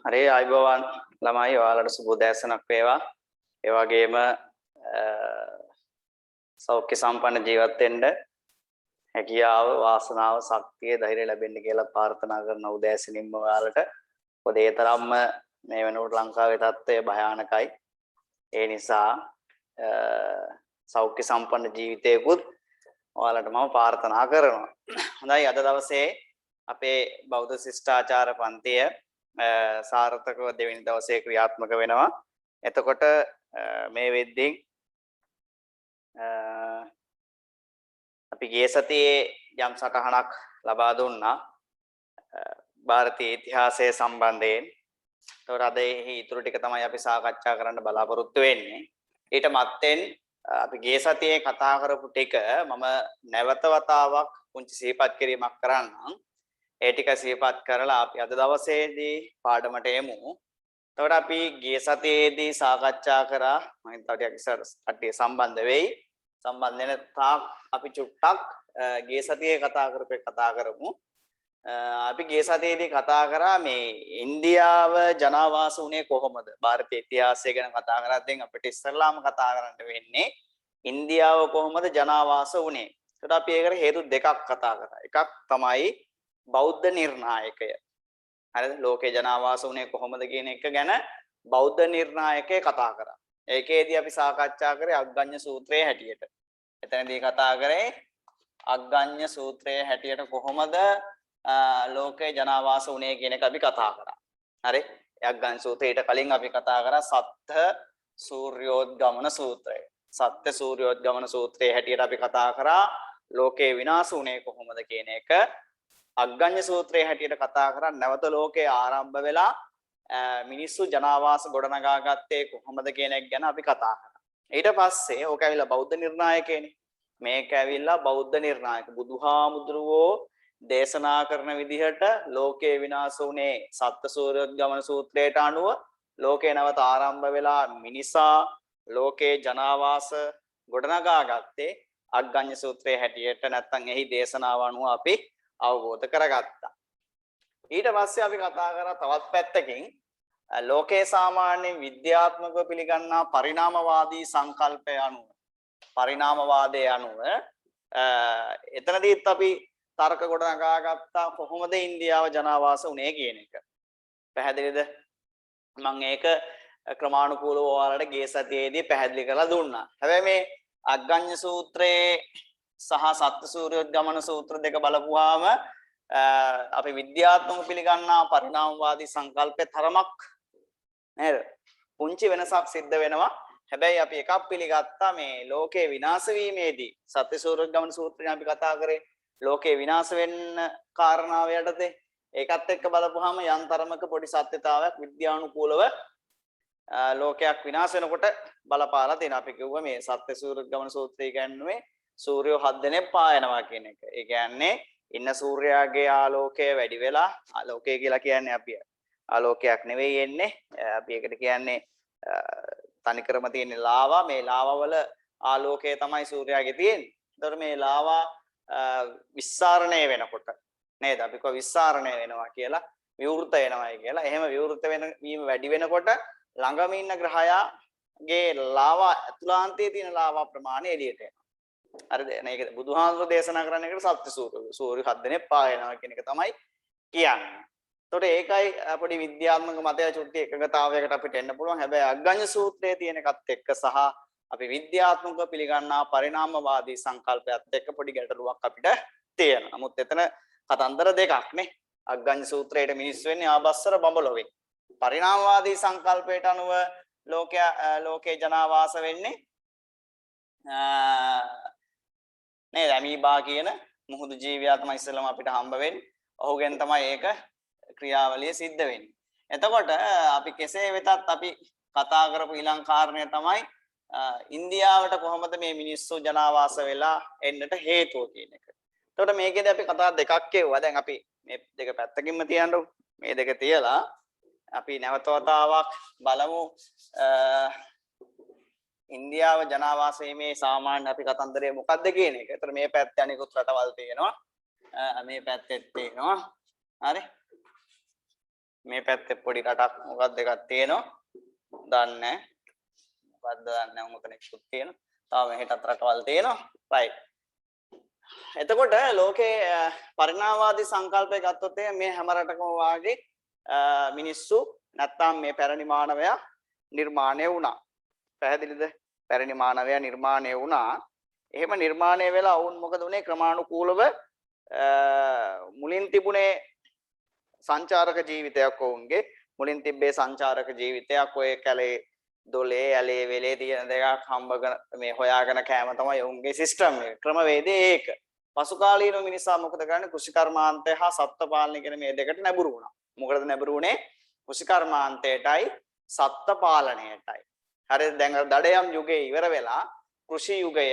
හරි ආයුබෝවන් ළමයි ඔයාලට සුබ උදෑසනක් වේවා. ඒ වගේම සෞඛ්‍ය සම්පන්න ජීවත් වෙන්න හැකියාව, වාසනාව, ශක්තිය, ධෛර්යය ලැබෙන්න කියලා ප්‍රාර්ථනා කරන උදෑසනින්ම ඔයාලට. මොකද ඒ තරම්ම මේ වෙනකොට ලංකාවේ තත්ත්වය භයානකයි. ඒ නිසා සෞඛ්‍ය සම්පන්න ජීවිතයකුත් ඔයාලට මම ප්‍රාර්ථනා කරනවා. හොඳයි අද දවසේ අපේ බෞද්ධ ශිෂ්ටාචාර පන්තිය සාර්ථකව දෙවෙනි දවසේ ක්‍රියාත්මක වෙනවා. එතකොට මේ වෙද්දී අපි ගිය සතියේ යම් සටහනක් ලබා දුන්නා ಭಾರತೀಯ ඉතිහාසය සම්බන්ධයෙන්. ඒතකොට අද ඊටු ටික තමයි අපි සාකච්ඡා කරන්න බලාපොරොත්තු වෙන්නේ. ඊට මත්තෙන් අපි ගිය සතියේ කතා කරපු ටික මම නැවත වතාවක් පුංචි සිහිපත් කිරීමක් කරන්නම්. ඒ ටික සිහිපත් කරලා අපි අද දවසේදී පාඩමට එමු. එතකොට අපි ගිය සතියේදී සාකච්ඡා කරා මම හිතුවා ටිකක් ඉස්සර කට්ටිය සම්බන්ධ වෙයි. සම්බන්ධ වෙන තාක් අපි චුට්ටක් ගිය සතියේ කතා කරමු. අපි ගිය සතියේදී කතා කරා මේ ඉන්දියාව ජනාවාස වුණේ කොහොමද? ಭಾರತೀಯ ඉතිහාසය ගැන කතා කරද්දී අපිට ඉස්සරලාම කතා කරන්න වෙන්නේ ඉන්දියාව කොහොමද ජනාවාස වුණේ? එතකොට අපි ඒකට හේතු දෙකක් කතා කරා. එකක් තමයි බෞද්ධ නිර්ණායකය. හරිද? ලෝකේ ජනාවාස වුණේ කොහොමද කියන එක ගැන බෞද්ධ නිර්ණායකය කතා කරා. ඒකේදී අපි සාකච්ඡා කරේ අග්ගඤ්ඤ සූත්‍රයේ හැටියට. එතනදී කතා කරේ අග්ගඤ්ඤ සූත්‍රයේ හැටියට කොහොමද ලෝකේ ජනාවාස වුණේ කියන එක අපි කතා කරා. හරි? අග්ගඤ්ඤ සූත්‍රයට කලින් අපි කතා කරා සත්ත්‍ය සූර්යෝද්ගමන සූත්‍රය. සත්ත්‍ය සූර්යෝද්ගමන සූත්‍රයේ හැටියට අපි කතා කරා ලෝකේ විනාශ වුණේ කොහොමද කියන එක. අග්ගඤ්ඤ සූත්‍රයේ හැටියට කතා කරා නැවත ලෝකේ ආරම්භ වෙලා මිනිස්සු ජනාවාස ගොඩනගා ගත්තේ කොහොමද කියන එක ගැන අපි කතා කරා. ඊට පස්සේ ඕක ඇවිල්ලා බෞද්ධ නිර්ණායකයනේ. මේක ඇවිල්ලා බෞද්ධ නිර්ණායක බුදුහාමුදුරුවෝ දේශනා කරන විදිහට ලෝකේ විනාශ වුණේ සත්ත්‍ය සූර්යෝද්ගමන සූත්‍රයට අනුව ලෝකේ නැවත ආරම්භ වෙලා මිනිසා ලෝකේ ජනාවාස ගොඩනගා ගත්තේ අග්ගඤ්ඤ සූත්‍රයේ හැටියට නැත්නම් එහි දේශනාව අනුව අපි අවබෝධ කරගත්තා. ඊට පස්සේ අපි කතා කරා තවත් පැත්තකින් ලෝකේ සාමාන්‍ය විද්‍යාත්මකව පිළිගන්නා පරිණාමවාදී සංකල්පය අනුව පරිණාමවාදයේ අනුව එතනදීත් අපි තර්ක ගොඩනගා ගත්තා කොහොමද ඉන්දියාව ජනාවාස වුණේ කියන එක. පැහැදිලිද? මම ඒක ක්‍රමානුකූලව ඔයාලට ගිය සතියේදී පැහැදිලි කරලා දුන්නා. හැබැයි මේ අග්ගඤ්ඤ සූත්‍රයේ සහ සත්ත්‍ය සූර්යෝද්ගමන සූත්‍ර දෙක බලපුවාම අපි විද්‍යාත්මක පිළිගන්නා පරිණාමවාදී සංකල්පේ තරමක් නේද? පුංචි වෙනසක් සිද්ධ වෙනවා. හැබැයි අපි එකක් පිළිගත්තා මේ ලෝකේ විනාශ වීමේදී සත්ත්‍ය සූර්යෝද්ගමන සූත්‍රයෙන් අපි කතා කරේ ලෝකේ විනාශ වෙන්න කාරණාව යටතේ ඒකත් එක්ක බලපුවාම යම් තරමක පොඩි සත්‍යතාවයක් විද්‍යානුකූලව ලෝකයක් විනාශ වෙනකොට බලපාලා තියෙනවා. අපි කිව්වා මේ සත්ත්‍ය සූර්යෝද්ගමන සූත්‍රය කියන්නේ සූර්යෝ 7 දෙනෙක් පායනවා කියන එක. ඒ කියන්නේ ඉන්න සූර්යාගේ ආලෝකය වැඩි වෙලා ආලෝකය කියලා කියන්නේ අපි ආලෝකයක් නෙවෙයි එන්නේ. අපි ඒකට කියන්නේ තනිකරම තියෙන ලාවා. මේ ලාවා වල ආලෝකය තමයි සූර්යාගේ තියෙන්නේ. ඒතකොට මේ ලාවා විස්සාරණය වෙනකොට නේද? අපි කව විස්සාරණය වෙනවා කියලා විවෘත වෙනවායි කියලා. එහෙම විවෘත වීම වැඩි වෙනකොට ළඟම ඉන්න ග්‍රහයාගේ ලාවා ඇතුළාන්තයේ තියෙන ලාවා ප්‍රමාණය එළියට එනවා. හරිද? මේක බුදුහාමුදුරුවෝ දේශනා කරන එකට සත්‍ය සූර්ය 7 දෙනෙක් පායනවා කියන එක තමයි කියන්නේ. එතකොට ඒකයි පොඩි විද්‍යාත්මක මතය චුට්ටි එකගතාවයකට අපිට එන්න පුළුවන්. හැබැයි අග්ගඤ්ඤ සූත්‍රයේ තියෙන එකත් එක්ක සහ අපි විද්‍යාත්මකව පිළිගන්නා පරිණාමවාදී සංකල්පයත් එක්ක පොඩි ගැටලුවක් අපිට තියෙනවා. නමුත් එතන කතන්දර දෙකක් නේ. අග්ගඤ්ඤ සූත්‍රයේ මිනිස් වෙන්නේ ආබස්සර බඹලොවේ. පරිණාමවාදී සංකල්පයට අනුව ලෝකේ ජනාවාස වෙන්නේ නේද? අමීබා කියන මුහුදු ජීවියා තමයි ඉස්සෙල්ලාම අපිට හම්බ වෙන්නේ. ඔහුගෙන් තමයි ඒක ක්‍රියාවලිය සිද්ධ වෙන්නේ. එතකොට අපි කෙසේ වෙතත් අපි කතා කරපු ඊළඟ කාරණය තමයි ඉන්දියාවට කොහොමද මේ මිනිස්සු ජනාවාස වෙලා එන්නට හේතුව කියන එක. එතකොට මේකේදී අපි කතා දෙකක් කියුවා. දැන් අපි මේ දෙක පැත්තකින්ම තියන්නකො. මේ දෙක තියලා අපි නැවත වතාවක් බලමු ඉන්දියාව ජනාවාස වීමේ සාමාන්‍ය අපි කතන්දරය මොකක්ද කියන එක. ඒතර මේ පැත්තේ අනිකුත් රටවල් තියෙනවා. මේ පැත්තෙත් තියෙනවා. හරි. මේ පැත්තේ පොඩි කටක් මොකක්ද එකක් තියෙනවා. දන්නේ නැහැ. මොකක්ද දන්නේ නැහැ. මොකද නෙක්කුත් තියෙනවා. තාම මෙහෙටත් රටවල් තියෙනවා. right. එතකොට ලෝකේ පරිණාමවාදී සංකල්පය ගත්තොත් මේ හැම රටකම වාගේ මිනිස්සු නැත්තම් මේ පැරණි මානවයා නිර්මාණය වුණා. පැහැදිලිද? පැරණි මානවයා නිර්මාණය වුණා. එහෙම නිර්මාණය වෙලා වුන් මොකද උනේ ක්‍රමානුකූලව මුලින් තිබුණේ සංචාරක ජීවිතයක් වුන්ගේ මුලින් තිබ්බේ සංචාරක ජීවිතයක් ඔය කැලේ දොලේ ඇලේ වෙලේ තියෙන දෙකක් හම්බගෙන මේ හොයාගෙන කෑම තමයි උන්ගේ සිස්ටම් එක ක්‍රමවේදය ඒක. පසු කාලීන මිනිසා මොකද කරන්නේ කෘෂිකර්මාන්තය හා සත්ත්ව පාලනය කියන මේ දෙකට නැඹුරු වුණා. මොකටද නැඹුරු වුණේ? කෘෂිකර්මාන්තයටයි සත්ත්ව පාලනයටයි. හරිද? දැන් දඩයම් යුගයේ ඉවර වෙලා කෘෂි යුගය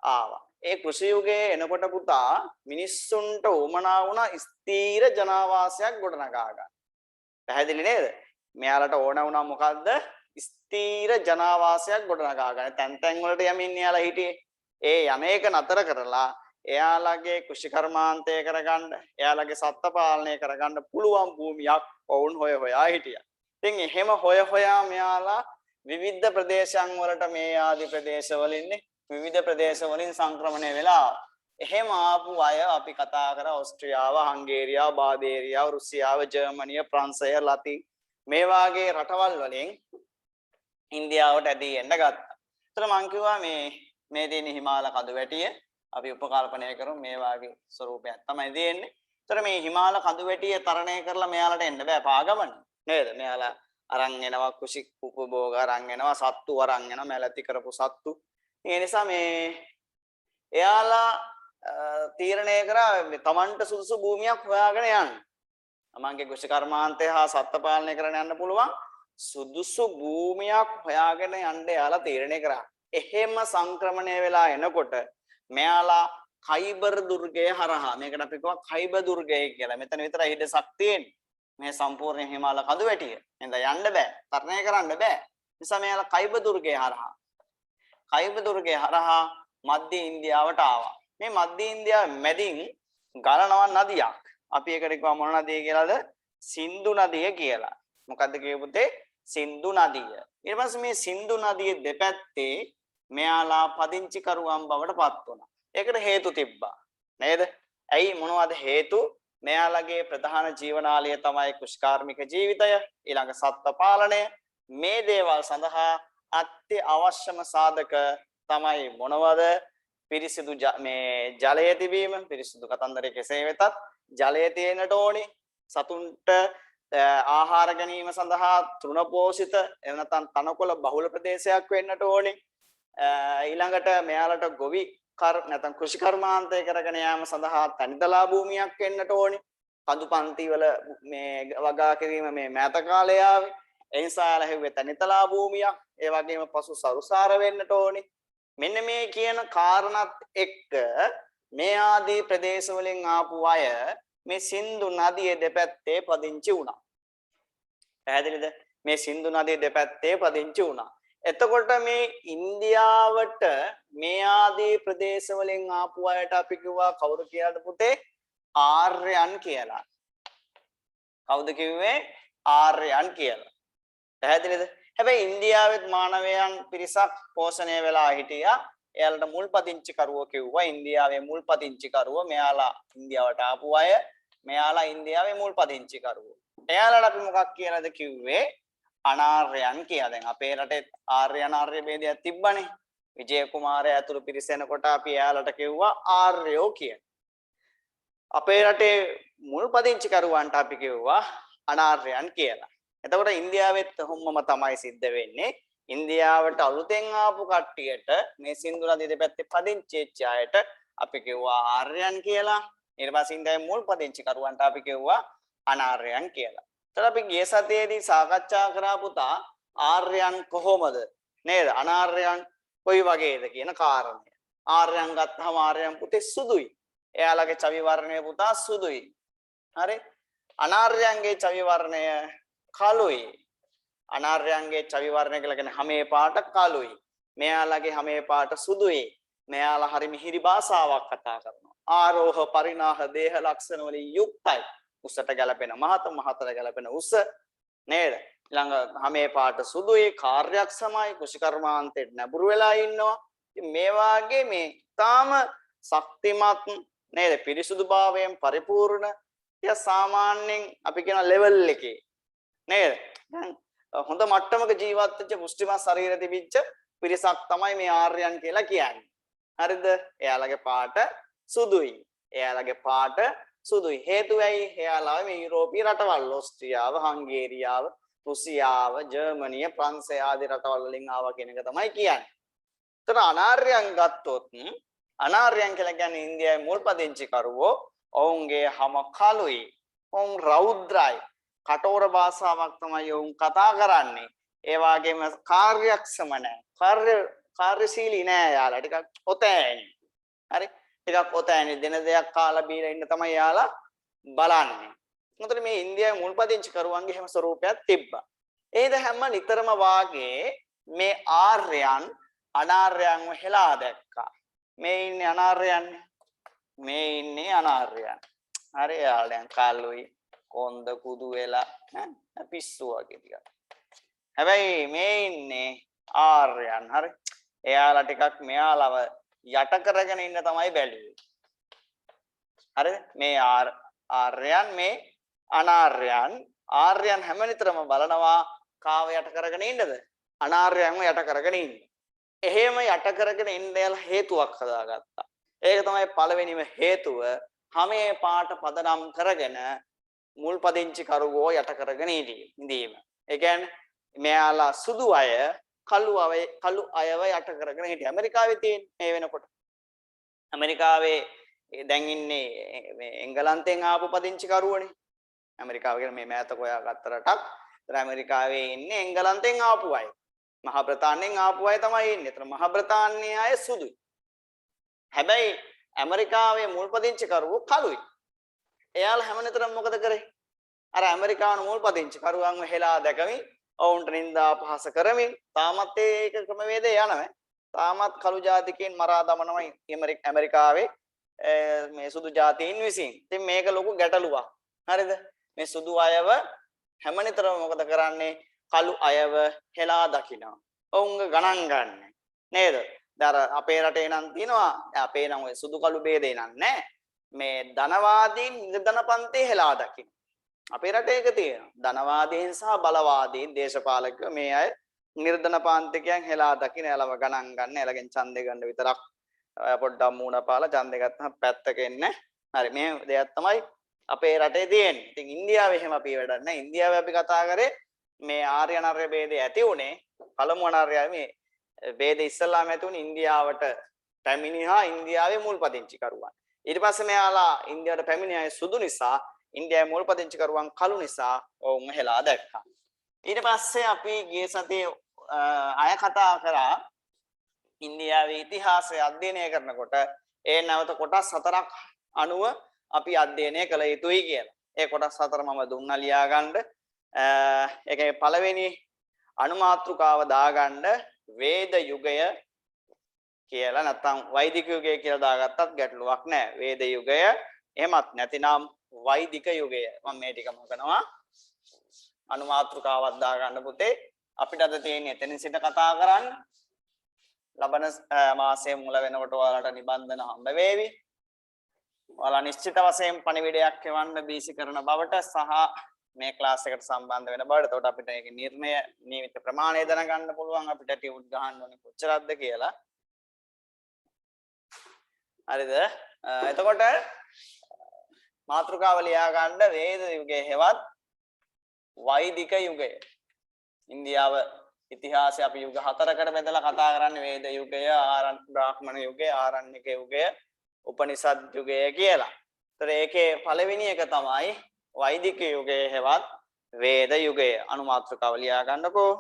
ආවා. ඒ කෘෂි යුගයේ එනකොට පුතා මිනිස්සුන්ට උමනා වුණ ස්ථීර ජනාවාසයක් ගොඩනගා ගන්න. පැහැදිලි නේද? මෙයාලට ඕන වුණා මොකද්ද? ස්ථීර ජනාවාසයක් ගොඩනගා ගන්න. තැන් තැන් වලට යමින් එයාලා හිටියේ. ඒ යන්නේක නතර කරලා එයාලගේ කෘෂිකර්මාන්තය කරගන්න, එයාලගේ සත්ත්ව පාලනය කරගන්න පුළුවන් භූමියක් වුන් හොයා හිටියා. ඉතින් එහෙම හොයා මෙයාලා විවිධ ප්‍රදේශයන් වලට මේ ආදි ප්‍රදේශවලින් විවිධ ප්‍රදේශවලින් සංක්‍රමණය වෙලා එහෙම ආපු අය අපි කතා කරා ඕස්ට්‍රියාව, හංගේරියාව, බාවේරියාව, රුසියාව, ජර්මනිය, ප්‍රංශය, ලතින් මේ වාගේ රටවල් වලින් ඉන්දියාවට ඇදී එන්න ගත්තා. ඒතර මං කිව්වා මේ තියෙන හිමාල කඳුවැටිය අපි උපකල්පනය කරමු මේ වාගේ ස්වරූපයක් තමයි දෙන්නේ. ඒතර මේ හිමාල කඳුවැටිය තරණය කරලා මෙයාලට එන්න බෑ පාගමන නේද? මෙයාලා අරන් එනවා කුෂි උපභෝග අරන් එනවා සත්තු අරන් එනවා මැලති කරපු සත්තු. ඒ නිසා මේ එයාලා තීරණය කරා තමන්ට සුදුසු භූමියක් හොයාගෙන යන්න. තමන්ගේ කුෂි කර්මාන්තය හා සත්ත්ව පාලනය කරන්න යන්න පුළුවන් සුදුසු භූමියක් හොයාගෙන යන්න එයාලා තීරණය කරා. එහෙම සංක්‍රමණය වෙලා එනකොට මෙයාලා khaybar දුර්ගය හරහා මේකට අපි කියනවා khaybar දුර්ගය කියලා. මෙතන විතරයි හිඩසක් තියෙන්නේ. මේ සම්පූර්ණ හිමාල කඳුවැටිය. එහෙනම් යන්න බෑ. තරණය කරන්න බෑ. නිසා මෙයාලා khaybar දුර්ගය හරහා මධ්‍ය ඉන්දියාවට ආවා. මේ මධ්‍ය ඉන්දියාව මැදින් ගලනවා නදියක්. අපි ඒකට කියව මොන නදිය කියලාද? සින්දු නදිය කියලා. මොකද්ද කියපුතේ? සින්දු නදිය. ඊට පස්සේ මේ සින්දු නදියේ දෙපැත්තේ මෙයාලා පදිංචිකරුවන් බවට පත් වුණා. ඒකට හේතු තිබ්බා. නේද? ඇයි මොනවද හේතු? මෙයාලගේ ප්‍රධාන ජීවනාලය තමයි කුෂ්කාර්මික ජීවිතය, ඊළඟ සත්ත්ව පාලනය. මේ දේවල් සඳහා අත්‍යවශ්‍යම සාධක තමයි මොනවද? පිරිසිදු මේ ජලය තිබීම. පිරිසිදු කතන්දරේ කෙසේ වෙතත් ජලය තියෙන්නට ඕනේ. සතුන්ට ආහාර ගැනීම සඳහා තෘණපෝෂිත එහෙම නැත්නම් තනකොළ බහුල ප්‍රදේශයක් වෙන්නට ඕනේ. ඊළඟට මෙයාලට ගොවි නැත්නම් කෘෂි කර්මාන්තය කරගෙන යාම සඳහා තනිතලා භූමියක් වෙන්නට ඕනේ. කඳු පන්ති වල මේ වගා කිරීම මේ මෑත කාලේ ආවේ. ඒ නිසා යාලා හෙව්වේ තනිතලා භූමියක්. ඒ වගේම පසු සරුසාර වෙන්නට ඕනේ. මෙන්න මේ කියන කාරණාත් එක්ක මේ ආදී ප්‍රදේශ වලින් ආපු අය මේ සින්දු නදියේ දෙපැත්තේ පදිංචි වුණා. පැහැදිලිද? මේ සින්දු නදියේ දෙපැත්තේ පදිංචි වුණා. එතකොට මේ ඉන්දියාවට මේ ආදී ප්‍රදේශ වලින් ආපු අයට අපි කිව්වා කවුරු කියලාද පුතේ? ආර්යයන් කියලා. කවුද කිව්වේ? ආර්යයන් කියලා. පැහැදිලිද? හැබැයි ඉන්දියාවෙත් මානවයන් පිරිසක් පෝෂණය වෙලා හිටියා. එයාලට මුල්පදිංචි කරුවෝ කිව්වා ඉන්දියාවේ මුල්පදිංචි කරුවෝ. මෙයාලා ඉන්දියාවට ආපු අය. මෙයාලා ඉන්දියාවේ මුල්පදිංචි කරුවෝ. එයාලට අපි මොකක් කියලාද කිව්වේ? අනාර්යයන් කියලා. දැන් අපේ රටේ ආර්ය අනාර්ය ભેදයක් තිබ්බනේ. විජය කුමාරයා ඇතුළු පිරිස එනකොට අපි එයාලට කිව්වා ආර්යෝ කියලා. අපේ රටේ මුල්පදිංචි කරුවන්ට අපි කිව්වා අනාර්යයන් කියලා. එතකොට ඉන්දියාවෙත් හැමෝම තමයි සිද්ධ වෙන්නේ. ඉන්දියාවට අලුතෙන් ආපු කට්ටියට මේ සින්දු නදිය දෙපැත්තේ පදිංචි වෙච්ච අයට අපි කිව්වා ආර්යයන් කියලා. ඊට පස්සේ ඉන්දියාවේ මුල්පදිංචි කරුවන්ට අපි කිව්වා අනාර්යයන් කියලා. එතකොට අපි ගිය සතියේදී සාකච්ඡා කරා පුතා ආර්යයන් කොහොමද නේද? අනාර්යයන් කොයි වගේද කියන කාරණය. ආර්යයන් ගත්තාම ආර්යයන් පුතේ සුදුයි. එයාලගේ චවි වර්ණය පුතා සුදුයි. හරි? අනාර්යයන්ගේ චවි වර්ණය කළුයි. අනාර්යයන්ගේ චවි වර්ණය කියලා කියන්නේ හැමේ පාට කළුයි. මෙයාලගේ හැමේ පාට සුදුයි. මෙයාලා හරි මිහිරි භාෂාවක් කතා කරනවා. ආරෝහ පරිණාහ දේහ ලක්ෂණ වලින් යුක්තයි. උසට ගැලපෙන මහත මහතට ගැලපෙන උස නේද ළඟ හැමේ පාට සුදුයි කාර්යක්ෂමයි කුෂිකර්මාන්තයට නැඹුරු වෙලා ඉන්නවා ඉතින් මේ වාගේ මේ තාම ශක්තිමත් නේද පිරිසුදුභාවයෙන් පරිපූර්ණ තිය සාමාන්‍යයෙන් අපි කියන ලෙවල් එකේ නේද දැන් හොඳ මට්ටමක ජීවත් වෙච්ච පුෂ්ටිමත් ශරීර තිබිච්ච පිරිසක් තමයි මේ ආර්යයන් කියලා කියන්නේ හරිද එයාලගේ පාට සුදුයි එයාලගේ පාට සුදුයි හේතුව ඇයි එයාලා මේ යුරෝපීය රටවල් ඕස්ට්‍රියාව හංගේරියාව රුසියාව ජර්මනිය ප්‍රංශය ආදී රටවල් වලින් ආවා කියන එක තමයි කියන්නේ. ඒතර අනාර්යයන් ගත්තොත් අනාර්යයන් කියලා කියන්නේ ඉන්දියාවේ මුල්පදිංචි කරුවෝ ඔවුන්ගේ හැම කලුයි ඔවුන් රෞද්‍රයි කටෝර භාෂාවක් තමයි ඔවුන් කතා කරන්නේ. ඒ වගේම කාර්යක්ෂම නැහැ. කාර්යශීලී නෑ යාලා ටිකක් ඔතෑණි. හරි ටිකක් ඔතෑණි දින දෙකක් කාලා බීලා ඉන්න තමයි යාලා බලන්නේ. මොකද මේ ඉන්දියාවේ මුල්පදිංචි කරුවන්ගේ හැම ස්වරූපයක් තිබ්බා. ඒද හැම නිතරම වාගේ මේ ආර්යයන් අනාර්යයන්ව හෙලා දැක්කා. මේ ඉන්නේ අනාර්යයන්. මේ ඉන්නේ අනාර්යයන්. හරි යාළුවන් කාලුයි කොන්ද කුදු වෙලා පිස්සු වගේ ටිකක්. හැබැයි මේ ඉන්නේ ආර්යයන්. හරි. එයාලා ටිකක් මෙයාලව යට කරගෙන ඉන්න තමයි බැලුවේ. හරිද? මේ ආර්යයන් මේ අනාර්යයන් ආර්යයන් හැමනිතරම බලනවා කාව යට කරගෙන ඉන්නද? අනාර්යයන්ව යට කරගෙන ඉන්න. එහෙම යට කරගෙන ඉන්න යලා හේතුවක් හදාගත්තා. ඒක තමයි පළවෙනිම හේතුව. හැමේ පාට පදනම් කරගෙන මුල්පදිංචි කරුවෝ යට කරගෙන ඉඳීම. ඒ කියන්නේ මෙයාලා සුදු අය කළු අයව යට කරගෙන හිටියා. ඇමරිකාවේ තියෙන මේ වෙනකොට. ඇමරිකාවේ දැන් ඉන්නේ මේ එංගලන්තෙන් ආපු පදිංචි කරුවනේ. ඇමරිකාව කියන මේ මෑත හොයාගත්ත රටක්. ඒතර ඇමරිකාවේ ඉන්නේ එංගලන්තෙන් ආපු අය. මහා බ්‍රිතාන්‍යයෙන් ආපු අය තමයි ඉන්නේ. ඒතර මහා බ්‍රිතාන්‍යයේ අය සුදුයි. හැබැයි ඇමරිකාවේ මුල්පදිංචි කරුවෝ කළුයි. එයාලා හැමනතරම මොකද කරේ? අර ඇමරිකානු මුල්පදිංචි කරුවන්ව හෙලා දැකමින් ඔවුන්ට නින්දා අපහාස කරමින් තාමත් ඒක ක්‍රමවේදය යනවා. තාමත් කළු ජාතිකයන් මරා දමනවා ඇමරිකාවේ මේ සුදු ජාතීන් විසින්. ඉතින් මේක ලොකු ගැටලුවක්. හරිද? මේ සුදු අයව හැමනිතරම මොකද කරන්නේ? කළු අයව හෙලා දකිනවා. ඔවුන්ගේ ගණන් ගන්න. නේද? දැන් අපේ රටේ නම් තියෙනවා අපේ නම් ඔය සුදු කළු ભેදේ නෑ. මේ ධනවාදීන් නිර්ධනපන්තේ හෙලා දකින්න. අපේ රටේ එක තියෙනවා. ධනවාදීන් සහ බලවාදීන් දේශපාලකයෝ මේ අය නිර්ධනපාන්තිකයන් හෙලා දකින්න එලව ගණන් ගන්න එලගෙන් ඡන්දේ ගන්න විතරක් පොඩ්ඩක් මූණ පාලා ඡන්දේ ගත්තම පැත්තක එන්නේ. හරි මේ දෙයක් තමයි අපේ රටේ තියෙන්නේ. ඉතින් ඉන්දියාවේ එහෙම අපි වැඩක් නැහැ. ඉන්දියාවේ අපි කතා කරේ මේ ආර්ය අනාර්ය ભેදේ ඇති උනේ පළමු අනාර්යය මේ ભેද ඉස්සල්ලාම ඇති උනේ ඉන්දියාවට පැමිණිහා ඉන්දියාවේ මුල්පදිංචි කරුවන්. ඊට පස්සේ මෙයාලා ඉන්දියාවට පැමිණි අය සුදු නිසා ඉන්දියාවේ මුල්පදිංචි කරුවන් කළු නිසා ඔවුන් හෙලා දැක්කා. ඊට පස්සේ අපි ගිය සතියේ අය කතා කරා ඉන්දියාවේ ඉතිහාසය අධ්‍යයනය කරනකොට ඒ නැවත කොටස් හතරක් අනුව අපි අධ්‍යයනය කළ යුතුයි කියලා. ඒ කොටස් හතර මම දුන්නා ලියා ගන්න. ඒකේ පළවෙනි අනුමාත්‍රිකාව දාගන්න වේද යුගය කියලා නැත්නම් වෛදික යුගය කියලා දාගත්තත් ගැටලුවක් නැහැ. වේද යුගය එහෙමත් නැතිනම් වෛදික යුගය. මම මේ ටිකම කරනවා. අනුමාත්‍රිකාවක් දාගන්න පුතේ. අපිට අද තියෙන්නේ එතනින් සිට කතා කරන්න. ලබන මාසයේ මුල වෙනකොට ඔයාලට නිබන්ධන හම්බ වේවි. ඔයාලා නිශ්චිත වශයෙන් පණිවිඩයක් එවන්න බීසි කරන බවට සහ මේ ක්ලාස් එකට සම්බන්ධ වෙන බවට. එතකොට අපිට ඒක නිර්ණය නියමිත ප්‍රමාණය දැනගන්න පුළුවන්. අපිට ටියුට් ගහන්න ඕනේ කොච්චරක්ද කියලා. හරිද? එතකොට මාතෘකාව ලියා ගන්න වේද යුගයේ හෙවත් වෛදික යුගය. ඉන්දියාව ඉතිහාසය අපි යුග හතරකට බෙදලා කතා කරන්නේ වේද යුගය, බ්‍රාහ්මණ යුගය, ආරණ්‍යක යුගය, උපනිෂද් යුගය කියලා. ඒතර ඒකේ පළවෙනි එක තමයි වෛදික යුගය හෙවත් වේද යුගය. අනුමාත්‍රිකාව ලියා ගන්නකෝ.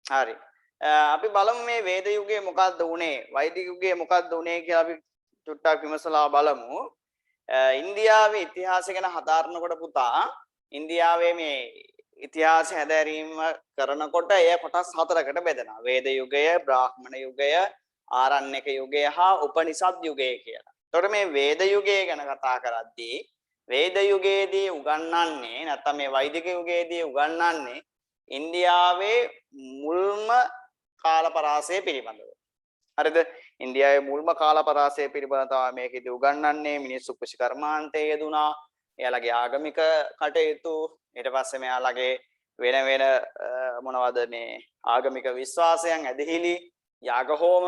හරි. අපි බලමු මේ වේද යුගයේ මොකක්ද උනේ? වෛදික යුගයේ මොකක්ද උනේ කියලා අපි චුට්ටක් විමසලා බලමු. ඉන්දියාවේ ඉතිහාසය ගැන හදාරනකොට පුතා ඉන්දියාවේ මේ ඉතිහාස හැදෑරීම කරනකොට එය කොටස් හතරකට බෙදෙනවා. වේද යුගය, බ්‍රාහ්මණ යුගය, ආරණ්‍යක යුගය හා උපනිෂද් යුගය කියලා. එතකොට මේ වේද යුගය ගැන කතා කරද්දී වේද යුගයේදී උගන්වන්නේ නැත්නම් මේ වෛදික යුගයේදී උගන්වන්නේ ඉන්දියාවේ මුල්ම කාලපරාසය පිළිබඳව. හරිද? ඉන්දියාවේ මුල්ම කාලපරාසය පිළිබඳව තමයි මේකෙදි උගන්වන්නේ. මිනිස්සු කෘෂිකර්මාන්තයේ යෙදුනා. එයාලගේ ආගමික කටයුතු, ඊට පස්සේ මෙයාලගේ වෙන වෙන මොනවද මේ ආගමික විශ්වාසයන්, ඇදහිලි, යාග හෝම,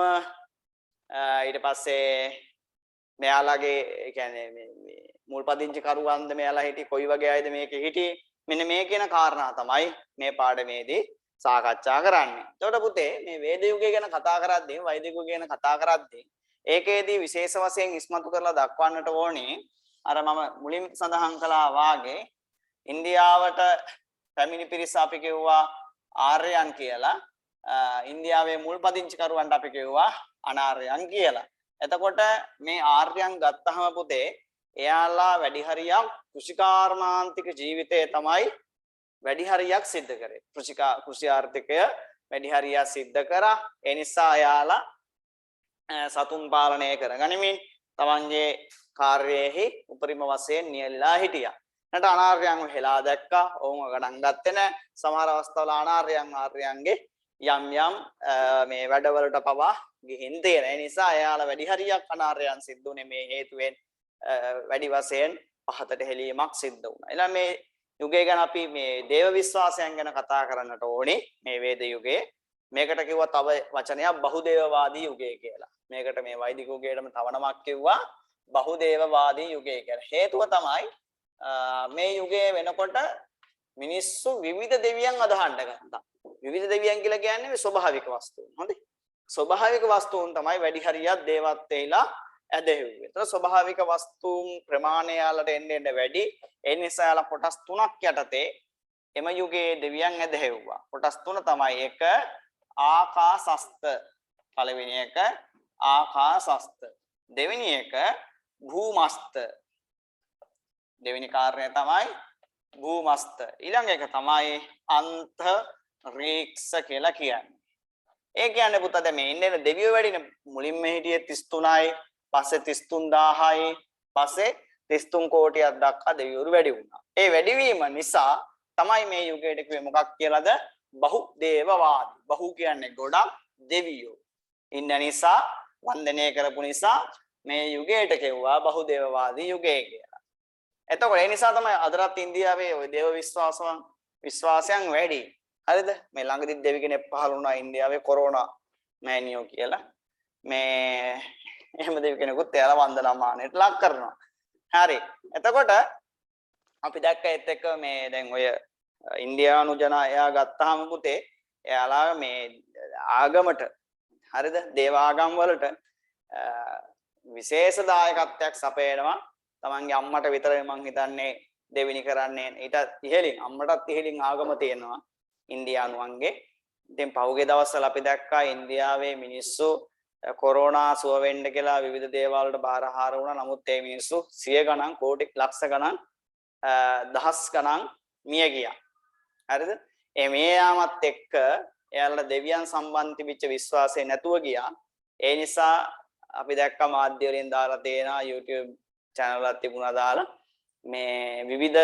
ඊට පස්සේ මෙයාලගේ කියන්නේ මේ මුල්පදිංචි කරුවන්ද මෙයාලා හිටි කොයි වගේ අයද මේකේ හිටියේ. මෙන්න මේ කියන කාරණා තමයි මේ පාඩමේදී සාකච්ඡා කරන්නේ. එතකොට පුතේ මේ වේද යුගය ගැන කතා කරද්දී වෛදික යුගය ගැන කතා කරද්දී ඒකේදී විශේෂ වශයෙන් ඉස්මතු කරලා දක්වන්නට ඕනේ අර මම මුලින් සඳහන් කළා වාගේ ඉන්දියාවට පැමිණි පිරිස අපි කිව්වා ආර්යයන් කියලා. ඉන්දියාවේ මුල්පදිංචි කරුවන්ට අපි කිව්වා අනාර්යයන් කියලා. එතකොට මේ ආර්යයන් ගත්තහම පුතේ එයාලා වැඩි හරියක් කෘෂිකාර්මාන්තික ජීවිතය තමයි වැඩි හරියක් සිද්ධ කරේ. කෘෂි ආර්ථිකය වැඩි හරියක් සිද්ධ කරා. ඒ නිසා එයාලා සතුන් පාලනය කරගනිමින් තමන්ගේ කාර්යයෙහි උපරිම වශයෙන් නියැලලා හිටියා. නැට අනාර්යයන් වෙලා දැක්කා. ඔවුන් ගණන් ගත්තේ නැහැ. සමහර අවස්ථාවල අනාර්යයන් ආර්යයන්ගේ යම් යම් මේ වැඩවලට පවා ගිහින් තියෙන. ඒ නිසා එයාලා වැඩි හරියක් අනාර්යයන් සිද්ධුනේ මේ හේතුවෙන් වැඩි වශයෙන් පහතට හෙලීමක් සිද්ධ වුණා. ඊළඟ මේ යුගය ගැන අපි මේ දේව විශ්වාසයන් ගැන කතා කරන්නට ඕනේ. මේ වේද යුගයේ මේකට කිව්වා තව වචනයක් බහුදේවවාදී යුගය කියලා. මේකට මේ වෛදික යුගයටම තව නමක් කිව්වා බහුදේවවාදී යුගය කියලා. හේතුව තමයි මේ යුගයේ වෙනකොට මිනිස්සු විවිධ දෙවියන් අදහන්න ගත්තා. විවිධ දෙවියන් කියලා කියන්නේ මේ ස්වභාවික වස්තුන්. හොඳයි. ස්වභාවික වස්තුන් තමයි වැඩි හරියක් දේවත්වේලා ඇදහිුවේ. ඒතර ස්වභාවික වස්තුන් ප්‍රමාණය යාලට එන්න වැඩි. ඒ නිසා යාලා කොටස් තුනක් යටතේ එම යුගයේ දෙවියන් ඇදහිුවා. කොටස් තුන තමයි එක ආකාසස්ත. පළවෙනි එක ආකාසස්ත. දෙවෙනි එක භූමස්ත. දෙවෙනි කාරණය තමයි භූමස්ත. ඊළඟ එක තමයි අන්තරීක්ෂ කියලා කියන්නේ. ඒ කියන්නේ පුතා දැන් මේ ඉන්නේ දෙවියෝ වැඩිනේ. මුලින්ම හිටියේ 33යි, පස්සේ 33000යි, පස්සේ 33 කෝටියක් දක්වා දෙවිවරු වැඩි වුණා. ඒ වැඩිවීම නිසා තමයි මේ යුගයට කිව්වේ මොකක් කියලාද? බහුදේවවාදී. බහු කියන්නේ ගොඩක් දෙවියෝ ඉන්න නිසා වන්දනය කරපු නිසා මේ යුගයට කිව්වා බහුදේවවාදී යුගය කියලා. එතකොට ඒ නිසා තමයි අදටත් ඉන්දියාවේ ওই දේව විශ්වාසයන් වැඩි. හරිද? මේ ළඟදී දෙවි කෙනෙක් පහළ වුණා ඉන්දියාවේ කොරෝනා මෑනියෝ කියලා. මේ එහෙම දෙවි කෙනෙකුත් එයාලා වන්දනාමානයට ලක් කරනවා. හරි. එතකොට අපි දැක්ක ඒත් එක්ක මේ දැන් ඔය ඉන්දියානු ජනා එයා ගත්තාම පුතේ එයාලා මේ ආගමට හරිද? දේව ආගම් වලට විශේෂ දායකත්වයක් සපයනවා. තමන්ගේ අම්මට විතරයි මං හිතන්නේ දෙවිනි කරන්නේ. ඊට ඉහළින් අම්මටත් ඉහළින් ආගම තියෙනවා ඉන්දියානුවන්ගේ. ඉතින් පහුගිය දවස්වල අපි දැක්කා ඉන්දියාවේ මිනිස්සු කොරෝනා සුව වෙන්න කියලා විවිධ දේවල් වලට බාරහාර වුණා. නමුත් ඒ මිනිස්සු 100 ගණන්, කෝටි, ලක්ෂ ගණන්, දහස් ගණන් මිය ගියා. හරිද? ඒ මිය යාමත් එක්ක එයාලට දෙවියන් සම්බන්ධ තිබිච්ච විශ්වාසය නැතුව ගියා. ඒ නිසා අපි දැක්කා මාධ්‍ය වලින් දාලා තියෙනවා YouTube channel එකක් තිබුණා දාලා මේ විවිධ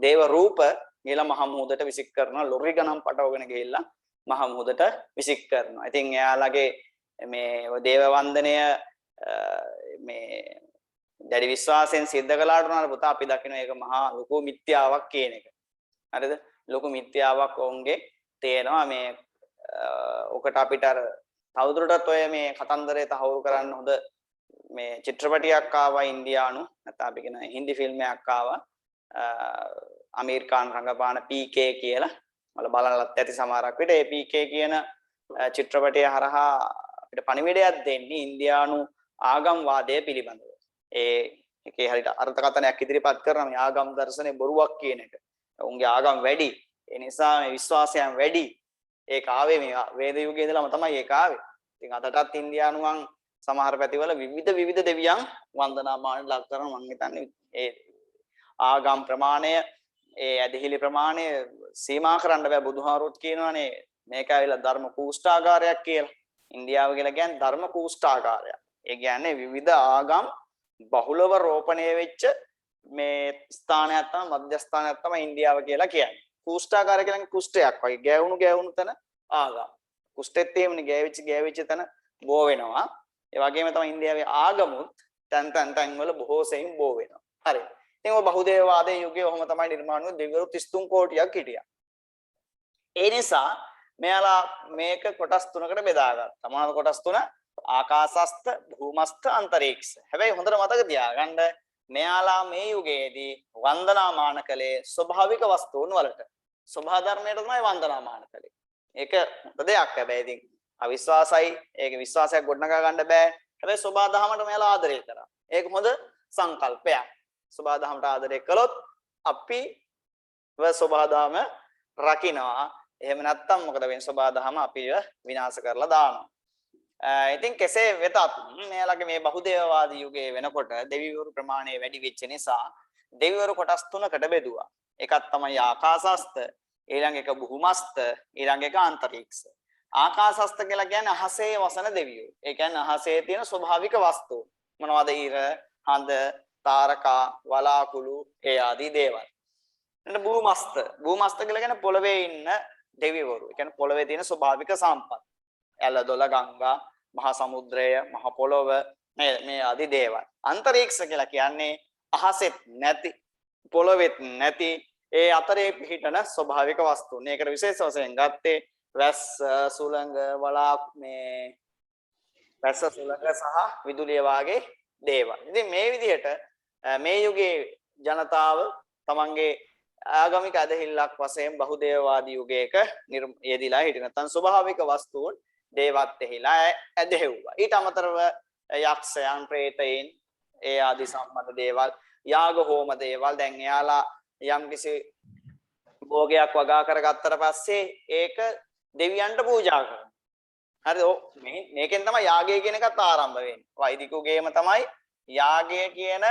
දේව රූප ගිහලා මහ මුහුදට විසික් කරනවා. ලොරි ගණන් පටවගෙන ගිහිල්ලා මහ මුහුදට විසික් කරනවා. ඉතින් එයාලගේ මේ දේව වන්දනය මේ දැඩි විශ්වාසයෙන් සිද්ධ කළාට උනාට පුතා අපි දකින්න ඒක මහා ලොකු මිත්‍යාවක් කියන එක. හරිද? ලොකු මිත්‍යාවක් ඔවුන්ගේ තේනවා. මේ ඔකට අපිට අර තවදුරටත් ඔය මේ කතන්දරේ තහවුරු කරන්න හොඳ මේ චිත්‍රපටයක් ආවා ඉන්දියානු නැත්නම් අපි කියන හින්දි ෆිල්ම් එකක් ආවා අමීර් ඛාන් රංගපාන PK කියලා. වල බලන්නලත් ඇති සමහරක් විට ඒ PK කියන චිත්‍රපටය හරහා අපිට පණිවිඩයක් දෙන්නේ ඉන්දියානු ආගම් වාදය පිළිබඳව. ඒකේ හරියට අර්ථකථනයක් ඉදිරිපත් කරන මේ ආගම් දර්ශනේ බොරුවක් කියන එක. උන්ගේ ආගම් වැඩි. ඒ නිසා මේ විශ්වාසයන් වැඩි. ඒක ආවේ මේ වේද යුගයේ ඉඳලාම තමයි ඒක ආවේ. ඉතින් අදටත් ඉන්දියානුවන් සමහර පැතිවල විවිධ දෙවියන් වන්දනාමාන ලක් කරන මම හිතන්නේ ඒ ආගම් ප්‍රමාණය ඒ ඇදහිලි ප්‍රමාණය සීමා කරන්න බෑ බුදුහාරොත් කියනවානේ මේක ඇවිල්ලා ධර්ම කූෂ්ඨාගාරයක් කියලා. ඉන්දියාව කියලා කියන්නේ ධර්ම කූෂ්ඨාගාරයක්. ඒ කියන්නේ විවිධ ආගම් බහුලව රෝපණය වෙච්ච මේ ස්ථානයක් තමයි මධ්‍යස්ථානයක් තමයි ඉන්දියාව කියලා කියන්නේ. කූෂ්ඨාගාරය කියන්නේ කුෂ්ඨයක් වගේ ගෑවුණු තැන ආගම්. කුෂ්ඨෙත් එහෙමනේ ගෑවිච්ච තැන බෝ වෙනවා. ඒ වගේම තමයි ඉන්දියාවේ ආගමුත් තැන් වල බොහෝ සෙයින් බෝ වෙනවා. හරි. ඉතින් ඔය බහුදේවවාදයේ යුගයේ ඔහොම තමයි නිර්මාණය වුනේ. දෙවිවරු 33 කෝටියක් හිටියා. ඒ නිසා මෙයාලා මේක කොටස් තුනකට බෙදාගත්තා. මොනවාද කොටස් තුන? ආකාශස්ත, භූමස්ත, අන්තරීක්ෂ. හැබැයි හොඳට මතක තියාගන්න මෙයාලා මේ යුගයේදී වන්දනාමාන කළේ ස්වභාවික වස්තුන් වලට. ස්වභාව ධර්මයට තමයි වන්දනාමාන කළේ. ඒක හොඳ දෙයක්. හැබැයි ඉතින් අවිශ්වාසයි. ඒක විශ්වාසයක් ගොඩනගා ගන්න බෑ. හැබැයි ස්වභාව ධර්මයට මෙයාලා ආදරය කරා. ඒක හොඳ සංකල්පයක්. ස්වභාව ධර්මයට ආදරය කළොත් අපි ස්වභාව ධර්ම රකින්නවා. එහෙම නැත්නම් මොකද වෙන්නේ? ස්වභාව ධර්ම අපිව විනාශ කරලා දානවා. ඉතින් කෙසේ වෙතත් මෙයාලගේ මේ බහුදේවවාදී යුගයේ වෙනකොට දෙවිවරු ප්‍රමාණය වැඩි වෙච්ච නිසා දෙවිවරු කොටස් තුනකට බෙදුවා. එකක් තමයි ආකාශස්ත, ඊළඟ එක භූමස්ත, ඊළඟ එක අන්තරීක්ෂ. ආකාශස්ත කියලා කියන්නේ අහසේ වසන දෙවියෝ. ඒ කියන්නේ අහසේ තියෙන ස්වභාවික වස්තු. මොනවද? ඉර, හඳ, තාරකා, වලාකුළු, ඒ ආදී දේවල්. ඊට භූමස්ත. භූමස්ත කියලා කියන්නේ පොළවේ ඉන්න දෙවිවරු. ඒ කියන්නේ පොළවේ තියෙන ස්වභාවික සම්පත්. ඇල දොළ ගංගා මහා සමුද්‍රය මහ පොළොව මේ ආදී දේවල්. අන්තරීක්ෂ කියලා කියන්නේ අහසෙත් නැති පොළොවෙත් නැති ඒ අතරේ පිහිටන ස්වභාවික වස්තුන්. මේකට විශේෂ වශයෙන් ගත්තේ වැස්ස සුළඟ වැස්ස සුළඟ සහ විදුලිය වාගේ දේවල්. ඉතින් මේ විදිහට මේ යුගයේ ජනතාව තමන්ගේ ආගමික අදහිල්ලක් වශයෙන් බහුදේවවාදී යුගයක යෙදিলা හිටින. නැත්නම් ස්වභාවික වස්තුන් දේවත් එහිලා ඇදහෙව්වා. ඊට අමතරව යක්ෂයන්, ප්‍රේතයන්, ඒ ආදී සම්බන්ධ දේවල්, යාග හෝම දේවල් දැන් එයාලා යම්කිසි භෝගයක් වගා කරගත්තට පස්සේ ඒක දෙවියන්ට පූජා කරනවා. හරිද? මේකෙන් තමයි යාගය කියන එකත් ආරම්භ වෙන්නේ. වෛදිකුගේම තමයි යාගය කියන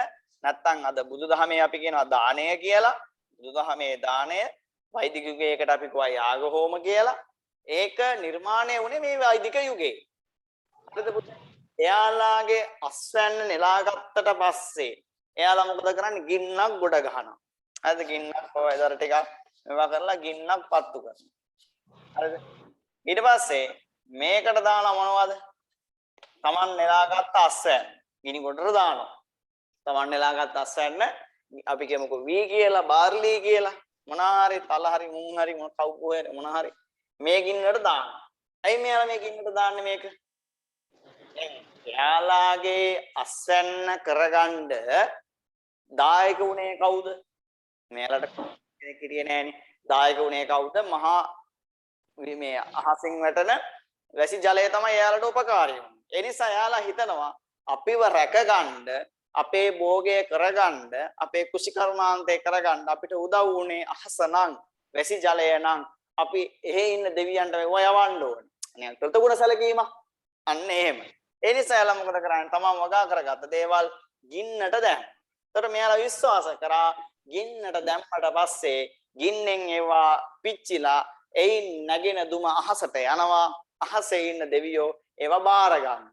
නැත්තම් අද බුදුදහමේ අපි කියනවා දානය කියලා. බුදුදහමේ දානය, වෛදිකුගේකට අපි කියවා යාග හෝම කියලා. ඒක නිර්මාණය වුණේ මේ වෛදික යුගයේ. හරිද? එයාලාගේ අස්වැන්න නෙලා ගත්තට පස්සේ එයාලා මොකද කරන්නේ? ගින්නක් ගොඩ ගහනවා. හරිද? ගින්නක් පොයදර ටිකක් මේවා කරලා ගින්නක් පත්තු කරනවා. හරිද? ඊට පස්සේ මේකට දානවා මොනවද? Taman නෙලාගත්ත අස්වැන්න ගිනි ගොඩට දානවා. Taman නෙලාගත්ත අස්වැන්න අපි කියමුකෝ වී කියලා, බාර්ලි කියලා, මොනාරි තල හරි මුං හරි මොන කවුපෝ මොනාරි මේ ගින්නට දානවා. ඇයි මෙයාලා මේ ගින්නට දාන්නේ මේක? එයාලාගේ අස්වැන්න කරගන්න දායක උනේ කවුද? මෙයාලට කෙනෙක් හිටියේ නෑනේ. දායක උනේ කවුද? මහා මේ අහසින් වැටෙන වැසි ජලය තමයි එයාලට උපකාරී වුනේ. ඒ නිසා එයාලා හිතනවා අපිව රැකගන්න, අපේ භෝගය කරගන්න, අපේ කුසි කර්මාන්තේ කරගන්න අපිට උදව් වුනේ අහස නම්, වැසි ජලය නම් අපි එහෙ ඉන්න දෙවියන්ට මෙව යවන්න ඕනේ. නේ ප්‍රතිගුණ සැලකීම. අන්න එහෙම. ඒ නිසා එයාලා මොකද කරන්නේ? තමන් වගා කරගත්ත දේවල් ගින්නට දැම්මා. ඒතර මෙයාලා විශ්වාස කරා ගින්නට දැම්මට පස්සේ ගින්නෙන් ඒවා පිච්චිලා එයින් නැගෙන දුම අහසට යනවා. අහසේ ඉන්න දෙවියෝ ඒවා බාර ගන්නවා.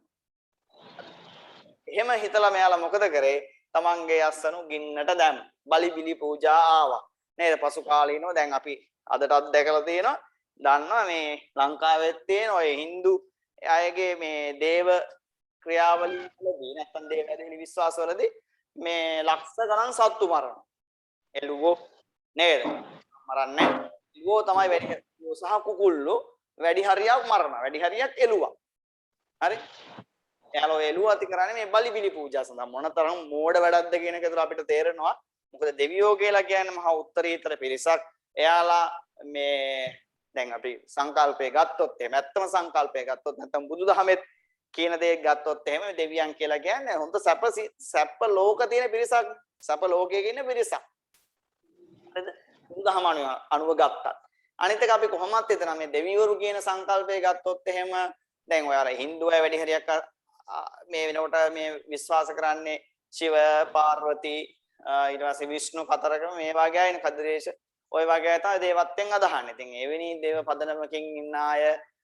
එහෙම හිතලා මෙයාලා මොකද කරේ? තමන්ගේ අස්සනු ගින්නට දැම්ම. බලි බිලි පූජා ආවා. නේද? පසු කාලීනව දැන් අපි අදටත් දැකලා තියෙනවා. දන්නවා මේ ලංකාවෙත් තියෙන ඔය Hindu අයගේ මේ දේව ක්‍රියාවලිවලදී නැත්නම් දේව ඇදහිලි විශ්වාසවලදී මේ ලක්ෂ ගණන් සත්තු මරනවා. එළුවෝ නේද? මරන්නේ. එළුවෝ තමයි වැඩි සහ කුකුල්ලෝ වැඩි හරියක් මරනවා. වැඩි හරියක් එළුවා. හරි? එයාලා එළුවා ඇති කරන්නේ මේ බලි බිලි පූජා සඳහා. මොනතරම් මෝඩ වැඩක්ද කියන එක අපිට තේරෙනවා. මොකද දෙවියෝ කියලා කියන්නේ මහා උත්තරීතර පිරිසක්. එයාලා මේ දැන් අපි සංකල්පය ගත්තොත් එහෙම ඇත්තම සංකල්පය ගත්තොත් නැත්නම් බුදුදහමෙත් කියන දේ ගත්තොත් එහෙම දෙවියන් කියලා කියන්නේ හොඳ සැප ලෝක තියෙන පිරිසක්, සැප ලෝකයේ ඉන්න පිරිසක්. හරිද? බුදුදහම අනුව ගත්තත්. අනිත් එක අපි කොහොමවත් හිතනවා මේ දෙවිවරු කියන සංකල්පය ගත්තොත් එහෙම දැන් ඔය අර Hindu අය වැඩි හරියක් මේ වෙනකොට මේ විශ්වාස කරන්නේ ශිව පාර්වතී ඊට පස්සේ විෂ්ණු කතරගම මේ වගේ අයන කදිරේශ ওই වගේ අය තමයි දේවත්වයෙන් අදහන්නේ. ඉතින් එවැනි දේව පදනමකින් ඉන්න අය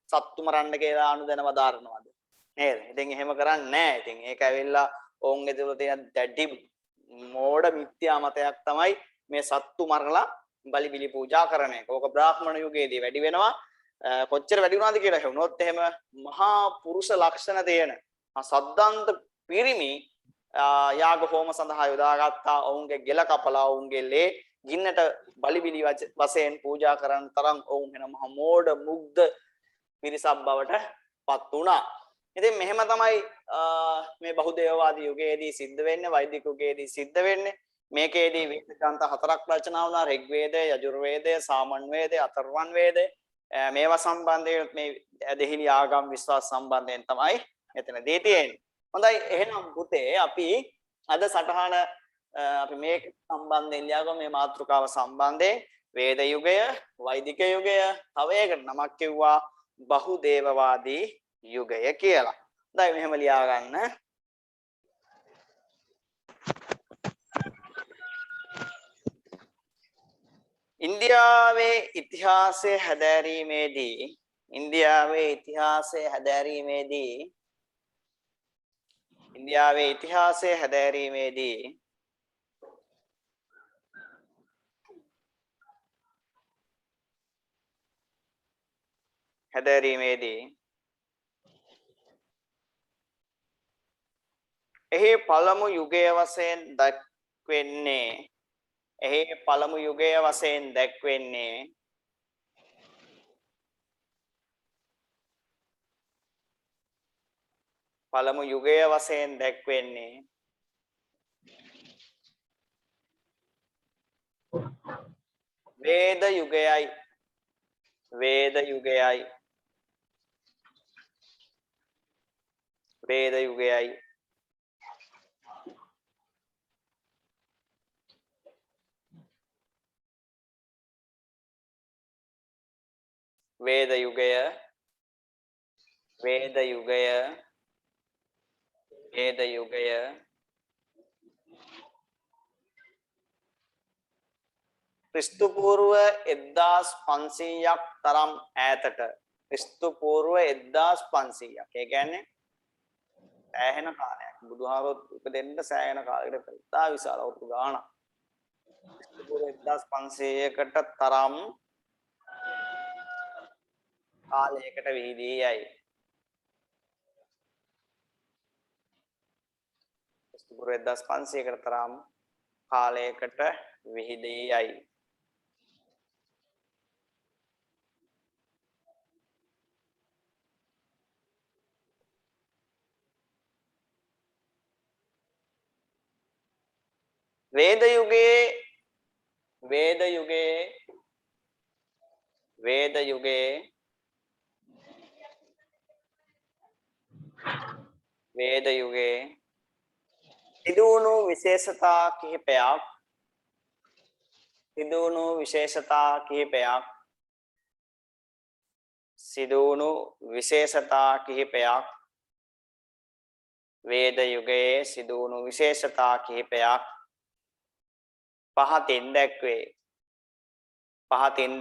සත්තු මරන්න කියලා අනුදැනව දාරනවාද නේද? ඉතින් එහෙම කරන්නේ නැහැ. ඉතින් ඒක ඇවිල්ලා ඔවුන්ගේ තුල තියෙන දැඩි මෝඩ මිත්‍යා මතයක් තමයි මේ සත්තු මරලා බලි බිලි පූජා කරන එක. ඕක බ්‍රාහ්මණ යුගයේදී වැඩි වෙනවා. කොච්චර වැඩි වුණාද කියලා හෙවුනොත් එහෙම මහා පුරුෂ ලක්ෂණ තියෙන සද්දන්ත පිරිමි යාග හෝම සඳහා යොදාගත්තා. ඔවුන්ගේ ගෙල කපලා ඔවුන්ගේ ලේ ගින්නට බලි බිලි වශයෙන් පූජා කරන තරම් ඔවුන් වෙන මහා මෝඩ මුග්ධ පිරිසක් බවට පත් වුණා. ඉතින් මෙහෙම තමයි මේ බහුදේවවාදී යුගයේදී සිද්ධ වෙන්නේ, වෛදික යුගයේදී සිද්ධ වෙන්නේ. මේකේදී වේද ග්‍රන්ථ හතරක් රචනා වුණා. ඍග් වේදය, යජුර් වේදය, සාමන් වේදය, අතර්වණ වේදය. මේවා සම්බන්ධයෙන් මේ දෙහිලි ආගම් විශ්වාස සම්බන්ධයෙන් තමයි මෙතනදී තියෙන්නේ. හොඳයි එහෙනම් පුතේ අපි අද සටහන අපි මේක සම්බන්ධයෙන් ලියාගමු මේ මාතෘකාව සම්බන්ධයෙන් වේද යුගය, වෛදික යුගය, තව එකකට නමක් කිව්වා බහුදේවවාදී යුගය කියලා. හොඳයි මෙහෙම ලියා ගන්න. ඉන්දියාවේ ඉතිහාසය හැදෑරීමේදී එහි පළමු යුගය වශයෙන් දැක්වෙන්නේ වේද යුගයයි. වේද යුගය ක්‍රිස්තු පූර්ව 1500ක් තරම් ඈතට ක්‍රිස්තු පූර්ව 1500ක් ඒ කියන්නේ සෑහෙන කාලයක් බුදුහාරොත් උපදෙන්න සෑහෙන කාලයකට ඉතා විශාල වෘතු ගාණක් ක්‍රිස්තු පූර්ව 1500කට තරම් කාලයකට විහිදී යයි. ක්‍රිස්තු පූර්ව 1500කට තරම් කාලයකට විහිදී යයි. වේද යුගයේ සිදුවුණු විශේෂතා කිහිපයක් වේද යුගයේ සිදුවුණු විශේෂතා කිහිපයක් පහතින්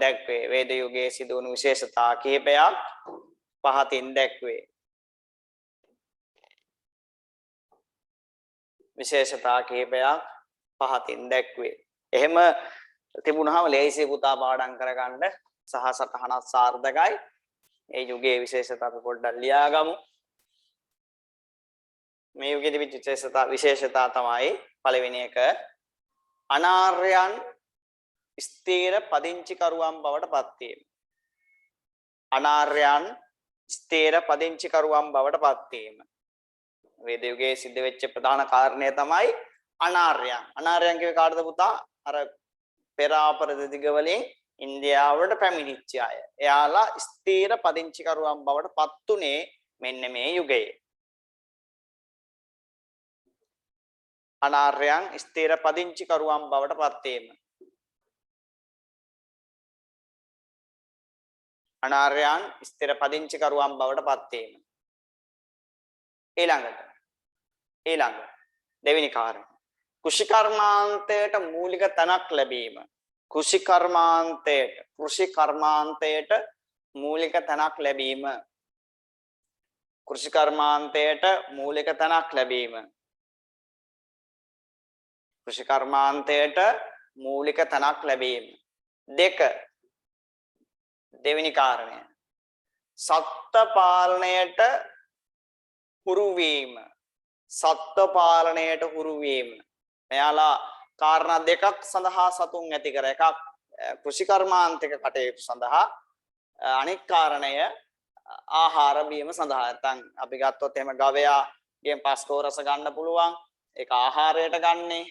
දැක්වේ. වේද යුගයේ සිදුවුණු විශේෂතා කිහිපයක් පහතින් දැක්වේ. එහෙම තිබුණාම ලේසි පුතා පාඩම් කරගන්න සහ සටහනක් සාර්ථකයි. ඒ යුගයේ විශේෂතා අපි පොඩ්ඩක් ලියාගමු. මේ යුගයේ තිබිච්ච විශේෂතා තමයි පළවෙනි එක අනාර්යයන් ස්ථීර පදිංචිකරුවන් බවට පත්වීම. වේද යුගයේ සිද්ධ වෙච්ච ප්‍රධාන කාරණය තමයි අනාර්යයන්. අනාර්යයන් කියවේ කාටද පුතා? අර පෙර ආපරද දිග වලින් ඉන්දියාවට පැමිණිච්ච අය. එයාලා ස්ථීර පදිංචිකරුවන් බවට පත් උනේ මෙන්න මේ යුගයේ. අනාර්යයන් ස්ථීර පදිංචිකරුවන් බවට පත් වීම. ඊළඟ දෙවෙනි කාරණය කෘෂිකර්මාන්තයට මූලික තනක් ලැබීම කෘෂිකර්මාන්තයට මූලික තනක් ලැබීම කෘෂිකර්මාන්තයට මූලික තනක් ලැබීම කෘෂිකර්මාන්තයට මූලික තනක් ලැබීම දෙවෙනි කාරණය සත්ත්ව පාලනයට හුරු වීම මෙයාලා කාරණා දෙකක් සඳහා සතුන් ඇති කර එකක් කෘෂිකර්මාන්තික කටයුතු සඳහා අනෙක් කාරණය ආහාර බීම සඳහා නැත්නම් අපි ගත්තොත් එහෙම ගවයාගෙන් පස්කෝරස ගන්න පුළුවන් ඒක ආහාරයට ගන්නේ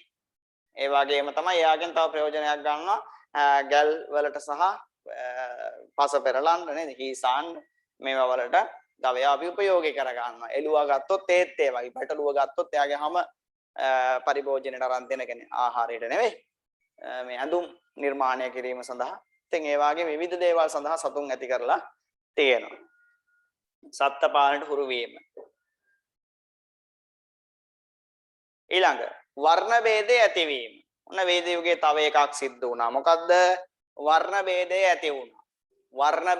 ඒ වගේම තමයි එයාගෙන් තව ප්‍රයෝජනයක් ගන්නවා ගල් වලට සහ පස පෙරලන්න නේද හීසාන් මේවා වලට ගවයා අපි උපයෝගී කර ගන්නවා එළුවා ගත්තොත් ඒත් ඒ වගේ බටළුව ගත්තොත් එයාගේ හැම පරිභෝජනයට අරන් දෙන කෙනේ ආහාරයට නෙවෙයි මේ ඇඳුම් නිර්මාණය කිරීම සඳහා ඉතින් ඒ වගේ විවිධ දේවල් සඳහා සතුන් ඇති කරලා තියෙනවා සත්ත්ව පාලනයට හුරු වීම ඊළඟ වර්ණ ભેදය ඇතිවීම ඔන්න වේද යුගයේ තව එකක් සිද්ධ වුණා මොකද්ද වර්ණ ભેදය ඇති වුණා වර්ණ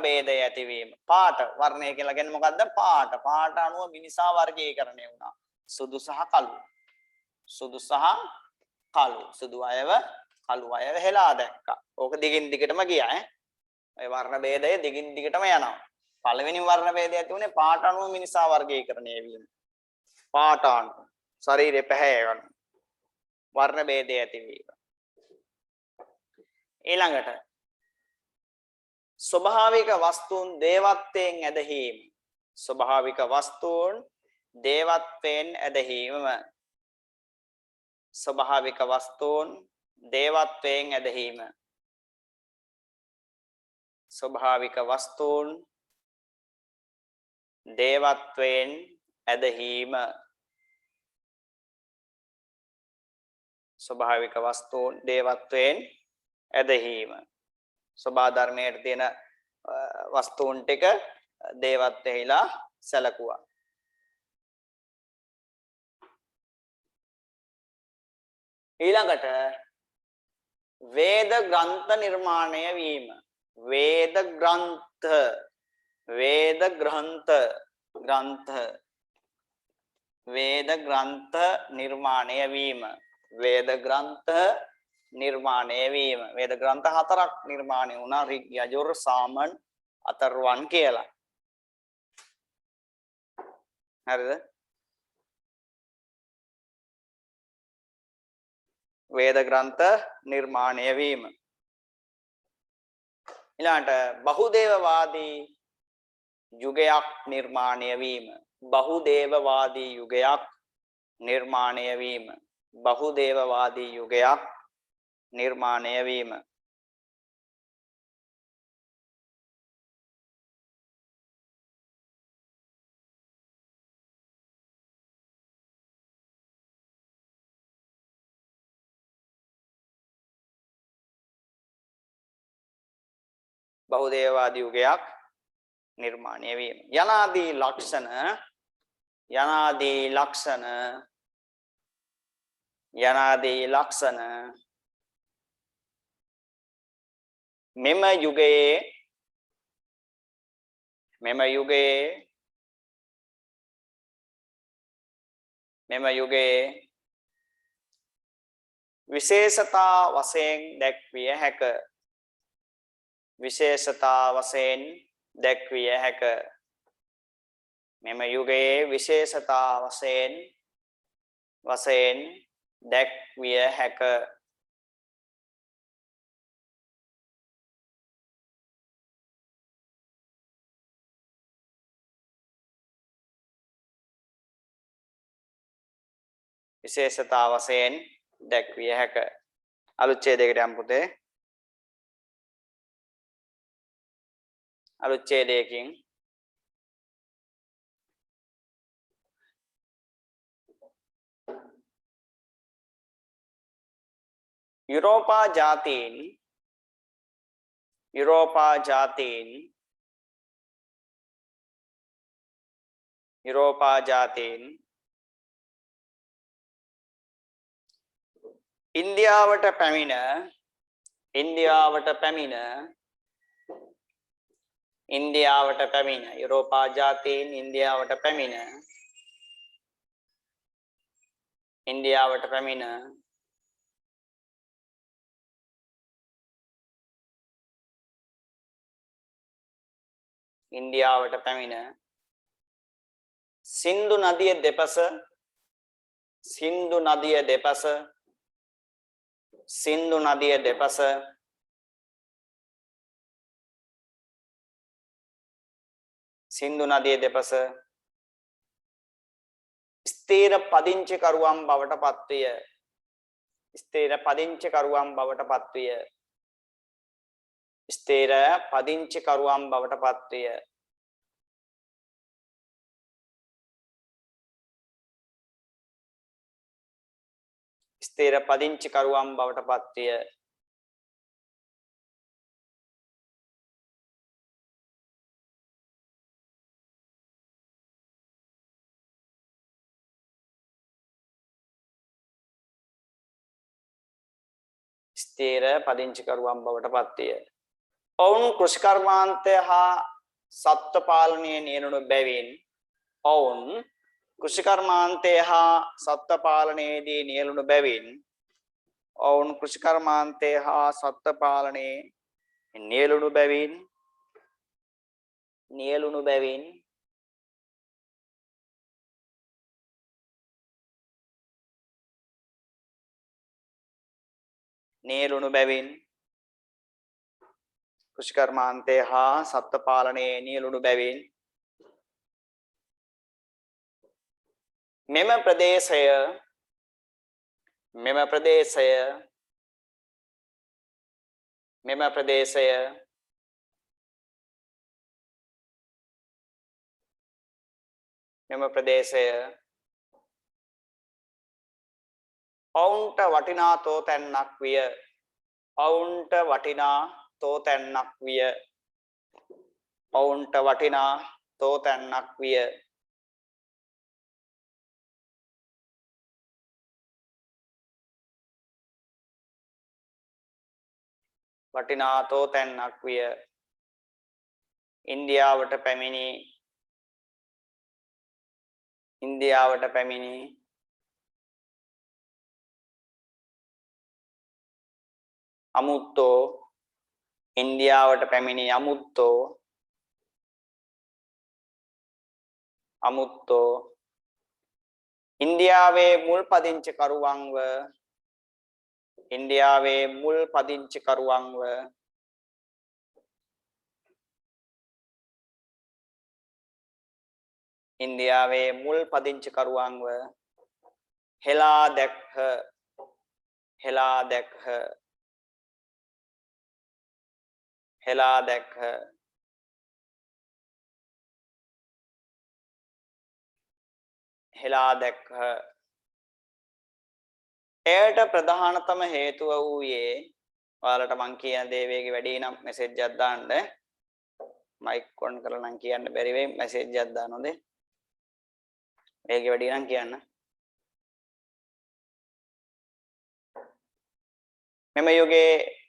ભેදය ඇතිවීම පාට වර්ණය කියලා කියන්නේ මොකද්ද පාට අනුව මිනිසා වර්ගීකරණය වුණා සුදු සහ කළු සුදු අයව කළු අයව හෙලා දැක්කා ඕක දිගින් දිගටම ගියා ඔය වර්ණ ભેදය දිගින් දිගටම යනවා පළවෙනි වර්ණ ભેදය ඇති උනේ පාට අනුව මිනිසා වර්ගීකරණය වීම පාට අනුව ශරීරේ පැහැය ගන්න වර්ණ ભેදය ඇතිවීම ඊළඟට ස්වභාවික වස්තුන් දේවත්වයෙන් ඇදහිීම ස්වභාවික වස්තුන් දේවත්වයෙන් ඇදහිීම ස්වභාවික වස්තුන් දේවත්වයෙන් ඇදහිීම ස්වභාවික වස්තුන් දේවත්වයෙන් ඇදහිීම ස්වභාවික වස්තුන් දේවත්වයෙන් ඇදහිීම ස්වභාව ධර්මයට තියෙන වස්තුන් ටික දේවත්වයලා සැලකුවා ඊළඟට වේද ග්‍රන්ථ නිර්මාණය වීම වේද ග්‍රන්ථ නිර්මාණය වීම වේද ග්‍රන්ථ හතරක් නිර්මාණය වුණා ඍග් යජුර් සාමන් අතර්වන් කියලා හරිද වේද ග්‍රන්ථ නිර්මාණය වීම ඊළඟට බහුදේවවාදී යුගයක් නිර්මාණය වීම බහුදේවවාදී යුගයක් නිර්මාණය වීම බහුදේවවාදී යුගයක් නිර්මාණය වීම බහුදේවවාදී යුගයක් නිර්මාණය වීම යනාදී ලක්ෂණ මෙම යුගයේ විශේෂතා වශයෙන් දැක්විය හැක මෙම යුගයේ විශේෂතා වශයෙන් දැක්විය හැක විශේෂතා වශයෙන් දැක්විය හැක අලුත් ඡේදයකට යමු පුතේ අලුත් ඡේදයකින් යුරෝපා ජාතීන් යුරෝපා ජාතීන් ඉන්දියාවට පැමිණ යුරෝපා ජාතීන් ඉන්දියාවට පැමිණ සින්දු නදිය දෙපස ස්ථීර පදිංචිකරුවන් බවට පත්විය. ස්ථීර පදිංචිකරුවන් බවට පත්විය. ස්ථීර පදිංචිකරුවන් බවට පත්විය. ස්ථීර පදිංචිකරුවන් බවට පත්විය. ඔවුන් කෘෂිකර්මාන්තය හා සත්ත්ව පාලනයේ නියැලුණු බැවින් මෙම ප්‍රදේශය ඔවුන්ට වටිනා තෝතැන්නක් විය. ඉන්දියාවට පැමිණි අමුත්තෝ ඉන්දියාවේ මුල් පදිංචිකරුවන්ව හෙලා දැක්හ. එයට ප්‍රධානතම හේතුව වූයේ ඔයාලට මං කියන දේ වේගෙ වැඩි නම් මෙසේජ් එකක් දාන්න. මයික් ඔන් කරලා නම් කියන්න බැරි වෙයි මෙසේජ් එකක් දානොත් වේගෙ වැඩි නම් කියන්න. මෙම යුගයේ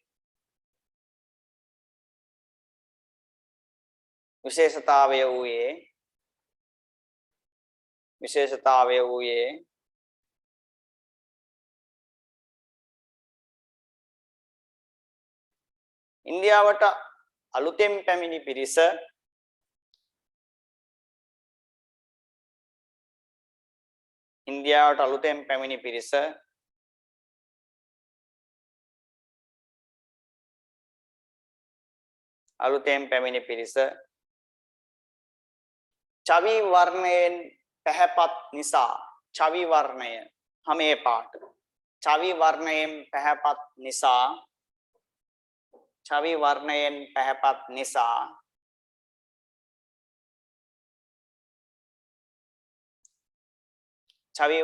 විශේෂතාවය වූයේ ඉන්දියාවට අලුතෙන් පැමිණි පිරිස චවි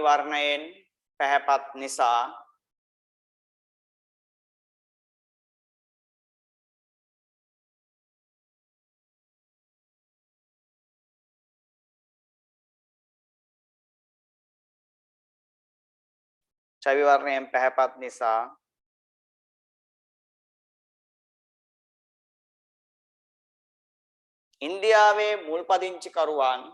වර්ණයෙන් පැහැපත් නිසා ඡවි වර්ණයෙන් පැහැපත් නිසා ඉන්දියාවේ මුල් පදිංචිකරුවන්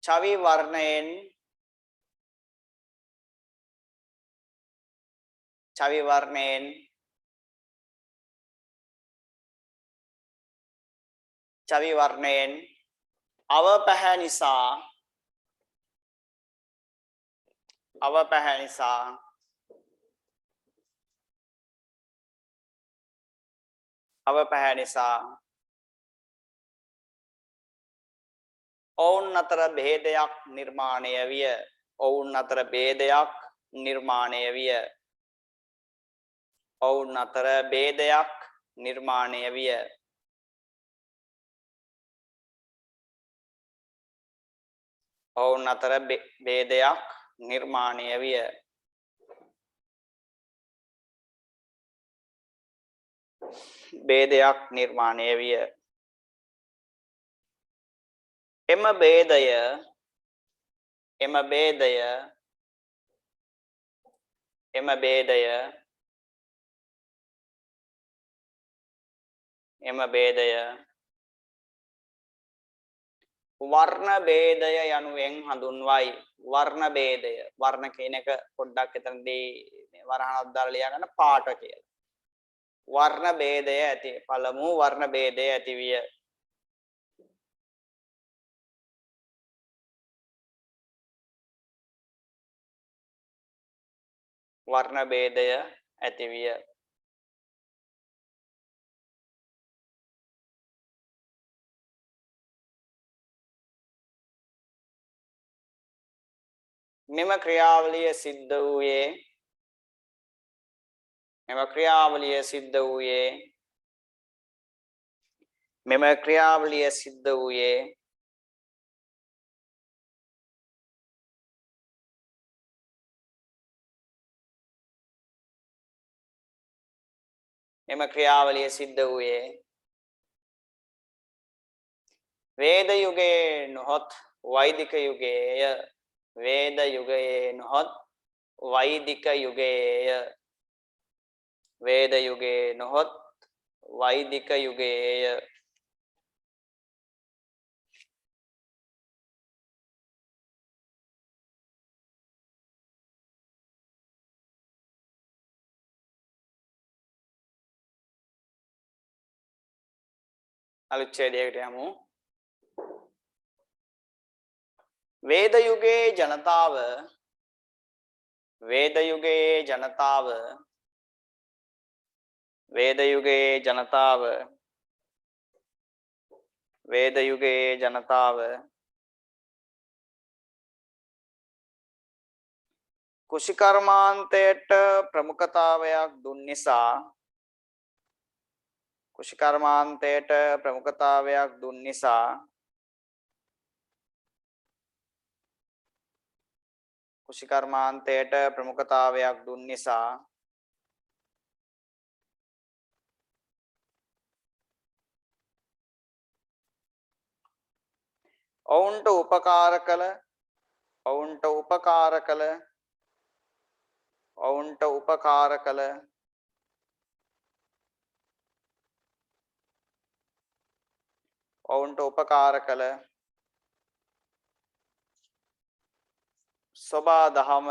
ඡවි වර්ණයෙන් අව පැහැ නිසා ඔවුන් අතර භේදයක් නිර්මාණය විය. ඔවුන් අතර භේදයක් නිර්මාණය විය. ඔවුන් අතර භේදයක් නිර්මාණය විය. ඔවුන් අතර භේදයක් නිර්මාණය විය. භේදයක් නිර්මාණය විය. එම භේදය වර්ණ භේදය යනුවෙන් හඳුන්වයි. වර්ණ භේදය. වර්ණ කියන එක පොඩ්ඩක් එතනදී වරහණක් දාලා ලියා ගන්න පාට කියලා. වර්ණ භේදය ඇති. පළමු වර්ණ භේදය ඇති විය. වර්ණ භේදය ඇති විය. මෙම ක්‍රියාවලිය සිද්ධ වූයේ වේද යුගයේ නොහොත් වෛදික යුගයේය. වේද යුගයේ නොහොත් වෛදික යුගයේය. වේද යුගයේ නොහොත් වෛදික යුගයේය. අලුත් ඡේදයකට යමු. වේද යුගයේ ජනතාව කුෂිකර්මාන්තයට ප්‍රමුඛතාවයක් දුන් නිසා ඔවුන්ට උපකාර කළ සොබාදහම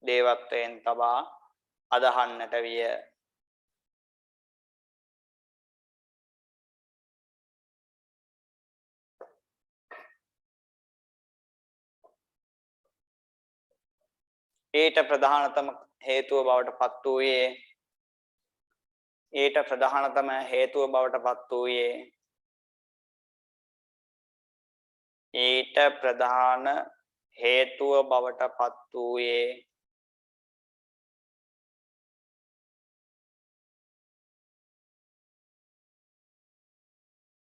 දේවත්වයෙන් තබා අදහන්නට විය. ඊට ප්‍රධානතම හේතුව බවට පත් වූයේ ඊට ප්‍රධානතම හේතුව බවට පත් වූයේ ඊට ප්‍රධාන හේතුව බවට පත් වූයේ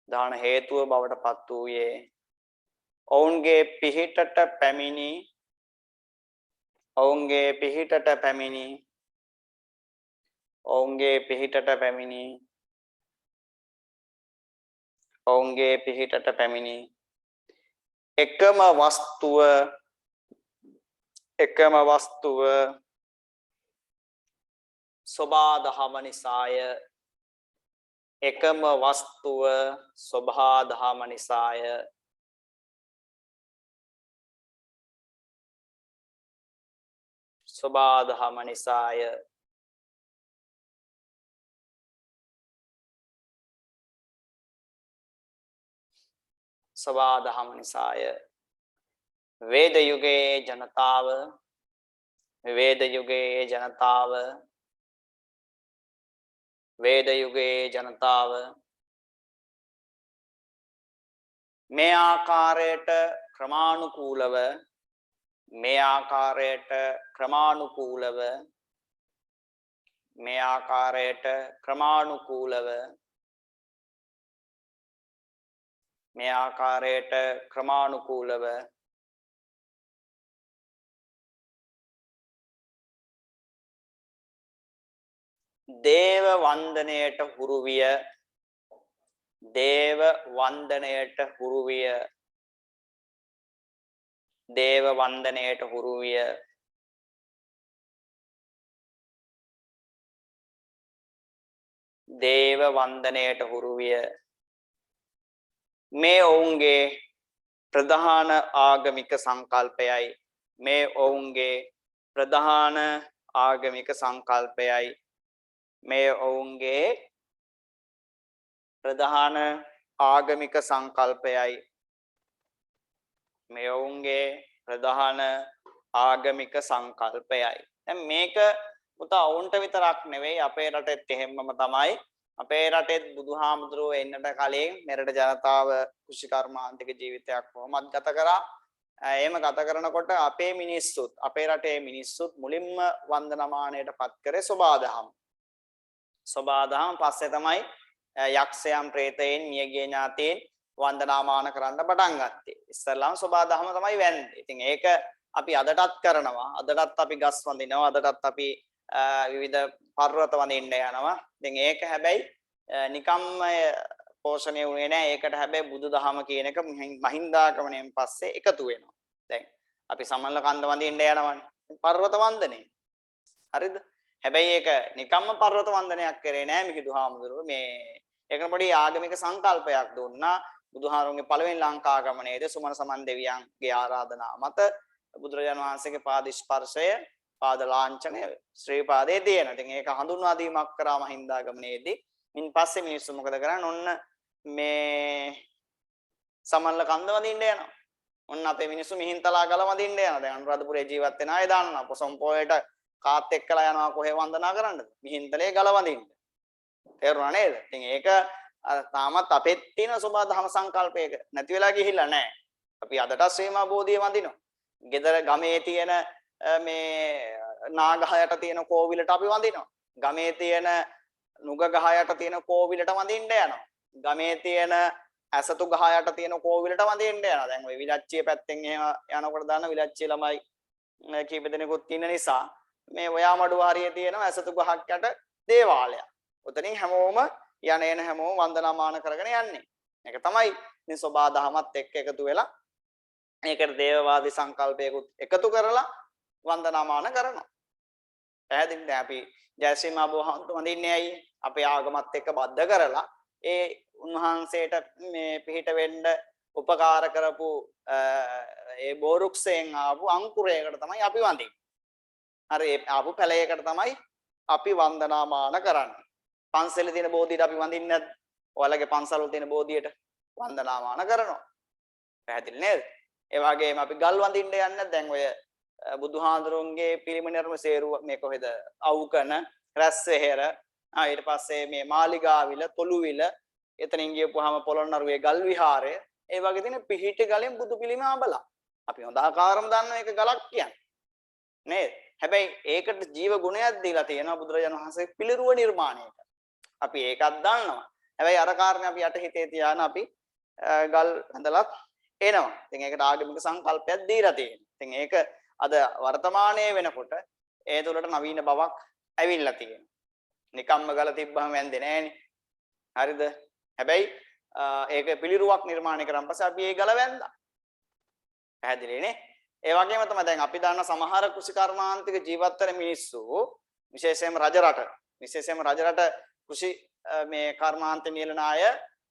දාන හේතුව බවට පත් වූයේ ඔවුන්ගේ පිහිටට පැමිණි ඔවුන්ගේ පිහිටට පැමිණි ඔවුන්ගේ පිහිටට පැමිණි ඔවුන්ගේ පිහිටට පැමිණි එකම වස්තුව සෝභා දහම නිසාය එකම වස්තුව සෝභා දහම නිසාය සෝභා දහම නිසාය සෝභා දහම නිසාය වේද යුගයේ ජනතාව වේද යුගයේ ජනතාව වේද යුගයේ ජනතාව මේ ආකාරයට ක්‍රමානුකූලව මේ ආකාරයට ක්‍රමානුකූලව මේ ආකාරයට ක්‍රමානුකූලව මේ ආකාරයට ක්‍රමානුකූලව දේව වන්දනයට හුරු විය දේව වන්දනයට හුරු විය දේව වන්දනයට හුරු විය දේව වන්දනයට හුරු විය මේ ඔවුන්ගේ ප්‍රධාන ආගමික සංකල්පයයි මේ ඔවුන්ගේ ප්‍රධාන ආගමික සංකල්පයයි මේ ඔවුන්ගේ ප්‍රධාන ආගමික සංකල්පයයි මේ ඔවුන්ගේ ප්‍රධාන ආගමික සංකල්පයයි දැන් මේක පුතා ඔවුන්ට විතරක් නෙවෙයි අපේ රටෙත් එහෙමම තමයි අපේ රටෙත් බුදුහාමුදුරුවෝ එන්නට කලින් මෙරට ජනතාව කුෂිකර්මාන්තික ජීවිතයක් කොහොමද ගත කරා එහෙම ගත කරනකොට අපේ මිනිස්සුත් අපේ රටේ මිනිස්සුත් මුලින්ම වන්දනමානයට පත් කරේ සෝභාදහම සෝභාදහම පස්සේ තමයි යක්ෂයන් ප්‍රේතයන් මියගිය ඥාතීන් වන්දනාමාන කරන්න පටන් ගත්තේ ඉස්සෙල්ලාම සෝභාදහම තමයි වෙන්නේ ඉතින් ඒක අපි අදටත් කරනවා අදටත් අපි ගස් වඳිනවා අදටත් අපි විවිධ පර්වත වඳින්න යනවා ඉතින් ඒක හැබැයි නිකම්ම පෝෂණය වුණේ නැහැ ඒකට හැබැයි බුදුදහම කියන එක මහින්දාගමණයෙන් පස්සේ එකතු වෙනවා දැන් අපි සමනල කන්ද වඳින්න යනවානේ පර්වත වන්දනේ හරිද හැබැයි ඒක නිකම්ම පර්වත වන්දනයක් කරේ නැහැ මිහිඳුහාමුදුරුවෝ මේ ඒකට පොඩි ආගමික සංකල්පයක් දුන්නා බුදුහාමුදුරුවෝගේ පළවෙනි ලංකා ගමනේදී සුමන සමන් දෙවියන්ගේ ආරාධනා මත බුදුරජාණන් වහන්සේගේ පාද ස්පර්ශය පාද ලාංඡනය ශ්‍රී පාදයේ තියෙනවා. ඉතින් ඒක හඳුන්වා දීමක් කරා මහින්දාගමනේදී. ඉන් පස්සේ මිනිස්සු මොකද කරන්නේ? ඔන්න මේ සමනල කන්ද වදින්න යනවා. ඔන්න අපේ මිනිස්සු මිහින්තලා ගල වදින්න යනවා. දැන් අනුරාධපුරේ ජීවත් වෙන අය දන්නවා. පොසොම්පෝයට කාත් එක්කලා යනවා කොහේ වන්දනා කරන්නද? මිහින්තලේ ගල වදින්න. තේරුණා නේද? ඉතින් ඒක තාමත් අපෙත් තියෙන සෝභා දහම සංකල්පයක නැති වෙලා ගිහිල්ලා නැහැ. අපි අදට ශ්‍රීමා බෝධිය වඳිනවා. ගෙදර ගමේ තියෙන මේ නාගහයට තියෙන කෝවිලට අපි වඳිනවා. ගමේ තියෙන නුග ගහයට තියෙන කෝවිලට වඳින්න යනවා. ගමේ තියෙන ඇසතු ගහයට තියෙන කෝවිලට වඳින්න යනවා. දැන් ওই විලච්චිය පැත්තෙන් එහෙම යනකොට දාන විලච්චිය ළමයි කීප දෙනෙකුත් ඉන්න නිසා මේ ඔයාමඩුව හරිය තියෙන ඇසතු ගහක් යට දේවාලයක්. උතනින් හැමෝම යන හැමෝම වන්දනාමාන කරගෙන යන්නේ. ඒක තමයි ඉතින් සෝභා දහමත් එක්ක එකතු වෙලා ඒකට දේවවාදී සංකල්පයකුත් එකතු කරලා වන්දනාමාන කරනවා. පැහැදිලිද? අපි ජයශ්‍රී මහ බෝසත්තු වඳින්නේ ඇයි? අපේ ආගමත් එක්ක බද්ධ කරලා ඒ උන්වහන්සේට මේ පිහිට වෙන්න උපකාර කරපු ඒ බෝරුක්සෙන් ආපු අංකුරයකට තමයි අපි වඳින්නේ. හරි ඒ ආපු පැලයකට තමයි අපි වන්දනාමාන කරන්නේ. පන්සලේ තියෙන බෝධියට අපි වඳින්නේ නැද්ද? ඔයාලගේ පන්සල් වල තියෙන බෝධියට වන්දනාමාන කරනවා. පැහැදිලි නේද? ඒ වගේම අපි ගල් වඳින්න යන්නේ දැන් ඔය බුදුහාඳුරුන්ගේ පිළිම නිර්ම සේරුව මේ කොහෙද අවුකන රැස්සෙහෙර ඊට පස්සේ මේ මාලිගාවිල තොළුවිල එතනින් ගියපුවාම පොළොන්නරුවේ ගල් විහාරය ඒ වගේ තියෙන පිහිටි ගලෙන් බුදු පිළිම අඹලා අපි හොඳ ආකාරම දන්න එක ගලක් කියන්නේ නේද හැබැයි ඒකට ජීව ගුණයක් දීලා තියෙනවා බුදුරජාණන් වහන්සේ පිළිරුව නිර්මාණයට අපි ඒකත් දන්නවා හැබැයි අර කාරණේ අපි යට හිතේ තියාන අපි ගල් හඳලත් එනවා ඉතින් ඒකට ආගමික සංකල්පයක් දීලා තියෙනවා ඉතින් ඒක අද වර්තමානයේ වෙනකොට ඒ තුළට නවීන බවක් ඇවිල්ලා තියෙනවා. නිකම්ම ගල තිබ්බහම වැන්දේ නෑනේ. හරිද? හැබැයි ඒක පිළිරුවක් නිර්මාණය කරන් පස්සේ අපි ඒ ගල වැන්දා. පැහැදිලිනේ? ඒ වගේම තමයි දැන් අපි දන්න සමහර කෘෂිකර්මාන්තික ජීවත් වෙන මිනිස්සු විශේෂයෙන්ම රජරට කෘෂි මේ කර්මාන්ත නියලන අය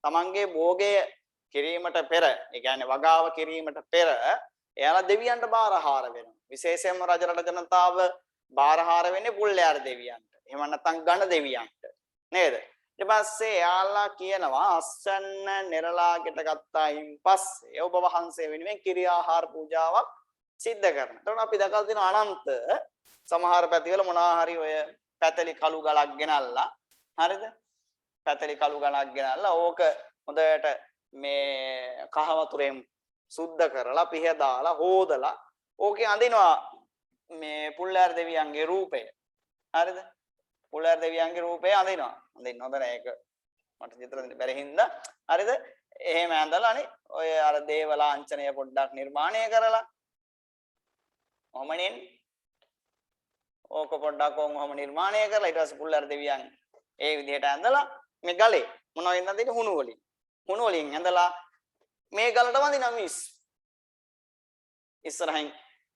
තමන්ගේ භෝගය කිරීමට පෙර, ඒ කියන්නේ වගාව කිරීමට පෙර එයාලා දෙවියන්ට බාරහාර වෙනවා. විශේෂයෙන්ම රජරට ජනතාව බාරහාර වෙන්නේ පුල්ලයාර දෙවියන්ට. එහෙම නැත්නම් ගණ දෙවියන්ට. නේද? ඊට පස්සේ එයාලා කියනවා අස්සන්න නිරලාගෙට ගත්තායින් පස්සේ ඔබ වහන්සේ වෙනුවෙන් කිරියාහාර පූජාවක් සිද්ධ කරනවා. එතකොට අපි දැකලා තියෙන අනන්ත සමහර පැතිවල මොනවා හරි ඔය පැතලි කළු ගලක් ගෙනල්ලා හරිද? පැතලි කළු ගලක් ගෙනල්ලා ඕක හොඳට මේ කහ වතුරෙන් සුද්ධ කරලා පිහ දාලා හොදලා ඕකේ අඳිනවා මේ පුල්ලාර දෙවියන්ගේ රූපය. හරිද? පුල්ලාර දෙවියන්ගේ රූපය අඳිනවා. අඳින්න හොඳ නෑ ඒක. මට චිත්‍ර දෙන්න බැරි හින්දා. හරිද? එහෙම ඇඳලානේ ඔය අර දේව ලාංඡනය පොඩ්ඩක් නිර්මාණය කරලා ඔහමනේ ඕක පොඩ්ඩක් ඔහම නිර්මාණය කරලා ඊට පස්සේ පුල්ලාර දෙවියන් ඒ විදිහට ඇඳලා මේ ගලේ මොනවෙන්ද අඳින්නේ හුණු වලින්. හුණු වලින් ඇඳලා මේ ගලට වඳිනවා මිස්. ඉස්සරහින්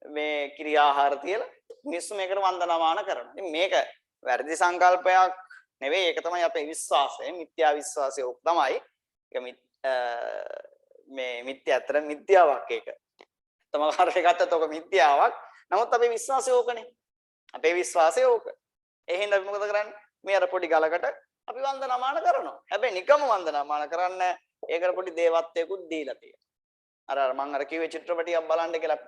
මේ ක්‍රියාහාර තියලා මිනිස්සු මේකට වන්දනාමාන කරනවා. ඉතින් මේක වැරදි සංකල්පයක් නෙවෙයි. ඒක තමයි අපේ විශ්වාසය. මිත්‍යා විශ්වාසය ඕක තමයි. ඒක මේ මිත්‍යාතර මිත්‍යාවක් ඒක. තමකාරේ ගත්තත් ඕක මිත්‍යාවක්. නමුත් අපේ විශ්වාසය ඕකනේ. අපේ විශ්වාසය ඕක. ඒ හින්දා අපි මොකද කරන්නේ? මේ අර පොඩි ගලකට අපි වන්දනාමාන කරනවා. හැබැයි නිකම්ම වන්දනාමාන කරන්න ඒකට පොඩි දේවත්වයකුත් දීලා තියෙනවා. අර මම අර කිව්වේ චිත්‍රපටියක් බලන්න කියලා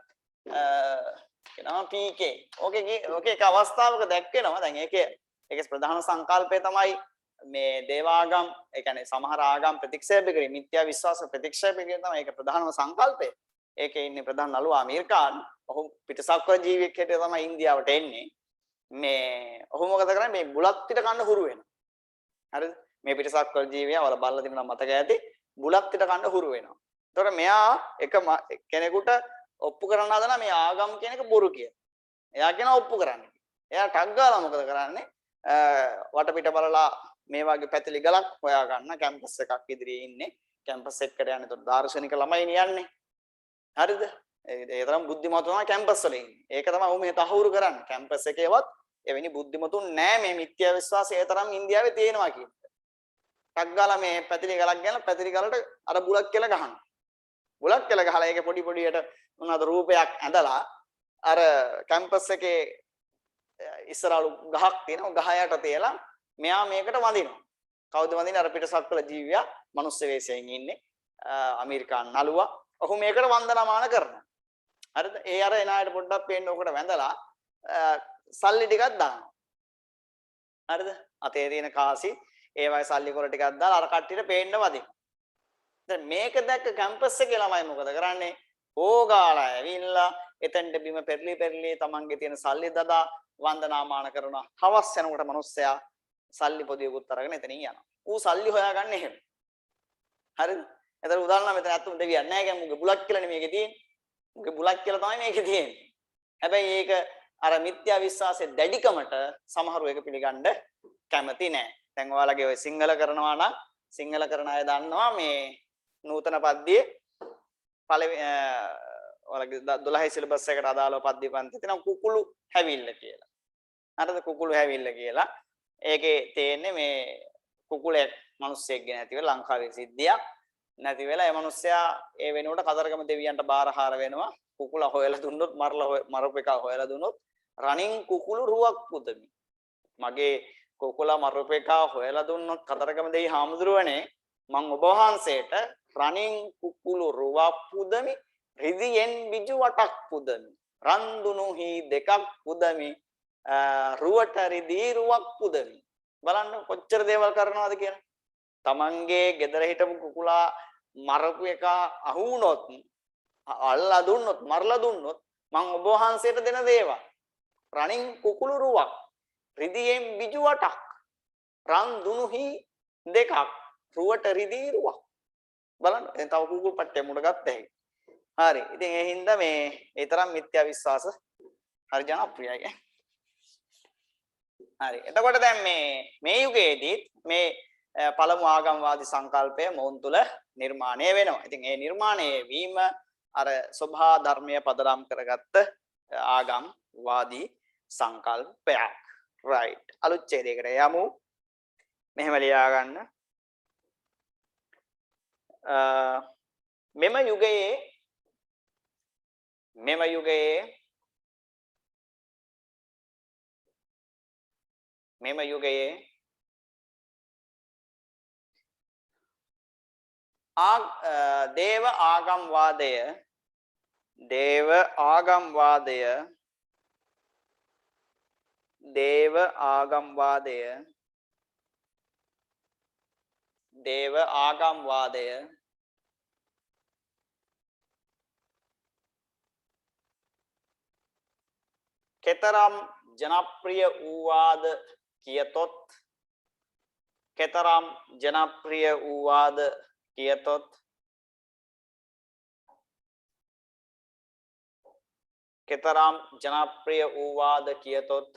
කියනවා PK. ඕකේ එක අවස්ථාවක දැක්වෙනවා. දැන් ඒකේ ප්‍රධාන සංකල්පය තමයි මේ දේවාගම්, ඒ කියන්නේ සමහර ආගම් ප්‍රතික්ෂේප කිරීම, මිත්‍යා විශ්වාස ප්‍රතික්ෂේප කිරීම තමයි ඒක ප්‍රධානම සංකල්පය. ඒකේ ඉන්නේ ප්‍රධාන නළුවා අමීර් ખાන්. ඔහු පිටසක්වල ජීවියෙක් හැටියට තමයි ඉන්දියාවට එන්නේ. මේ ඔහු මොකද කරන්නේ? මේ බුලත් පිට කන්න හුරු වෙනවා. හරිද? මේ පිටසක්වල ජීවියා වල බල්ලා තිබුණා මතක ඇති. බුලත් පිට කන්න හුරු වෙනවා. එතකොට මෙයා එක කෙනෙකුට ඔප්පු කරන්න හදනවා මේ ආගම් කියන එක බොරු කියලා. එයා කියනවා ඔප්පු කරන්න. එයා ටග් ගාලා මොකද කරන්නේ? වටපිට බලලා මේ වගේ පැතිලි ගලක් හොයා ගන්න කැම්පස් එකක් ඉදිරියේ ඉන්නේ. කැම්පස් එකට යන්නේ. එතකොට දාර්ශනික ළමයි යන්නේ. හරිද? ඒ තරම් බුද්ධිමත් තමයි කැම්පස් වල ඉන්නේ. ඒක තමයි උන් මේ තහවුරු කරන්නේ. කැම්පස් එකේවත් එවැනි බුද්ධිමතුන් නැහැ මේ මිත්‍යා විශ්වාසය ඒ තරම් ඉන්දියාවේ තියෙනවා කියන එක. ටග් ගාලා මේ පැතිලි ගලක් ගන්න පැතිලි ගලට අර බුලක් කියලා ගහනවා. බුලක් කියලා ගහලා ඒකේ පොඩි පොඩියට මොනවාද රූපයක් ඇඳලා අර කැම්පස් එකේ ඉස්සරහලු ගහක් තියෙනවා. ගහ යට තියලා මෙයා මේකට වඳිනවා. කවුද වඳින්නේ? අර පිටසක්වල ජීවියා මනුස්ස වේශයෙන් ඉන්නේ. අමීර් ખાන් නළුවා. ඔහු මේකට වන්දනාමාන කරනවා. හරිද? ඒ අර එන අයට පොඩ්ඩක් පේන්න ඕකට වැඳලා සල්ලි ටිකක් දානවා. හරිද? අතේ තියෙන කාසි ඒ වගේ සල්ලි කොල ටිකක් දාලා අර කට්ටියට පේන්න වදිනවා. දැන් මේක දැක්ක කැම්පස් එකේ ළමයි මොකද කරන්නේ? ඕගාලා ඇවිල්ලා එතෙන්ට බිම පෙරලි තමන්ගේ තියෙන සල්ලි දදා වන්දනාමාන කරනවා. හවස් යනකොට මිනිස්සයා සල්ලි පොදියකුත් අරගෙන එතනින් යනවා. ඌ සල්ලි හොයාගන්නේ එහෙම. හරිද? එතන උදාහරණ මෙතන ඇත්තම දෙවියන් නැහැ කියන්නේ මුගේ බුලක් කියලානේ මේකේ තියෙන්නේ. මුගේ බුලක් කියලා තමයි මේකේ තියෙන්නේ. හැබැයි ඒක අර මිත්‍යා විශ්වාසයේ දැඩිකමට සමහරව ඒක පිළිගන්න කැමති නැහැ. දැන් ඔයාලගේ ඔය සිංහල කරනවා නම් සිංහල කරන අය දන්නවා මේ නූතන පද්‍යයේ ඔයාලගේ 12 සිලබස් එකට අදාළව පද්‍ය පන්ති තියෙනවා කුකුළු හැවිල්ල කියලා. හරිද? කුකුළු හැවිල්ල කියලා. ඒකේ තියෙන්නේ මේ කුකුලෙක් මිනිස්සෙක් ගෙන නැති වෙලා ලංකාවේ සිද්ධියක්. නැති වෙලා ඒ මිනිස්සයා ඒ වෙනුවට කතරගම දෙවියන්ට බාරහාර වෙනවා. කුකුල හොයලා දුන්නොත් මරපු එක හොයලා දුන්නොත් රණින් කුකුළු රුවක් පුදමි. මගේ කුකුල මරපු එක හොයලා දුන්නොත් කතරගම දෙවි හාමුදුරුවනේ මං ඔබ වහන්සේට රණින් කුකුළු රුවක් පුදමි රිදියෙන් බිජු වටක් පුදමි. රන්දුනුහි දෙකක් පුදමි රුවට රිදී රුවක් පුදමි. බලන්න කොච්චර දේවල් කරනවද කියලා. තමන්ගේ ගෙදර හිටපු කුකුලා මරපු එක අහු වුණොත් අල්ලා දුන්නොත් මරලා දුන්නොත් මං ඔබ වහන්සේට දෙන දේවල්. රණින් කුකුළු රුවක් රිදීෙන් බිජු වටක් රන්දුනුහි දෙකක් රුවට රිදී රුවක්. බලන්න දැන් තව කුකුල් පට්ටියක් මුඩ ගත්තා ඒක. හරි. ඉතින් ඒ හින්දා මේ ඒ තරම් මිත්‍යා විශ්වාස හරි ජනප්‍රියයි. හරි. එතකොට දැන් මේ යුගයේදී මේ පළමු ආගම්වාදී සංකල්පය මොවුන් තුළ නිර්මාණය වෙනවා. ඉතින් ඒ නිර්මාණය වීම අර සබහා ධර්මයේ පදනම් කරගත්ත ආගම්වාදී සංකල්පයක්. right. අලුත් ඡේදයකට යමු. මෙහෙම ලියා ගන්න. මෙම යුගයේ දේව ආගම්වාදය කෙතරම් ජනප්‍රිය වූවාද කියතොත්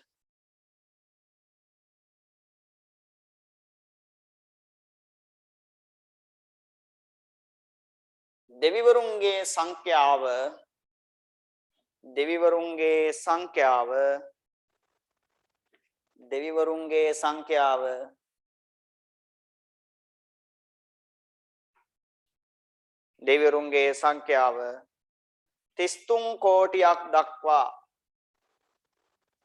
දෙවිවරුන්ගේ සංඛ්‍යාව දෙවිවරුන්ගේ සංඛ්‍යාව 33 කෝටියක් දක්වා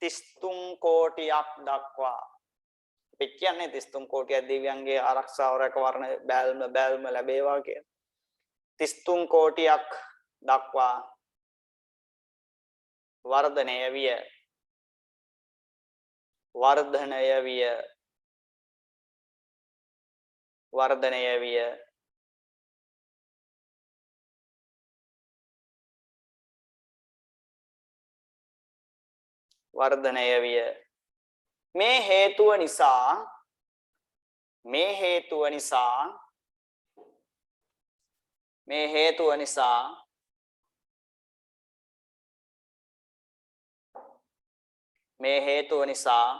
33 කෝටියක් දක්වා අපි කියන්නේ 33 කෝටියක් දෙවියන්ගේ ආරක්ෂාව රැකවරණ බැල්ම ලැබේවා කියන 33 කෝටියක් දක්වා වර්ධනය විය මේ හේතුව නිසා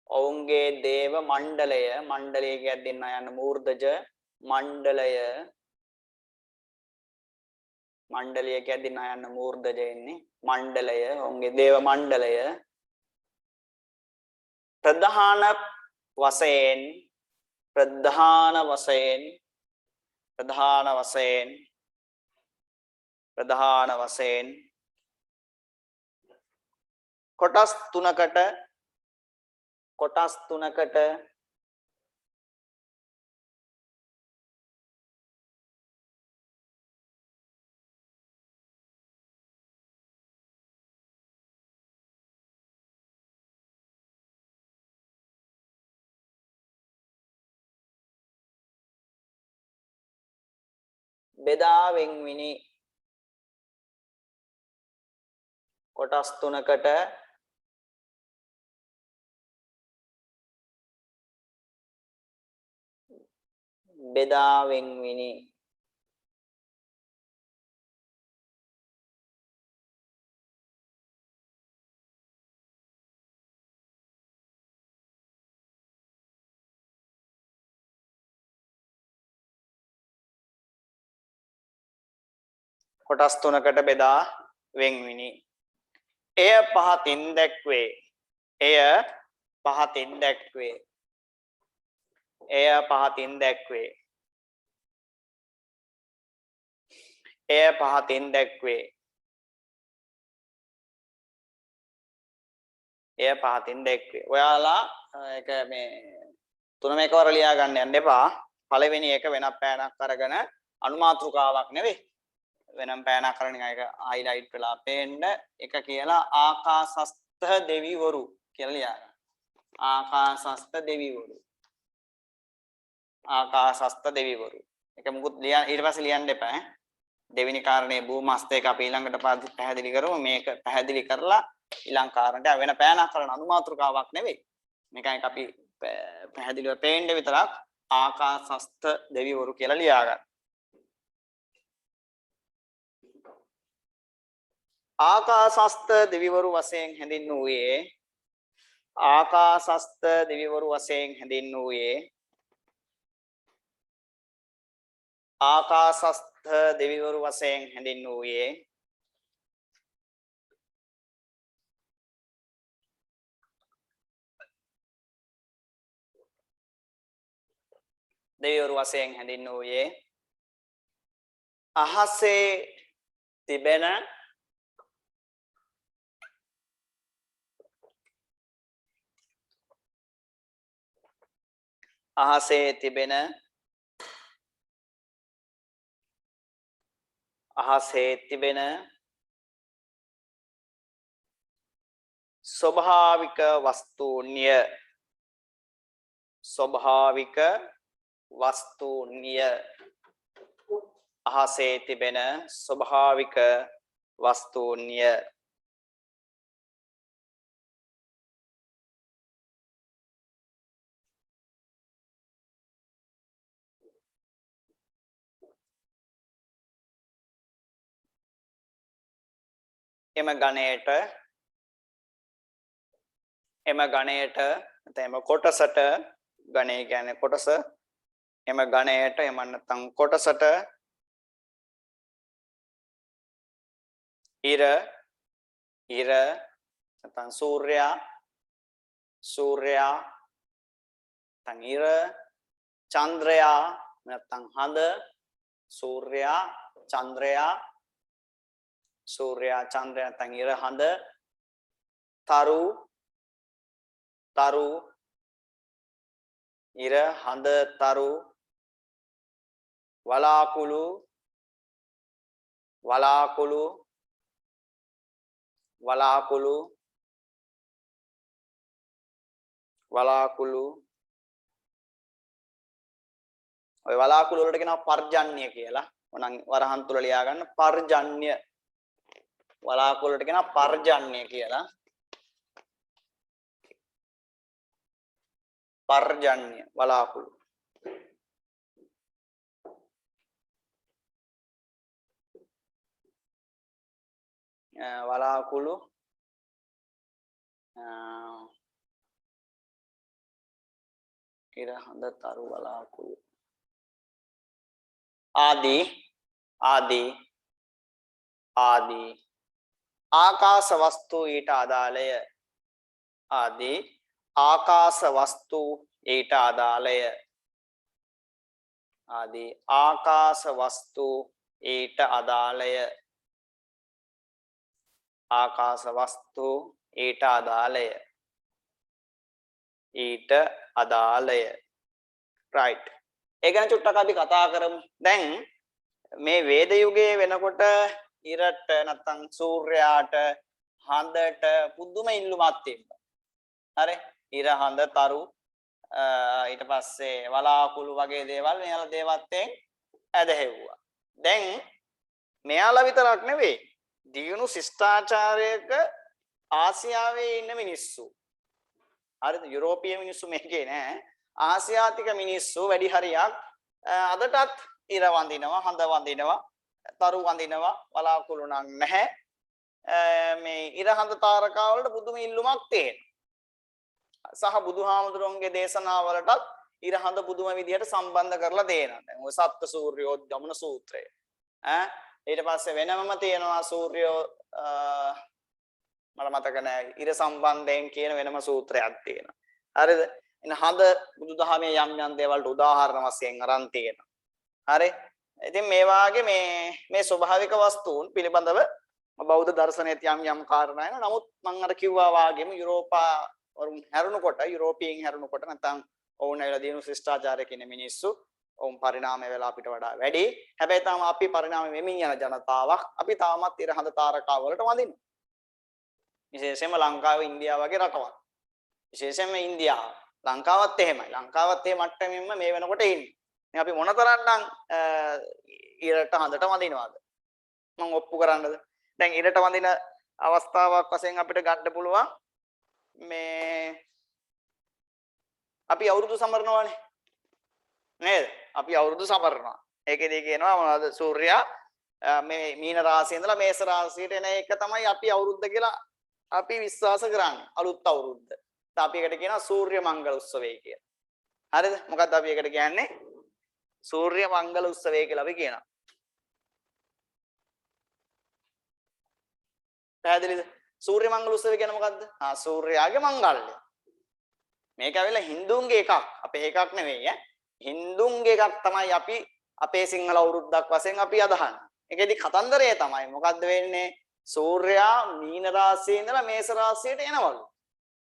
ඔවුන්ගේ දේව මණ්ඩලය මණ්ඩලය කියද්දී යන මූර්ධජ මණ්ඩලය කියද්දී යන මූර්ධජ එන්නේ මණ්ඩලය ඔවුන්ගේ දේව මණ්ඩලය ප්‍රධාන වශයෙන් කොටස් තුනකට බෙදා වෙන්විනි. කොටස් තුනකට බෙදා වෙන්විනි. කොටස් තුනකට බෙදා වෙන්විනි. එය පහතින් දැක්වේ. ඔයාලා ඒක මේ තුනම එකවර ලියා ගන්න යන්න එපා. පළවෙනි එක වෙනත් පෑනක් අරගෙන අනුමාතෘකාවක් නෙවෙයි. වෙනම් පෑනක් අරගෙන එක highlight වෙලා පේන්න එක කියලා ආකාශස්ත දෙවිවරු කියලා ලියා ගන්න. ආකාශස්ත දෙවිවරු. ආකාශස්ත දෙවිවරු. ඒක මුකුත් ලියන්න ඊට පස්සේ ලියන්න එපා ඈ. දෙවෙනි කාරණේ භූමස්තයක අපි ඊළඟට පැහැදිලි කරමු. මේක පැහැදිලි කරලා ඊළඟ කාරණේට වෙන පෑනක් කරන අනුමාතෘකාවක් නෙවෙයි. මේකයි අපි පැහැදිලිව පේන්න විතරක් ආකාශස්ත දෙවිවරු කියලා ලියා ගන්න. ආකාශස්ත දෙවිවරු වශයෙන් හැඳින්වුවේ ආකාශස්ත දෙවිවරු වශයෙන් හැඳින්වුවේ ආකාශස්ත දෙවිවරු වශයෙන් හැඳින්වුවේ දෙවිවරු වශයෙන් හැඳින්වුවේ අහසේ තිබෙන අහසේ තිබෙන ස්වභාවික වස්තුන්‍ය අහසේ තිබෙන ස්වභාවික වස්තුන්ය එම ගණයට නැත්නම් කොටසට ගණය කියන්නේ කොටස එම ගණයට එම නැත්නම් කොටසට ඉර නැත්නම් සූර්යයා නැත්නම් ඉර චන්ද්‍රයා නැත්නම් හඳ සූර්යයා චන්ද්‍රයා නැත්නම් ඉර හඳ තරු ඉර හඳ තරු වලාකුළු ඔය වලාකුළු වලට කියනවා පර්ජන්‍ය කියලා. ඕනම් වරහන් තුල ලියා ගන්න පර්ජන්‍ය. වලාකුළු වලට කියනවා පර්ජන්‍ය කියලා. පර්ජන්‍ය වලාකුළු. ඉර හඳ තරු වලාකුළු ආදී ආකාශ වස්තු ඊට අදාළය ආකාශ වස්තු ඊට අදාළය right ඒ ගැන චුට්ටක් අපි කතා කරමු. දැන් මේ වේද යුගයේ වෙනකොට ඉරට නැත්නම් සූර්යයාට හඳට පුදුම ඉල්ලුමක් තිබ්බා. හරි? ඉර හඳ තරු ඊට පස්සේ වලාකුළු වගේ දේවල් මෙයාලා දේවත්වයෙන් ඇදහෙව්වා. දැන් මෙයාලා විතරක් නෙවෙයි දියුණු ශිෂ්ටාචාරයක ආසියාවේ ඉන්න මිනිස්සු. හරිද? යුරෝපීය මිනිස්සු මේකේ නෑ. ආසියාතික මිනිස්සු වැඩි හරියක් අදටත් ඉර වඳිනවා, හඳ වඳිනවා, තරු වඳිනවා, වලාකුළු නම් නැහැ. මේ ඉර හඳ තාරකා වලට පුදුම ඉල්ලුමක් තියෙනවා. සහ බුදුහාමුදුරන්ගේ දේශනාවලටත් ඉර හඳ පුදුම විදිහට සම්බන්ධ කරලා දෙනවා. දැන් ඔය සත්ත්ව සූර්යෝද්ගමන සූත්‍රය. ඊට පස්සේ වෙනමම තියෙනවා සූර්යෝ මට මතක නැහැ ඉර සම්බන්ධයෙන් කියන වෙනම සූත්‍රයක් තියෙනවා. හරිද? එන හඳ බුදුදහමේ යම් දේවල්ට උදාහරණ වශයෙන් අරන් තියෙනවා. හරි? ඉතින් මේ වාගේ මේ ස්වභාවික වස්තුන් පිළිබඳව බෞද්ධ දර්ශනයේ යම් කාරණා එනවා. නමුත් මම අර කිව්වා වාගේම යුරෝපීයන් හැරුණකොට නැත්නම් ඔවුන් ඇවිල්ලා දිනු ශිෂ්ටාචාරය කියන මිනිස්සු ඔවුන් පරිණාමය වෙලා අපිට වඩා වැඩි. හැබැයි තාම අපි පරිණාමය වෙමින් යන ජනතාවක්. අපි තාමත් ඉරහඳ තාරකා වලට වඳිනවා. විශේෂයෙන්ම ලංකාව ඉන්දියාව වගේ රටවල්. විශේෂයෙන්ම ඉන්දියාව. ලංකාවත් එහෙමයි. ලංකාවත් ඒ මට්ටමින්ම මේ වෙනකොට ඉන්නේ. ඉතින් අපි මොනතරම්නම් ඉරට හඳට වඳිනවද? මම ඔප්පු කරන්නද? දැන් ඉරට වඳින අවස්ථාවක් වශයෙන් අපිට ගන්න පුළුවන් මේ අපි අවුරුදු සමරනවානේ. නේද? අපි අවුරුදු සමරනවා. ඒකෙදී කියනවා මොනවද? සූර්යයා මේ මීන රාශියේ ඉඳලා මේෂ රාශියට එන එක තමයි අපි අවුරුද්ද කියලා අපි විශ්වාස කරන්නේ. අලුත් අවුරුද්ද. අපි එකට කියනවා සූර්ය මංගල උත්සවය කියලා. හරිද? මොකක්ද අපි එකට කියන්නේ? සූර්ය මංගල උත්සවය කියලා අපි කියනවා. පැහැදිලිද? සූර්ය මංගල උත්සවය කියන්නේ මොකද්ද? සූර්යාගේ මංගල්‍ය. මේක ඇවිල්ලා හින්දුන්ගේ එකක්. අපේ එකක් නෙවෙයි ඈ. හින්දුන්ගේ එකක් තමයි අපි අපේ සිංහල අවුරුද්දක් වශයෙන් අපි අදහන්නේ. ඒකෙදි කතන්දරය තමයි මොකද්ද වෙන්නේ? සූර්යයා මීන රාශියේ ඉඳලා මේෂ රාශියට එනවලු.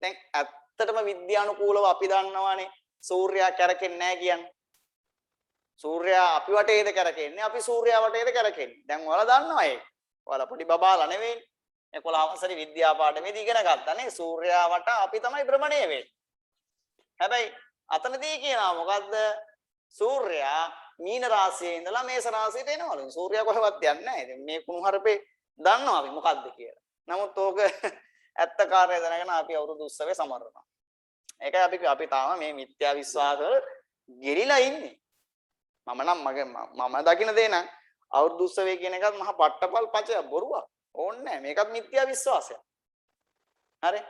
දැන් ඇත්තටම විද්‍යානුකූලව අපි දන්නවානේ සූර්යයා කැරකෙන්නේ නැහැ කියන්නේ. සූර්යයා අපි වටේද කැරකෙන්නේ අපි සූර්යයා වටේද කැරකෙන්නේ. දැන් ඔයාලා දන්නවා ඒක. ඔයාලා පොඩි බබාලා නෙවෙයි. 11 වසරේ විද්‍යා පාඩමේදී ඉගෙන ගත්තානේ සූර්යයා වට අපි තමයි භ්‍රමණය වෙන්නේ. හැබැයි අතනදී කියනවා මොකද්ද? සූර්යයා මීන රාශියේ ඉඳලා මේෂ රාශියට එනවලු. සූර්යයා කොහෙවත් යන්නේ නැහැ. ඉතින් මේ කුණුහරුපේ දන්නවා අපි මොකද්ද කියලා. නමුත් ඕක ඇත්ත කාර්යය දැනගෙන අපි අවුරුදු උත්සවය සමරනවා. ඒකයි අපි තාම මේ මිත්‍යා විශ්වාස වල ගිරිලා ඉන්නේ. මම දකින දේ නම් අවුරුදු උත්සවය කියන එකත් මහා පට්ටපල් පචය බොරුවක්. ඕනේ නැහැ. මේකත් මිත්‍යා විශ්වාසයක්. හරි?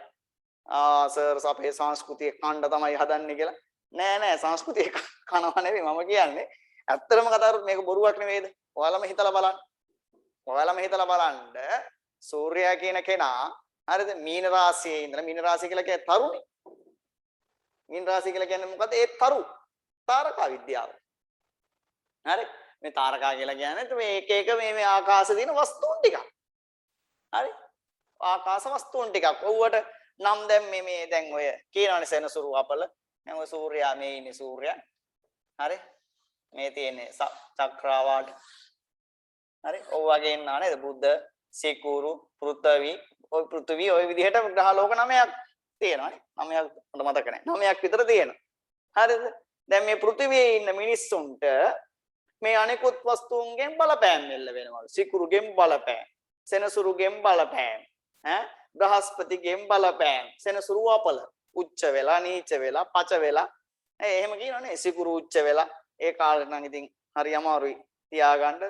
සර් අපේ සංස්කෘතිය කණ්ඩ තමයි හදන්නේ කියලා. නෑ සංස්කෘතිය කනවා නෙවෙයි මම කියන්නේ. ඇත්තටම කතා කරොත් මේක බොරුවක් නෙවෙයිද? ඔයාලම හිතලා බලන්න. ඔයාලම හිතලා බලන්න සූර්යයා කියන කෙනා හරිද මීන රාශියේ ඉඳලා මීන රාශිය කියලා කියන්නේ තරුනේ. මීන රාශිය කියලා කියන්නේ මොකද? ඒ තරු තාරකා විද්‍යාව. හරි? මේ තාරකා කියලා කියන්නේ මේ එක මේ ආකාශයේ තියෙන වස්තුන් ටිකක්. හරි? ආකාශ වස්තුන් ටිකක්. ඔව්වට නම් දැන් මේ දැන් ඔය කියනවනේ සෙනසුරු අපල. දැන් ඔය සූර්යයා මේ ඉන්නේ සූර්යයා. හරි? මේ තියෙන්නේ චක්‍රාවාට. හරි? ඔය වගේ ඉන්නා නේද? බුද්ධ, සිකුරු, පෘථිවි ඔය විදිහට ග්‍රහ ලෝක 9ක් තියෙනවානේ. 9ක් මට මතක නැහැ. 9ක් විතර තියෙනවා. හරිද? දැන් මේ පෘථිවියේ ඉන්න මිනිස්සුන්ට මේ අනිකුත් වස්තුන්ගෙන් බලපෑම් එල්ල වෙනවලු. සිකුරුගෙන් බලපෑම්, සෙනසුරුගෙන් බලපෑම්, බ්‍රහස්පතිගෙන් බලපෑම්, සෙනසුරු අපල උච්ච වෙලා, නීච වෙලා, පච වෙලා. එහෙම කියනවනේ සිකුරු උච්ච වෙලා. ඒ කාලේ නම් ඉතින් හරි අමාරුයි තියාගන්න.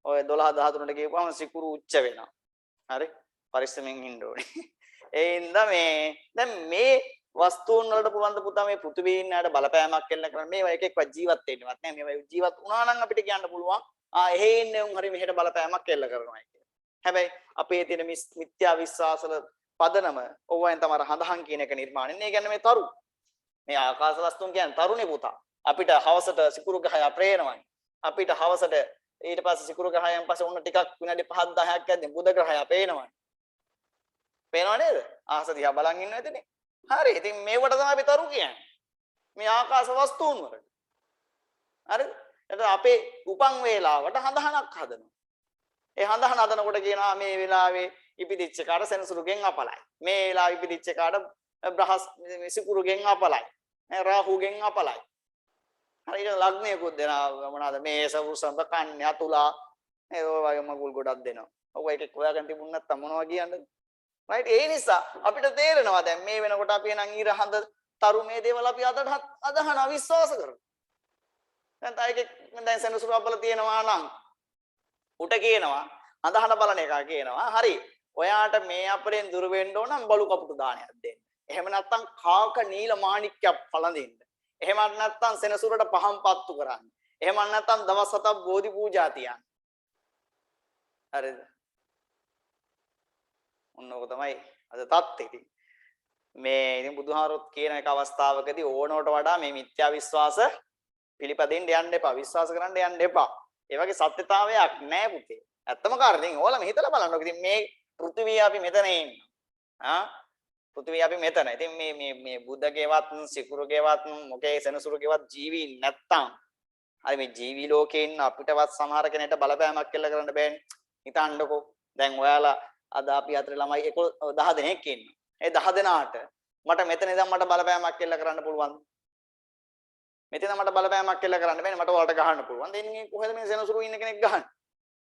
ඔය 12 13ට ගිහුවම සිකුරු උච්ච වෙනවා. හරි? පරිස්සමෙන් ඉන්න ඕනේ. ඒ ඉඳලා දැන් මේ වස්තුන් වලට පුළුවන් ද පුතා මේ පෘථිවියේ ඉන්නට බලපෑමක් එල්ල කරන්න. මේවා එක එකව ජීවත් වෙන්නවත් නෑ. මේවා ජීවත් වුණා නම් අපිට කියන්න පුළුවන් එහෙ ඉන්නේ උන් හරි මෙහෙට බලපෑමක් එල්ල කරනවා කියලා. හැබැයි අපේ තියෙන මිත්‍යා විශ්වාසවල පදනම ඕවෙන් තමයි හඳහන් කියන එක නිර්මාණය. ඒ කියන්නේ මේ තරු. මේ ආකාශ වස්තුන් කියන්නේ තරුනේ පුතා. අපිට හවසට සිකුරු ගහය අප්‍රේණවයි. අපිට හවසට ඊට පස්සේ සිකුරු ගහයන් පස්සේ ඔන්න ටිකක් විනාඩි 5 10ක් යද්දී බුධ ග්‍රහය පේනවනේ. පේනව නේද? ආහස දිහා බලන් ඉන්න ඇතිනේ. හරි. ඉතින් මේවට තමයි අපි තරු කියන්නේ. මේ ආකාශ වස්තුන් වලට. හරිද? එතකොට අපේ උපන් වේලාවට හඳහනක් හදනවා. ඒ හඳහන හදනකොට කියනවා මේ වෙලාවේ ඉපිදිච්ච කාට සෙනසුරුගෙන් අපලයි. මේ වෙලාවේ ඉපිදිච්ච කාට සිකුරුගෙන් අපලයි. රාහුගෙන් අපලයි. හරියට ලග්නයකුත් දෙනවා මොනවාද මේස වෘෂභ කන්‍යා තුලා ඒ වගේ මගුල් ගොඩක් දෙනවා. ඔය එකක් හොයාගෙන තිබුණ නැත්තම් මොනවා කියන්නේ? රයිට් ඒ නිසා අපිට තේරෙනවා දැන් මේ වෙනකොට අපි නම් ඊර හඳ තරු මේ දේවල් අපි අදහන විශ්වාස කරනවා. දැන් තායික දැන් සෙනසුරු අපල තියෙනවා නම් උට කියනවා අදහන බලන එක කියනවා. හරි. ඔයාට මේ අපරෙන් දුර වෙන්න ඕන නම් බලු කපුටු දානයක් දෙන්න. එහෙම නැත්තම් කාක නීල මාණික්කයක් පළඳින්න. එහෙම නැත්නම් සෙනසුරට පහන් පත්තු කරන්න. එහෙම නැත්නම් දවස් 7ක් බෝධි පූජා තියන්න. හරිද? ඔන්නෝක තමයි අද තත්ත්වෙ. මේ ඉතින් බුදුහාරොත් කියන එක අවස්ථාවකදී ඕනවට වඩා මේ මිත්‍යා විශ්වාස පිළිපදින්න යන්න එපා. විශ්වාස කරන්න යන්න එපා. ඒ වගේ සත්‍යතාවයක් නැහැ පුතේ. ඇත්තම කාරණේ. ඉතින් ඕලම හිතලා බලන්න. ඉතින් මේ පෘථිවිය අපි මෙතන ඉන්නවා. පෘථිවිය අපි මෙතන. ඉතින් මේ බුද්ධකේවත් සිකුරුකේවත් මොකේ සෙනසුරුකේවත් ජීවි නැත්තම් හරි මේ ජීවි ලෝකේ ඉන්න අපිටවත් සමහර කෙනෙක්ට බලපෑමක් කෙල්ල කරන්න බෑනේ. හිතන්නකෝ. දැන් ඔයාලා අද අපි අතර ළමයි 10 දෙනෙක් ඉන්නවා. ඒ 10 දෙනාට මට මෙතන ඉඳන් මට බලපෑමක් කෙල්ල කරන්න පුළුවන්. මෙතන මට බලපෑමක් කෙල්ල කරන්න බෑනේ. මට ඔයාලට ගහන්න පුළුවන්. දෙන්නේ කොහෙද මේ සෙනසුරු ඉන්න කෙනෙක් ගහන්නේ?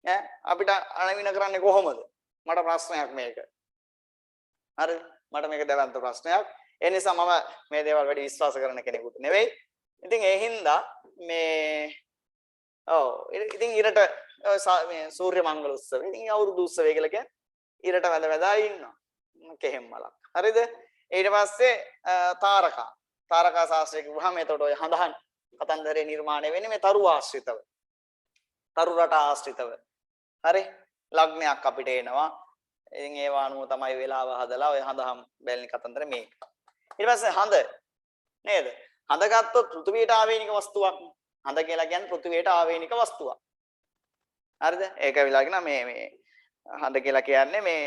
ඈ අපිට අණවින කරන්නේ කොහොමද? මට ප්‍රශ්නයක් මේක. හරි මට මේක දැවන්ත ප්‍රශ්නයක්. ඒ නිසා මම මේ දේවල් වැඩි විශ්වාස කරන කෙනෙකුත් නෙවෙයි. ඉතින් ඒ හින්දා මේ ඉතින් ඉරට මේ සූර්ය මංගල උත්සවය ඉතින් අවුරුදු උත්සවය කියලා කියන්නේ ඉරට වැදා ඉන්නවා. කෙහෙම් මලක්. හරිද? ඊට පස්සේ තාරකා ශාස්ත්‍රය කිව්වහම එතකොට ඔය හඳහන් කතන්දරේ නිර්මාණය වෙන්නේ මේ තරු ආශ්‍රිතව. තරු රට ආශ්‍රිතව. හරි? ලග්නයක් අපිට එනවා. ඉතින් ඒව අනුව තමයි වේලාව හදලා ඔය හඳහම් බැලනි කතන්දර මේක. ඊට පස්සේ හඳ නේද? හඳ ගත්තොත් පෘථිවියට ආවේනික වස්තුවක්. හඳ කියලා කියන්නේ පෘථිවියට ආවේනික වස්තුවක්. හරිද? ඒක විලාගෙන මේ හඳ කියලා කියන්නේ මේ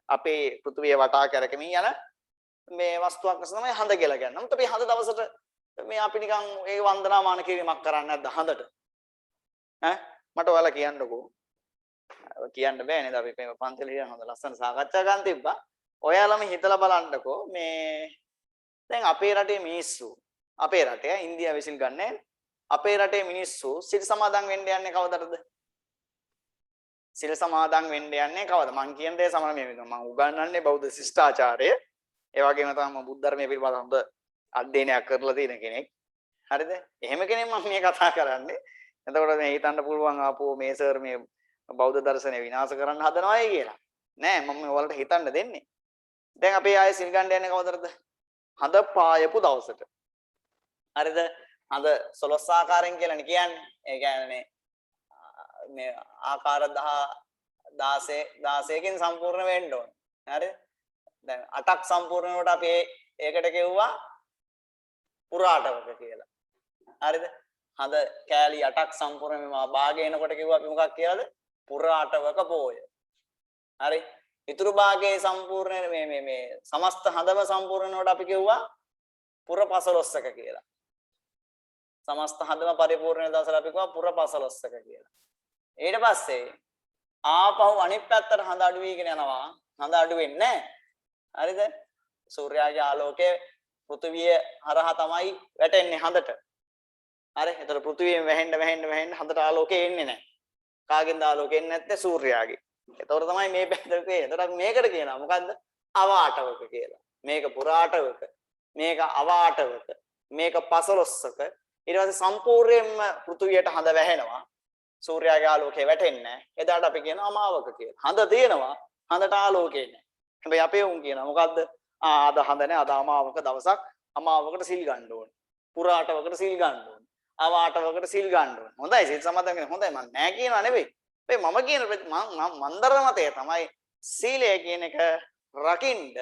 අපේ පෘථිවිය වටා කරකමින් යන මේ වස්තුවක් නිසා තමයි හඳ කියලා කියන්නේ. නමුත් අපි හඳ දවසට මේ අපි නිකන් ඒ වන්දනාමාන කිරීමක් කරන්නේ නැද්ද හඳට? ඈ මට ඔයාලා කියන්නකෝ. කියන්න බෑ නේද අපි මේ පන්සලේ යන හොඳ ලස්සන සාකච්ඡා ගන්න තිබ්බා. ඔයාලම හිතලා බලන්නකෝ මේ දැන් අපේ රටේ මිනිස්සු අපේ රටේ ඉන්දියාව විසින් ගන්නෑ අපේ රටේ මිනිස්සු සිල් සමාදන් වෙන්න යන්නේ කවදටද? සිල් සමාදන් වෙන්න යන්නේ කවද? මං කියන දේ සමහර මේ මම උගන්වන්නේ බෞද්ධ ශිෂ්ටාචාරය. ඒ වගේම තමයි බුද්ධ ධර්මයේ පිළිබඳව හොඳ අධ්‍යයනයක් කරලා තියෙන කෙනෙක්. හරිද? එහෙම කෙනෙක් මම මේ කතා කරන්නේ. එතකොට මේ හිතන්න පුළුවන් ආපෝ මේ සර් මේ බෞද්ධ දර්ශනය විනාශ කරන්න හදනවායි කියලා. නෑ මම ඔයාලට හිතන්න දෙන්නේ. දැන් අපේ ආයේ සිල් ගන්න යන්නේ කවදටද? හඳ පායපු දවසට. හරිද? හඳ 12 ආකාරයෙන් කියලානේ කියන්නේ. ඒ කියන්නේ මේ ආකාර 16කින් සම්පූර්ණ වෙන්න ඕනේ. හරිද? දැන් 8ක් සම්පූර්ණ වෙනකොට අපි ඒකට කියුවා පුරාටවක කියලා. හරිද? හඳ කෑලි 8ක් සම්පූර්ණ වෙනවා භාගයනකොට කිව්වා අපි මොකක් කියලාද? පුරාටවක පෝය. හරි? ඊතුරු භාගයේ සම්පූර්ණ මේ සමස්ත හඳම සම්පූර්ණ වෙනකොට අපි කිව්වා පුර 15ක කියලා. සමස්ත හඳම පරිපූර්ණ දවසට අපි කිව්වා පුර 15ක කියලා. ඊට පස්සේ ආපහු අනිත් පැත්තට හඳ අඩු වීගෙන යනවා. හඳ අඩු වෙන්නේ නැහැ. හරිද? සූර්යාගේ ආලෝකය පෘථිවිය හරහා තමයි වැටෙන්නේ හඳට. හරි? ඒතර පෘථිවියෙන් වැහෙන්න හඳට ආලෝකය එන්නේ නැහැ. කාගෙන්ද ආලෝකය එන්නේ නැත්තේ? සූර්යාගේ. ඒතකොට තමයි මේ පැත්තට කියන්නේ. ඒතර මේකට කියනවා මොකද්ද? අවාටවක කියලා. මේක පුරාටවක. මේක අවාටවක. මේක 15ක. ඊට පස්සේ සම්පූර්ණයෙන්ම පෘථිවියට හඳ වැහෙනවා. සූර්යාගේ ආලෝකය වැටෙන්නේ නැහැ. එදාට අපි කියනවා අමාවක කියලා. හඳ තියෙනවා. හඳට ආලෝකය නැහැ. හැබැයි අපේ උන් කියනවා මොකද්ද? අද හඳ නැහැ. අද අමාවක දවසක්. අමාවකට සිල් ගන්න ඕනේ. පුරාටවකට සිල් ගන්න ඕනේ. අවාටවකට සිල් ගන්න ඕනේ. හොඳයි සිල් සමාදන් වෙන හොඳයි මම නෑ කියනවා නෙවෙයි. මම කියන මන්දර මතය තමයි සීලය කියන එක රකින්න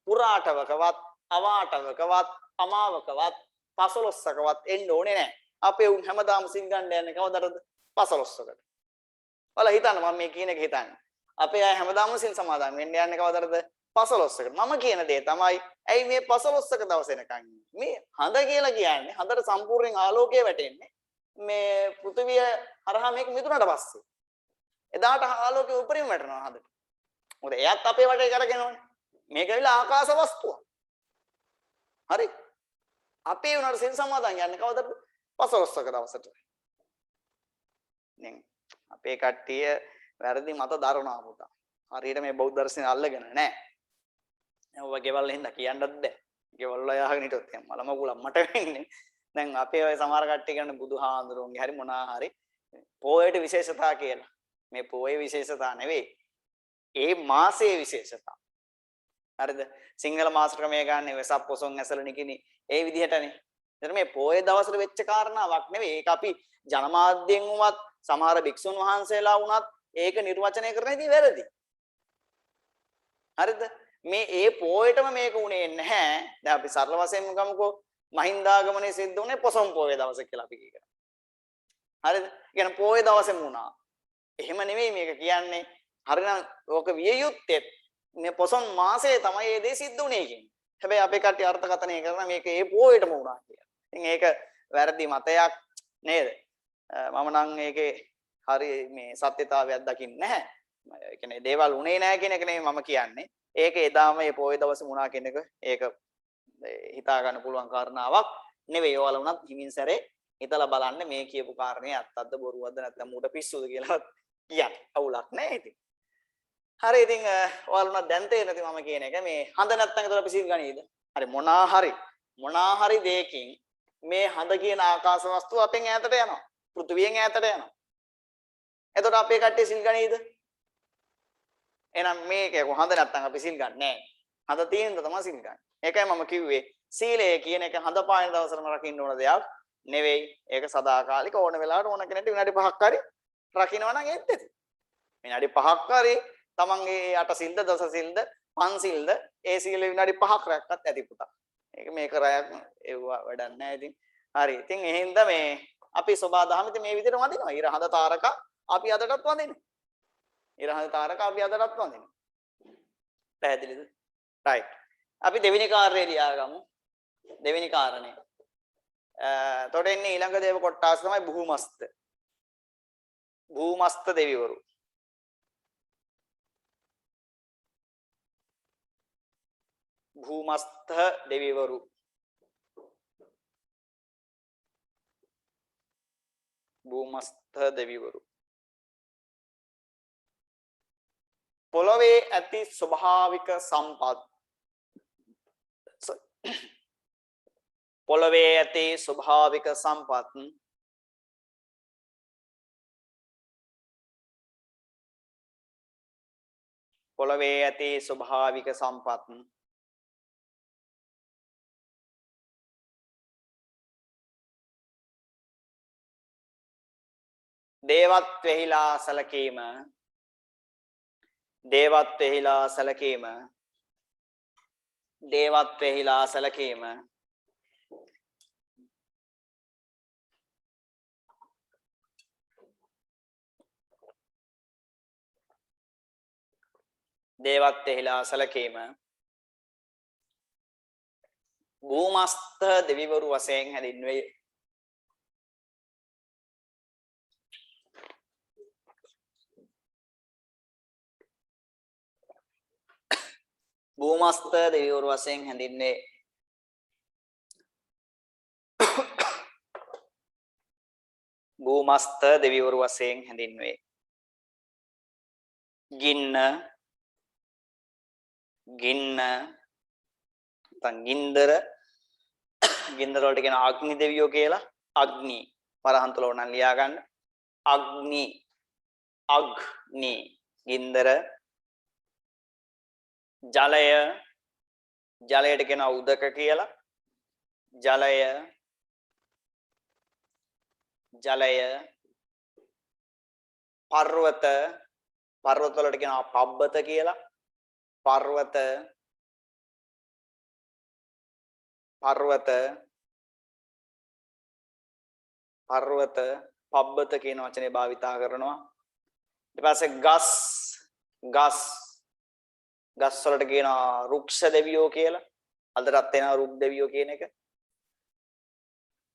පුරාටවකවත් අවාටවකවත් අමාවකවත් 15කවත් එන්න ඕනේ නැහැ. අපේ උන් හැමදාම සිල් ගන්න යන්නේ කවදටද? 15කට. ඔයාලා හිතන්න මම මේ කියන එක හිතන්න. අපේ අය හැමදාම සිල් සමාදන් වෙන්න යන්නේ කවදටද? 15කට. මම කියන දේ තමයි ඇයි මේ 15ක දවස් එනකන් මේ හඳ කියලා කියන්නේ හඳට සම්පූර්ණයෙන් ආලෝකය වැටෙන්නේ මේ පෘථිවිය හරහා මේක මිදුනට පස්සේ. එදාට ආලෝකය උඩරින් වැටෙනවා හඳට. මොකද එයත් අපේ වටේ කරගෙනවනේ. මේක ඇවිල්ලා ආකාශ වස්තුවක්. හරි? අපේ උනට සිල් සමාදන් යන්නේ කවදද? 15ක දවසට. දැන් අපේ කට්ටිය වැරදි මත දරනවා පුතා. හරියට මේ බෞද්ධ දර්ශනය අල්ලගෙන නැහැ. ඔබ ගෙවල් හින්දා කියන්නත් බෑ. ගෙවල් වල යහගෙන හිටියොත් එහෙනම් මලම කුලම් මට වෙන්නේ. දැන් අපේ ඔය සමහර කට්ටිය කියන්නේ බුදුහාඳුරුන්ගේ හරි මොනවා හරි පොයේට විශේෂතා කියලා. මේ පොයේ විශේෂතා නෙවෙයි. ඒ මාසයේ විශේෂතා. හරිද? සිංහල මාසෙක මේ ගන්න වෙසක් පොසොන් ඇසල නිකිනි ඒ විදිහටනේ. එතන මේ පොයේ දවසට වෙච්ච කාරණාවක් නෙවෙයි. ඒක අපි ජනමාධ්‍යෙන් වුණත් සමහර භික්ෂුන් වහන්සේලා වුණත් ඒක නිර්වචනය කරන ඉතින් වැරදි. හරිද? මේ ඒ පොයේටම මේක උනේ නැහැ. දැන් අපි සරල වශයෙන්ම ගමුකෝ මහින්දාගමනේ සිද්ධ වුණේ පොසොන් පොයේ දවසේ කියලා අපි කියනවා. හරිද? කියන පොයේ දවසෙම වුණා. එහෙම නෙමෙයි මේක කියන්නේ. හරිනම් ඕක විය යුත්තේ මේ පොසොන් මාසයේ තමයි මේ දේ සිද්ධ වුනේ කියන්නේ. හැබැයි අපේ කට්ටිය අර්ථකථනය කරන මේක ඒ පොයේටම වුණා කියලා. ඉතින් ඒක වැරදි මතයක් නේද? මම නම් ඒකේ හරි මේ සත්‍යතාවයක් දකින්නේ නැහැ. ඒ කියන්නේ දේවල් උනේ නැහැ කියන එක නෙමෙයි මම කියන්නේ. ඒක එදාම මේ පොයේ දවසේ වුණා කියන එක ඒක හිතා ගන්න පුළුවන් කාරණාවක් නෙවෙයි. ඔයාලා උනත් හිමින් සැරේ හිතලා බලන්න මේ කියපු කාරණේ ඇත්තක්ද බොරුවක්ද නැත්නම් මූට පිස්සුද කියලා කියන්නේ. අවුලක් නැහැ ඉතින්. හරි ඉතින් ඔයාලා උනත් දැන් තේරෙනද මම කියන එක මේ හඳ නැත්තම් ඒතර අපි සිල් ගනීද? හරි මොනා හරි දෙයකින් මේ හඳ කියන ආකාශ වස්තුව අපෙන් ඈතට යනවා. පෘථිවියෙන් ඈතට යනවා. එතකොට අපේ කට්ටිය සිල් ගනීද? එහෙනම් මේක හඳ නැත්තම් අපි සිල් ගන්න නෑ. හඳ තියෙනද තමයි සිල් ගන්න. ඒකයි මම කිව්වේ සීලය කියන එක හඳ පායන දවසටම රකින්න ඕන දෙයක් නෙවෙයි. ඒක සදාකාලික ඕන වෙලාවට ඕන කෙනෙක්ට විනාඩි 5ක් හරි රකින්නවා නම් ඒත් ඇති. විනාඩි 5ක් හරි තමන්ගේ අට සිල්ද දස සිල්ද පන්සිල්ද ඒ සීල විනාඩි 5ක් රැක්කත් ඇති පුතා. ඒක මේක රැයක් ඒව වැඩක් නැහැ ඉතින්. හරි. ඉතින් එහෙනම් මේ අපි සබා දහම ඉතින් මේ විදිහට වඳිනවා. ඉර හඳ තාරක අපි අදටත් වඳිනවා. ඉර හඳ තාරක අපි අදටත් වඳිනවා. පැහැදිලිද? right. අපි දෙවෙනි කාර්යය ලියාගමු. දෙවෙනි කාරණය. එතකොට එන්නේ ඊළඟ දේව කොටස් තමයි භූමස්ත. භූමස්ත දෙවිවරු. භූමස්ත දෙවිවරු. භූමස්ත දෙවිවරු. පොළවේ ඇති ස්වභාවික සම්පත්. පොළවේ ඇති ස්වභාවික සම්පත් පොළවේ ඇති ස්වභාවික සම්පත් දේවත්වෙහිලා සැලකීම දේවත්වෙහිලා සැලකීම දේවත්වෙහිලා සැලකීම දේවත්වෙහිලා සැලකීම භූමස්ත දෙවිවරු වශයෙන් හැඳින්වේ. භූමස්ත දෙවිවරු වශයෙන් හැඳින්වේ. භූමස්ත දෙවිවරු වශයෙන් හැඳින්වේ. ගින්න ගින්දර වලට කියන අග්නි දෙවියෝ කියලා. අග්නි වරහන් තුල උනන් ලියා ගන්න. අග්නි ගින්දර. ජලයට කියන උදක කියලා. ජලය පර්වත වලට කියන පබ්බත කියලා. පර්වත පබ්බත කියන වචනේ භාවිතා කරනවා. ඊට පස්සේ ගස් වලට කියනවා රුක්ෂ දෙවියෝ කියලා. අදටත් එනවා රුක් දෙවියෝ කියන එක.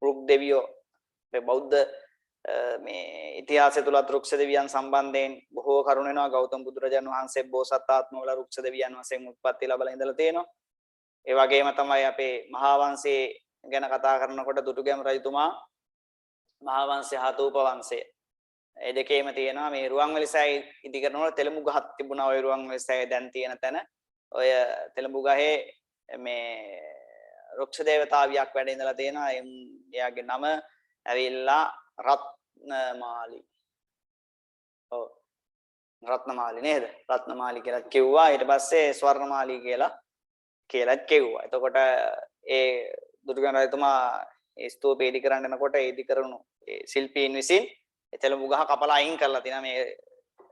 රුක් දෙවියෝ මේ බෞද්ධ මේ ඉතිහාසය තුලත් රුක්ෂ දෙවියන් සම්බන්ධයෙන් බොහෝ කරුණු වෙනවා. ගෞතම බුදුරජාණන් වහන්සේ බෝසතාත්මවල රුක්ෂ දෙවියන් වශයෙන් උත්පත්ති ලැබලා ඉඳලා තියෙනවා. ඒ වගේම තමයි අපේ මහා වංශයේ ගැන කතා කරනකොට දුටුගැමුණු රජතුමා මහා වංශය හතූප වංශය. ඒ දෙකේම තියෙනවා මේ රුවන්වැලි සෑය ඉදි කරනකොට තෙලඹු ගහක් තිබුණා. ওই රුවන්වැලි සෑය දැන් තියෙන තැන ඔය තෙලඹු ගහේ මේ රුක්ෂ දේවතාවියක් වැඩ ඉඳලා තියෙනවා. එයාගේ නම ඇවිල්ලා රත්නමාලි. ඔව් රත්නමාලි නේද? රත්නමාලි කියලා කිව්වා. ඊට පස්සේ ස්වර්ණමාලි කියලාත් කිව්වා. එතකොට ඒ දුර්ගම රජතුමා ඒ ස්තූපය ඉදි කරන්න යනකොට ඉදි කරනු ඒ ශිල්පීන් විසින් එතලමු ගහ කපලා අයින් කරලා තිනා මේ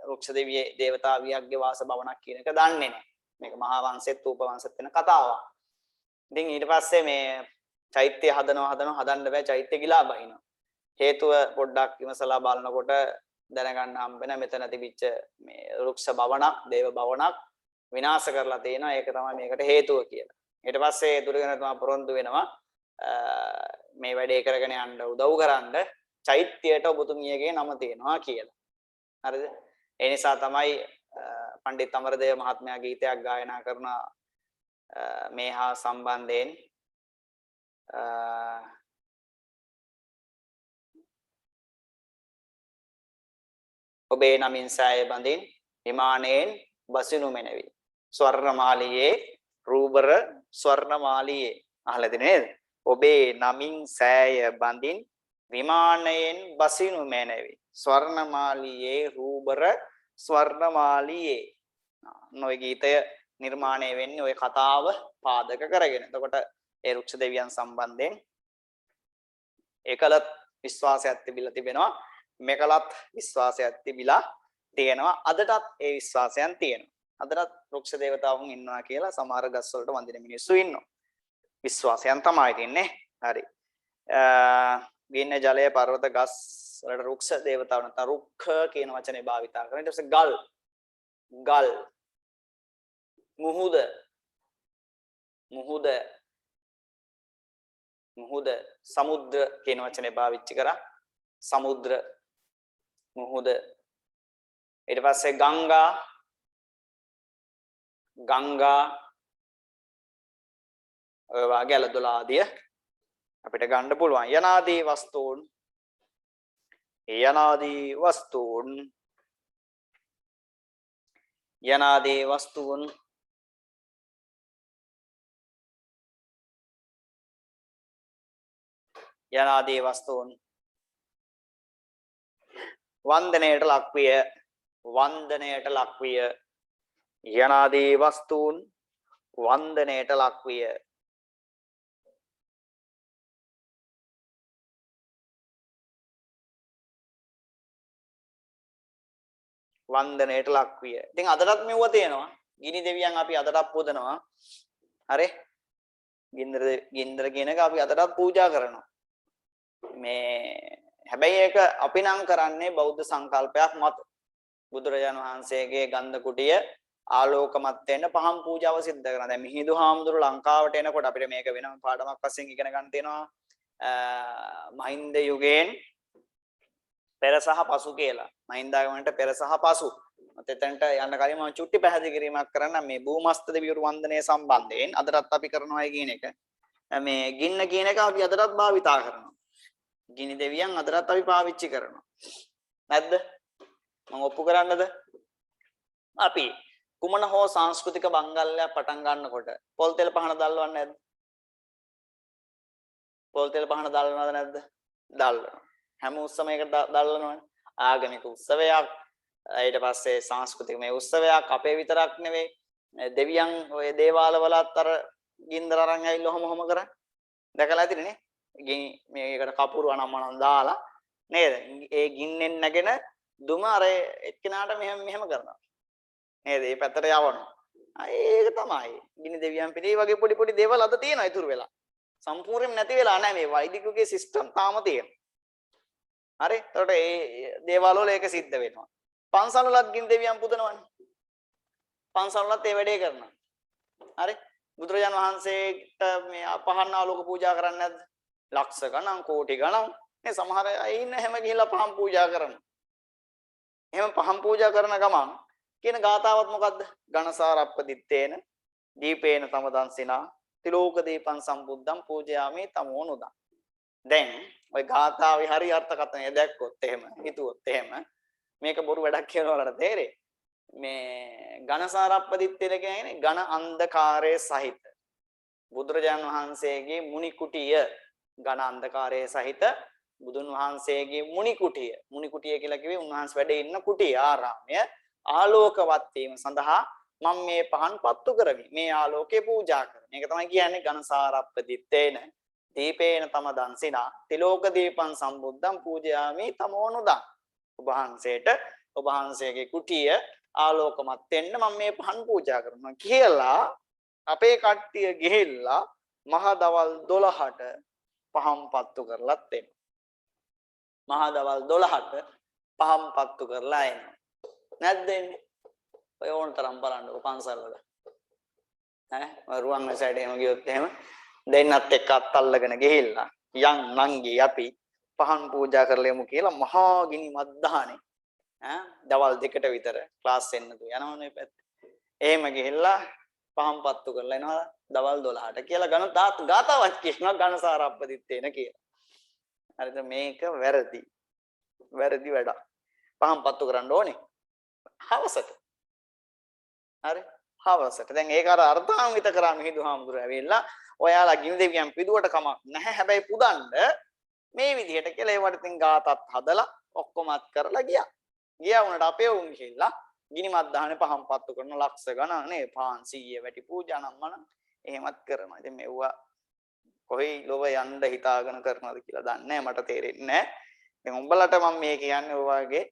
රුක්ෂ දෙවියේ දේවතාවියක්ගේ වාස භවනක් කියන එක දන්නේ නැහැ. මේක මහා වංශෙත් ූප වංශෙත් වෙන කතාවක්. ඉතින් ඊට පස්සේ මේ චෛත්‍ය හදන්න බෑ. චෛත්‍ය ගිලා බහිනවා. හේතුව පොඩ්ඩක් විමසලා බලනකොට දැනගන්න හම්බ වෙන මෙතන තිබිච්ච මේ රුක්ෂ භවනක්, දේව භවනක් විනාශ කරලා තියෙනවා. ඒක තමයි මේකට හේතුව කියලා. ඊට පස්සේ දුර්ගණතුමා පොරොන්දු වෙනවා මේ වැඩේ කරගෙන යන්න උදව් කරන්න චෛත්‍යයට ඔබතුමියගේ නම තියෙනවා කියලා. හරිද? ඒ නිසා තමයි පණ්ඩිත අමරදේව මහත්මයා ගීතයක් ගායනා කරන මේ හා සම්බන්ධයෙන් ඔබේ නමින් සෑය බඳින් විමානයෙන් බසිනු මැනවි. ස්වර්ණමාලියේ රූබර ස්වර්ණමාලියේ අහලාද නේද? ඔබේ නමින් සෑය බඳින් විමානයෙන් බසිනු මැනවි. ස්වර්ණමාලියේ රූබර ස්වර්ණමාලියේ. නොයි ගීතය නිර්මාණය වෙන්නේ ওই කතාව පාදක කරගෙන. එතකොට ඒ රුක්ෂ දෙවියන් සම්බන්ධයෙන් එකලත් විශ්වාසයක් තිබිලා තිබෙනවා. මේකලත් විශ්වාසයක් තිබිලා තියෙනවා. අදටත් ඒ විශ්වාසයන් තියෙනවා. අදටත් රුක්ෂ දේවතාවුන් ඉන්නවා කියලා සමහර ගස් වලට වඳින මිනිස්සු ඉන්නවා. විශ්වාසයන් තමයි තින්නේ. හරි. ගින්න ජලය පර්වත ගස් වලට රුක්ෂ දේවතාවුන් නැත්නම් රුක්ඛ කියන වචනේ භාවිතා කරනවා. ඊට පස්සේ ගල් මුහුද සමුද්‍ර කියන වචනේ පාවිච්චි කරා. සමුද්‍ර මුහුද. ඊට පස්සේ ගංගා ඔය වගේ අලදොල ආදිය අපිට ගන්න පුළුවන්. යනාදී වස්තුන් වන්දනයට ලක්විය. යනාදී වස්තුන් වන්දනයට ලක්විය. වන්දනයට ලක්විය. ඉතින් අදටත් මෙව තියෙනවා. ගිනි දෙවියන් අපි අදටත් පූජනවා. හරි? ගින්දර කියන එක අපි අදටත් පූජා කරනවා. මේ හැබැයි ඒක අපි නම් කරන්නේ බෞද්ධ සංකල්පයක් මත. බුදුරජාණන් වහන්සේගේ ගන්ධ කුටිය ආලෝකමත් වෙන්න පහන් පූජාව සිද්ධ කරනවා. දැන් මිහිඳු හාමුදුරු ලංකාවට එනකොට අපිට මේක වෙනම පාඩමක් වශයෙන් ඉගෙන ගන්න තියෙනවා. මහින්ද යුගයෙන් පෙර සහ පසු කියලා. මහින්දාගමනට පෙර සහ පසු. එතෙන්ට යන්න කලින් මම චුට්ටි පැහැදිලි කිරීමක් කරන්න මේ භූමස්ත දෙවිවරු වන්දනය සම්බන්ධයෙන් අදටත් අපි කරනවා කියන එක. මේ ගින්න කියන එක අපි අදටත් භාවිතා කරනවා. ගිනි දෙවියන් අදටත් අපි පාවිච්චි කරනවා. නැද්ද? මම ඔප්පු කරන්නද? අපි කුමන හෝ සංස්කෘතික බංගල්‍යයක් පටන් ගන්නකොට පොල් තෙල් පහන දැල්වන්නේ නැද්ද? පොල් තෙල් පහන දැල්වනවද නැද්ද? දැල්වනවා. හැම උත්සවයකට දැල්වනවනේ. ආගමික උත්සවයක් ඊට පස්සේ සංස්කෘතික මේ උත්සවයක් අපේ විතරක් නෙවෙයි දෙවියන් ඔය දේවාල වලත් අර ගින්දර අරන් ඇවිල්ලා ඔහොම කරන්නේ. දැකලා ඇතිනේ. ගිනි මේකට කපුරු අනම්මනම් දාලා නේද? ඒ ගින්නෙන් නැගෙන දුම අර එක්කෙනාට මෙහෙම කරනවා. නේද? මේ පැත්තට යවනවා. ඒක තමයි. ගිනි දෙවියන් පිළි වගේ පොඩි දේවල් අද තියෙනවා ඉතුරු වෙලා. සම්පූර්ණයෙන් නැති වෙලා නැහැ මේ වෛදිකගේ සිස්ටම් තාම තියෙනවා. හරි? එතකොට මේ දේවාල වල ඒක සිද්ධ වෙනවා. පන්සල් වලත් ගිනි දෙවියන් පුදනවනේ. පන්සල් වලත් ඒ වැඩේ කරනවා. හරි? බුදුරජාණන් වහන්සේට මේ පහන් ආලෝක පූජා කරන්නේ නැද්ද? ලක්ෂ ගණන් කෝටි ගණන් මේ සමහර අය ඉන්න හැම ගිහිල්ලා පහන් පූජා කරනවා. එහෙම පහන් පූජා කරන ගමන් කියන ගාතාවත් මොකද්ද? ඝනසාරප්පදිත්තේන දීපේන තමදන්සිනා තිලෝක දීපං සම්බුද්ධං පූජයාමි තමෝනුදං. දැන් ওই ගාතාවේ හරි අර්ථකථනය දැක්කොත් එහෙම හිතුවොත් එහෙම මේක බොරු වැඩක් කියලා වලට තේරෙයි. මේ ඝනසාරප්පදිත්තේන කියන්නේ ඝන අන්ධකාරයේ සහිත බුදුරජාණන් වහන්සේගේ මුනි කුටිය. ඝන අන්ධකාරයේ සහිත බුදුන් වහන්සේගේ මුනි කුටිය. මුනි කුටිය කියලා කිව්වේ උන්වහන්සේ වැඩ ඉන්න කුටිය ආරාමය ආලෝකවත් වීම සඳහා මම මේ පහන් පත්තු කරමි. මේ ආලෝකේ පූජා කරමි. මේක තමයි කියන්නේ ඝනසාරප්පදිත්තේන දීපේන තම දන්සිනා තිලෝක දීපං සම්බුද්ධං පූජයාමි තමෝනුදං. ඔබ වහන්සේගේ කුටිය ආලෝකමත් වෙන්න මම මේ පහන් පූජා කරනවා කියලා අපේ කට්ටිය ගිහිල්ලා මහ දවල් 12ට පහන් පත්තු කරලත් එනවා. මහ දවල් 12ට පහන් පත්තු කරලා එනවා. නැද්ද එන්නේ? ඔය ඕන තරම් බලන්නකො පන්සල් වල. ඈ රුවන්වැලිසෑයට එහෙම ගියොත් එහෙම දෙන්නත් එක්ක අත් අල්ලගෙන ගිහිල්ලා යන් නංගි අපි පහන් පූජා කරලෙමු කියලා මහා ගිනි මද්දානේ දවල් 2ට විතර ක්ලාස් එන්නතු යනවනේ පැත්තේ. එහෙම ගිහිල්ලා පහන් පත්තු කරලා එනවා දවල් 12ට කියලා ගණ ගාතාවක් කියනවා ඝනසාරප්පදිත්තේන කියලා. හරිද මේක වැරදි. වැරදි වැඩක්. පහන් පත්තු කරන්න ඕනේ. හවසට. හරි. හවසට. දැන් ඒක අර අර්ථාන්විත කරා මිහිඳු හාමුදුරුවෝ ඇවිල්ලා ඔයාලා ගිනි දෙවියන් පිදුවට කමක් නැහැ. හැබැයි පුදන්න මේ විදිහට කියලා ඒවට ඉතින් ගාතත් හදලා ඔක්කොමත් කරලා ගියා. ගියා වුණාට අපේ උන් ගිහිල්ලා ගිනි මද්දාහනේ පහන් පත්තු කරන ලක්ෂ ගණනේ 500 වැටි පූජා නම් මන එහෙමත් කරනවා. ඉතින් මෙව්වා කොහේ ලොව යන්න හිතාගෙන කරනවද කියලා දන්නේ නැහැ. මට තේරෙන්නේ නැහැ. දැන් උඹලට මම මේ කියන්නේ ඔය වගේ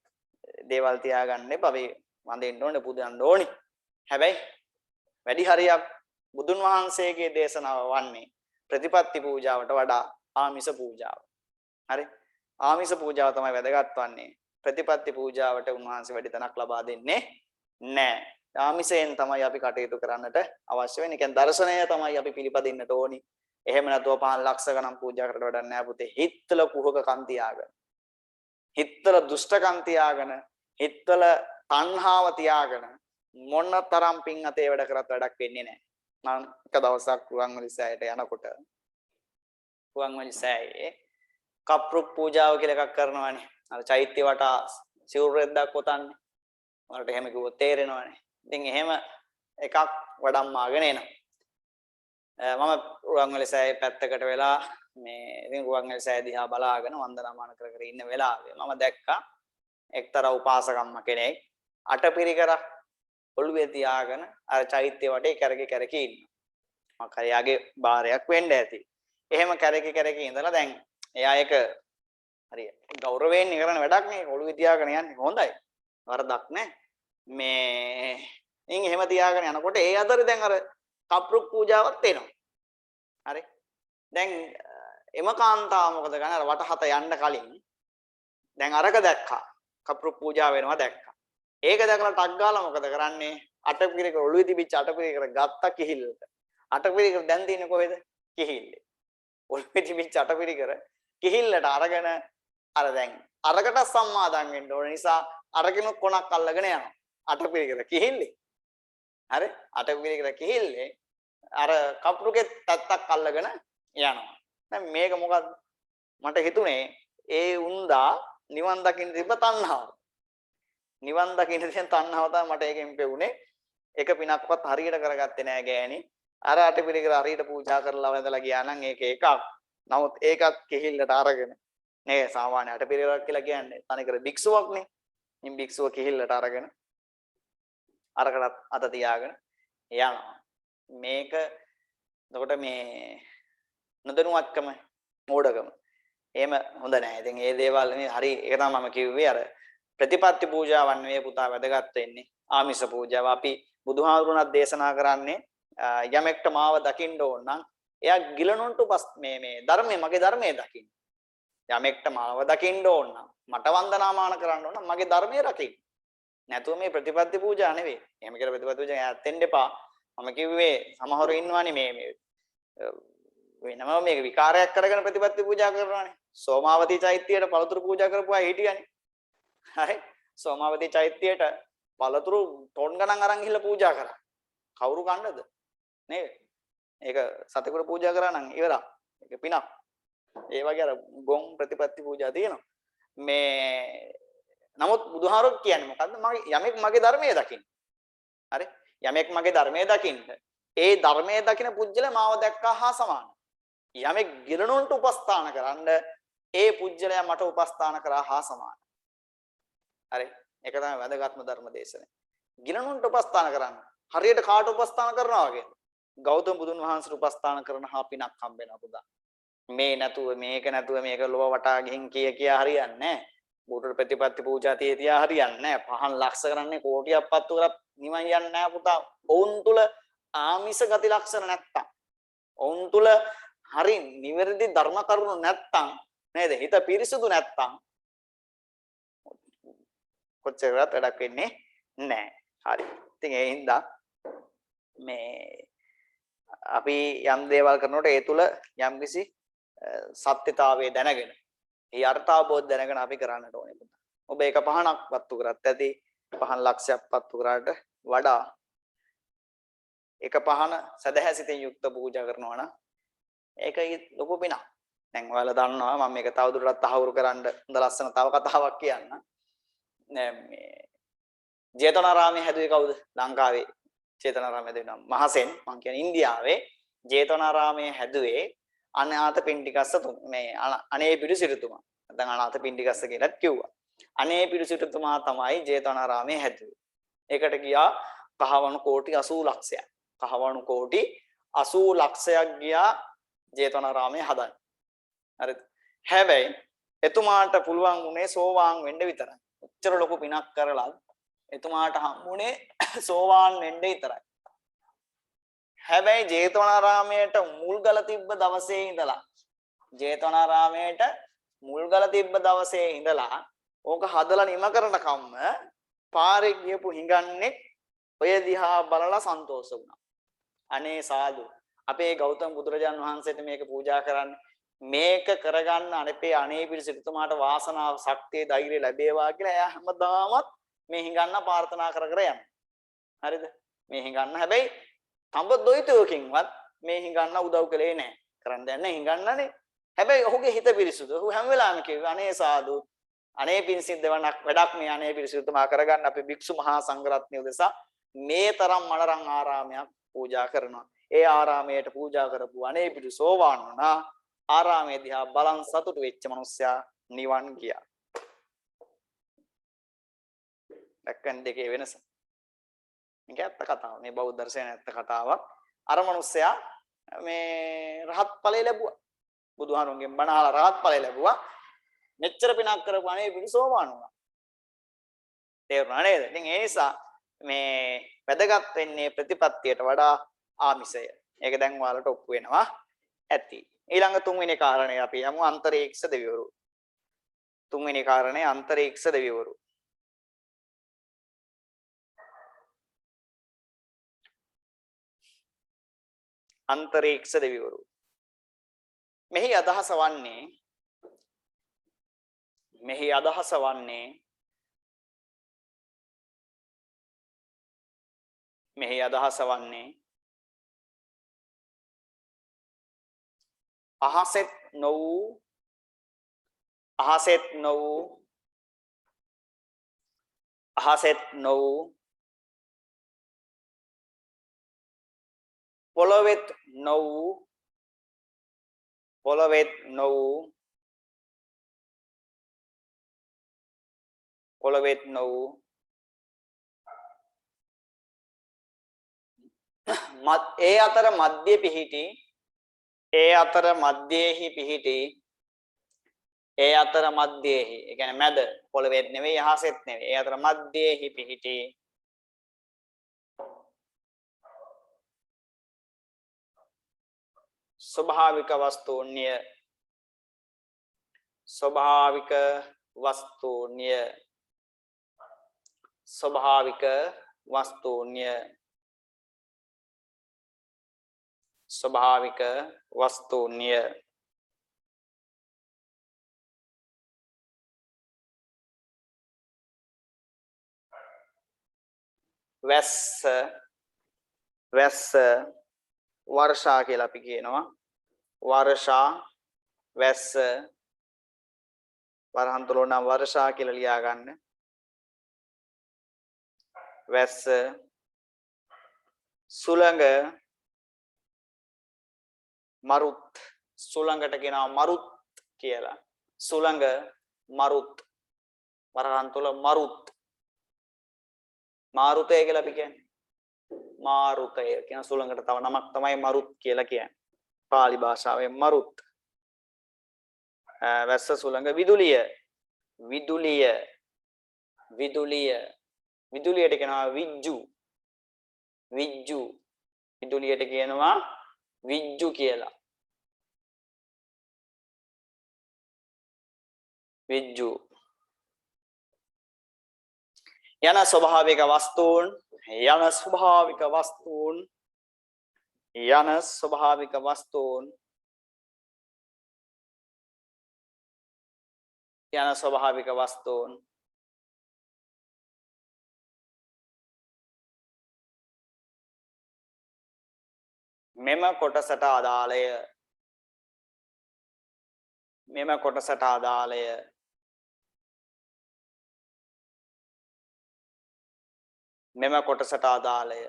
දේවල් තියාගන්න එපා. අපි වඳින්න ඕනේ පුදන්න ඕනේ. හැබැයි වැඩි හරියක් බුදුන් වහන්සේගේ දේශනාව වන්නේ ප්‍රතිපත්ති පූජාවට වඩා ආමිස පූජාව. හරි? ආමිස පූජාව තමයි වැදගත් වන්නේ. ප්‍රතිපත්ති පූජාවට උන්වහන්සේ වැඩි තැනක් ලබා දෙන්නේ නැහැ. ආමිසයෙන් තමයි අපි කටයුතු කරන්නට අවශ්‍ය වෙන්නේ. කියන්නේ දර්ශනය තමයි අපි පිළිපදින්නට ඕනි. එහෙම නැතුව 5 ලක්ෂ ගණන් පූජා කරලා වැඩක් නැහැ පුතේ. හිත්තල කුහක කන්තියාගෙන. හිත්තල දුෂ්ටකම් තියාගෙන, හිත්තල තණ්හාව තියාගෙන මොනතරම් පින් අතේ වැඩ කරත් වැඩක් වෙන්නේ නැහැ. මම එක දවසක් රුවන්වැලිසෑයට යනකොට රුවන්වැලිසෑයේ කප්රුක් පූජාව කියලා එකක් කරනවානේ. අර චෛත්‍ය වටා සිවුරු රෙද්දක් පොතන්නේ. වලට එහෙම කිව්වොත් තේරෙනවනේ. ඉතින් එහෙම එකක් වඩම්මාගෙන එනවා. මම රුවන්වැලිසෑයේ පැත්තකට වෙලා මේ ඉතින් රුවන්වැලිසෑය දිහා බලාගෙන වන්දනාමාන කර කර ඉන්න වෙලාවේ මම දැක්කා එක්තරා උපාසකම්ම කෙනෙක් අටපිරිකරක් ඔළුවේ තියාගෙන අර චෛත්‍ය වටේ කැරකි ඉන්නවා. මම කරයාගේ බාරයක් වෙන්න ඇති. එහෙම කැරකි ඉඳලා දැන් එයා එක හරි ගෞරවයෙන් කරන වැඩක් නේ ඔළුවේ තියාගෙන යන්නේ හොඳයි. වරදක් නැහැ. මේ ඉතින් එහෙම තියාගෙන යනකොට ඒ අතර දැන් අර කප්රුක් පූජාවක් එනවා. හරි. දැන් එම කාන්තාව මොකද ගන්න අර වටහත යන්න කලින් දැන් අරක දැක්කා. කප්රුක් පූජා වෙනවා දැක්කා. ඒක දැකලා ටක් ගාලා මොකද කරන්නේ? අටපිරිකර ඔළුවේ තිබිච්ච අටපිරිකර ගත්තා කිහිල්ලට. අටපිරිකර දැන් තියෙන්නේ කොහෙද? කිහිල්ලේ. ඔළුවේ තිබිච්ච අටපිරිකර කිහිල්ලට අරගෙන අර දැන් අරකට සම්මාදම් වෙන්න ඕන නිසා අරකිනු කොනක් අල්ලගෙන යනවා. අටපිරිකර කිහිල්ලේ. හරි? අටපිරිකර කිහිල්ලේ අර කප්රුකේ තත්තක් අල්ලගෙන යනවා. දැන් මේක මොකද්ද? මට හිතුනේ ඒ උන්දා නිවන් දකින්න තිබ්බ තණ්හාව. නිවන් දකින්න තියෙන තණ්හාව තමයි මට ඒකෙන් පෙවුනේ. එක පිනක්වත් හරියට කරගත්තේ නෑ ගෑණි. අර අටපිරිකර හරියට පූජා කරලා වැඳලා ගියා නම් ඒක එකක්. නමුත් ඒකත් කිහිල්ලට අරගෙන නේ සාමාන්‍ය අටපිරිකරක් කියලා කියන්නේ තනිකර භික්ෂුවක්නේ. ඉතින් භික්ෂුව කිහිල්ලට අරගෙන අරකට අත තියාගෙන යනවා. මේක එතකොට මේ නොදැනුවත්කම මෝඩකම. එහෙම හොඳ නෑ. ඉතින් මේ දේවල් නේ හරි ඒක තමයි මම කිව්වේ අර ප්‍රතිපත්ති පූජාවන් වේ පුතා වැදගත් වෙන්නේ. ආමිෂ පූජාව අපි බුදුහාමුදුරුවෝත් දේශනා කරන්නේ යමෙක්ට මාව දකින්න ඕන නම් එයා ගිලනුන්ට මේ ධර්මයේ මගේ ධර්මයේ දකින්න. යමෙක්ට මාව දකින්න ඕන නම් මට වන්දනාමාන කරන්න ඕන නම් මගේ ධර්මයේ රකින්න. නැතුව මේ ප්‍රතිපත්ති පූජා නෙවෙයි. එහෙම කියලා ප්‍රතිපත්ති පූජා ඈත්ෙන්න එපා. මම කිව්වේ සමහරව ඉන්නවනේ මේ වෙනම මේක විකාරයක් කරගෙන ප්‍රතිපත්ති පූජා කරනවානේ. සෝමාවතී චෛත්‍යයට පළතුරු පූජා කරපු අය හිටියනේ. හරි. සෝමාවතී චෛත්‍යයට පළතුරු ටොන් ගණන් අරන් ගිහිල්ලා පූජා කරා. කවුරු කන්නද? නේද? ඒක සතෙකුට පූජා කරා නම් ඉවරයි. ඒක පිනක්. ඒ වගේ අර ගොන් ප්‍රතිපත්ති පූජා තියෙනවා. මේ නමුත් බුදුහාරෝ කියන්නේ මොකද්ද? යමෙක් මගේ ධර්මයේ දකින්න. හරි? යමෙක් මගේ ධර්මයේ දකින්න. ඒ ධර්මයේ දකින පුජ්‍යල මාව දැක්කා හා සමානයි. යමෙක් ගිලනුන්ට උපස්ථාන කරන්න ඒ පුජ්‍යලයා මට උපස්ථාන කරා හා සමානයි. හරි? ඒක තමයි වැදගත්ම ධර්ම දේශනය. ගිලනුන්ට උපස්ථාන කරන්න. හරියට කාට උපස්ථාන කරනවා වගේ. ගෞතම බුදුන් වහන්සේට උපස්ථාන කරන හා පිනක් හම්බ වෙනවා පුතා. මේ නැතුව මේක ලොව වටා ගිහින් කියා හරියන්නේ නැහැ. බුදුර ප්‍රතිපත්ති පූජා තියා හරියන්නේ නැහැ. 5 ලක්ෂ කරන්නේ කෝටියක් පත්තු කරත් නිවන් යන්නේ නැහැ පුතා. ඔවුන් තුල ආමිෂ ගති ලක්ෂණ නැත්තම්, ඔවුන් තුල හරි නිවැරදි ධර්ම කරුණු නැත්තම් නේද? හිත පිරිසුදු නැත්තම් කොච්චරවත් වැඩක් වෙන්නේ නැහැ. හරි. ඉතින් ඒ හින්දා මේ අපි යම් දේවල් කරනකොට ඒ තුල යම්කිසි සත්‍යතාවය දැනගෙන ඒ අර්ථාවබෝධ දැනගෙන අපි කරන්නට ඕනේ. ඔබ එක පහනක් පත්තු කරත් ඇති පහන් ලක්ෂයක් පත්තු කරාට වඩා එක පහන සදහැසිතින් යුක්ත පූජා කරනවා නම් ඒක ලොකු පිනක්. දැන් ඔයාලා දන්නවා මම මේක තවදුරටත් තහවුරු කරන්න හොඳ ලස්සන තව කතාවක් කියන්න. මේ ජේතවනාරාමයේ හැදුවේ කවුද? ලංකාවේ ජේතවනාරාමයේ හැදුවේ මහසෙන්. මම කියන්නේ ඉන්දියාවේ ජේතවනාරාමයේ හැදුවේ අනාථපිණ්ඩිකස්ස මේ අනේපිඬු සිටුතුමා. නැත්නම් අනාථපිණ්ඩිකස්ස කියලාත් කිව්වා. අනේපිඬු සිටුතුමා තමයි ජේතවනාරාමයේ හැදුවේ. ඒකට ගියා කහවණු කෝටි 80 ලක්ෂයක්. කහවණු කෝටි 80 ලක්ෂයක් ගියා ජේතවනාරාමයේ හදන්න. හරිද? හැබැයි එතුමාට පුළුවන් වුණේ සෝවාන් වෙන්න විතරයි. උච්චර ලොකු පිනක් කරලා එතුමාට හම්බුනේ සෝවාන් වෙන්න විතරයි. හැබැයි ජේතවනාරාමයට මුල්ගල තිබ්බ දවසේ ඉඳලා ජේතවනාරාමයට මුල්ගල තිබ්බ දවසේ ඉඳලා ඕක හදලා නිම කරන කම්ම පාරේ ගියපු හිඟන්නේ ඔය දිහා බලලා සන්තෝෂ වුණා. අනේ සාදු අපේ ගෞතම බුදුරජාන් වහන්සේට මේක පූජා කරන්න මේක කරගන්න අනපේ අනේපිඬු සිටුතුමාට වාසනාව ශක්තිය ධෛර්යය ලැබේවා කියලා එයා හැමදාමත් මේ හිඟන්න ප්‍රාර්ථනා කර කර යනවා. හරිද? මේ හිඟන්න හැබැයි තඹ දොයිතෝකින්වත් මේ හිඟන්න උදව් කළේ නැහැ. කරන්න දෙන්නේ හිඟන්නනේ. හැබැයි ඔහුගේ හිත පිරිසුදු. ඔහු හැම වෙලාවෙම කියනවා අනේ සාදු අනේ පින් සිද්ධ වැඩක් මේ අනේපිඬු සිටුතුමා කරගන්න අපි භික්ෂු මහා සංඝරත්නය උදෙසා මේ තරම් මනරම් ආරාමයක් පූජා කරනවා. ඒ ආරාමයට පූජා කරපු අනේපිඬු සෝවාන් වුණා. ආරාමයේ දිහා බලන් සතුටු වෙච්ච මිනිස්සයා නිවන් ගියා. දැක්කන් දෙකේ වෙනස. මේක ඇත්ත කතාව. මේ බෞද්ධ දර්ශනයේ ඇත්ත කතාවක්. අර මිනිස්සයා මේ රහත් ඵලය ලැබුවා. බුදුහාමුදුරන්ගෙන් බණ අහලා රහත් ඵලය ලැබුවා. මෙච්චර පිනක් කරපු අනේපිඬු සෝවාන් වුණා. තේරුණා නේද? ඉතින් ඒ නිසා මේ වැදගත් වෙන්නේ ප්‍රතිපත්තියට වඩා ආමිසය. ඒක දැන් ඔයාලට ඔප්පු වෙනවා ඇති. ඊළඟ තුන්වෙනි කාරණේ අපි යමු අන්තරීක්ෂ දෙවිවරු. තුන්වෙනි කාරණේ අන්තරීක්ෂ දෙවිවරු. අන්තරීක්ෂ දෙවිවරු. මෙහි අදහස වන්නේ අහසෙත් නොවූ පොළොවෙත් නොවූ ඒ අතර මැදෙහි ඒ කියන්නේ මැද පොළොවෙත් නෙවෙයි අහසෙත් නෙවෙයි. ඒ අතර මැදෙහි පිහිටි ස්වභාවික වස්තුන්‍ය වැස්ස වර්ෂා කියලා අපි කියනවා. වැස්ස වරහන් තුල නම් වර්ෂා කියලා ලියා ගන්න. වැස්ස සුළඟ මරුත් සුළඟට කියනවා මරුත් කියලා. සුළඟ මරුත් වරහන් තුල මරුත් මාරුතය කියලා අපි කියන්නේ. මාරුතය කියන සුළඟට තව නමක් තමයි මරුත් කියලා කියන්නේ. පාලි භාෂාවෙන් මරුත්. වැස්ස සුළඟ විදුලියට කියනවා විජ්ජු. විදුලියට කියනවා විජ්ජු කියලා. විජ්ජු යන ස්වභාවික වස්තුන් යන ස්වභාවික වස්තුන් යන ස්වභාවික වස්තුන් යන ස්වභාවික වස්තුන් මෙම කොටසට අදාළය මෙම කොටසට අදාළය මෙම කොටසට අදාළය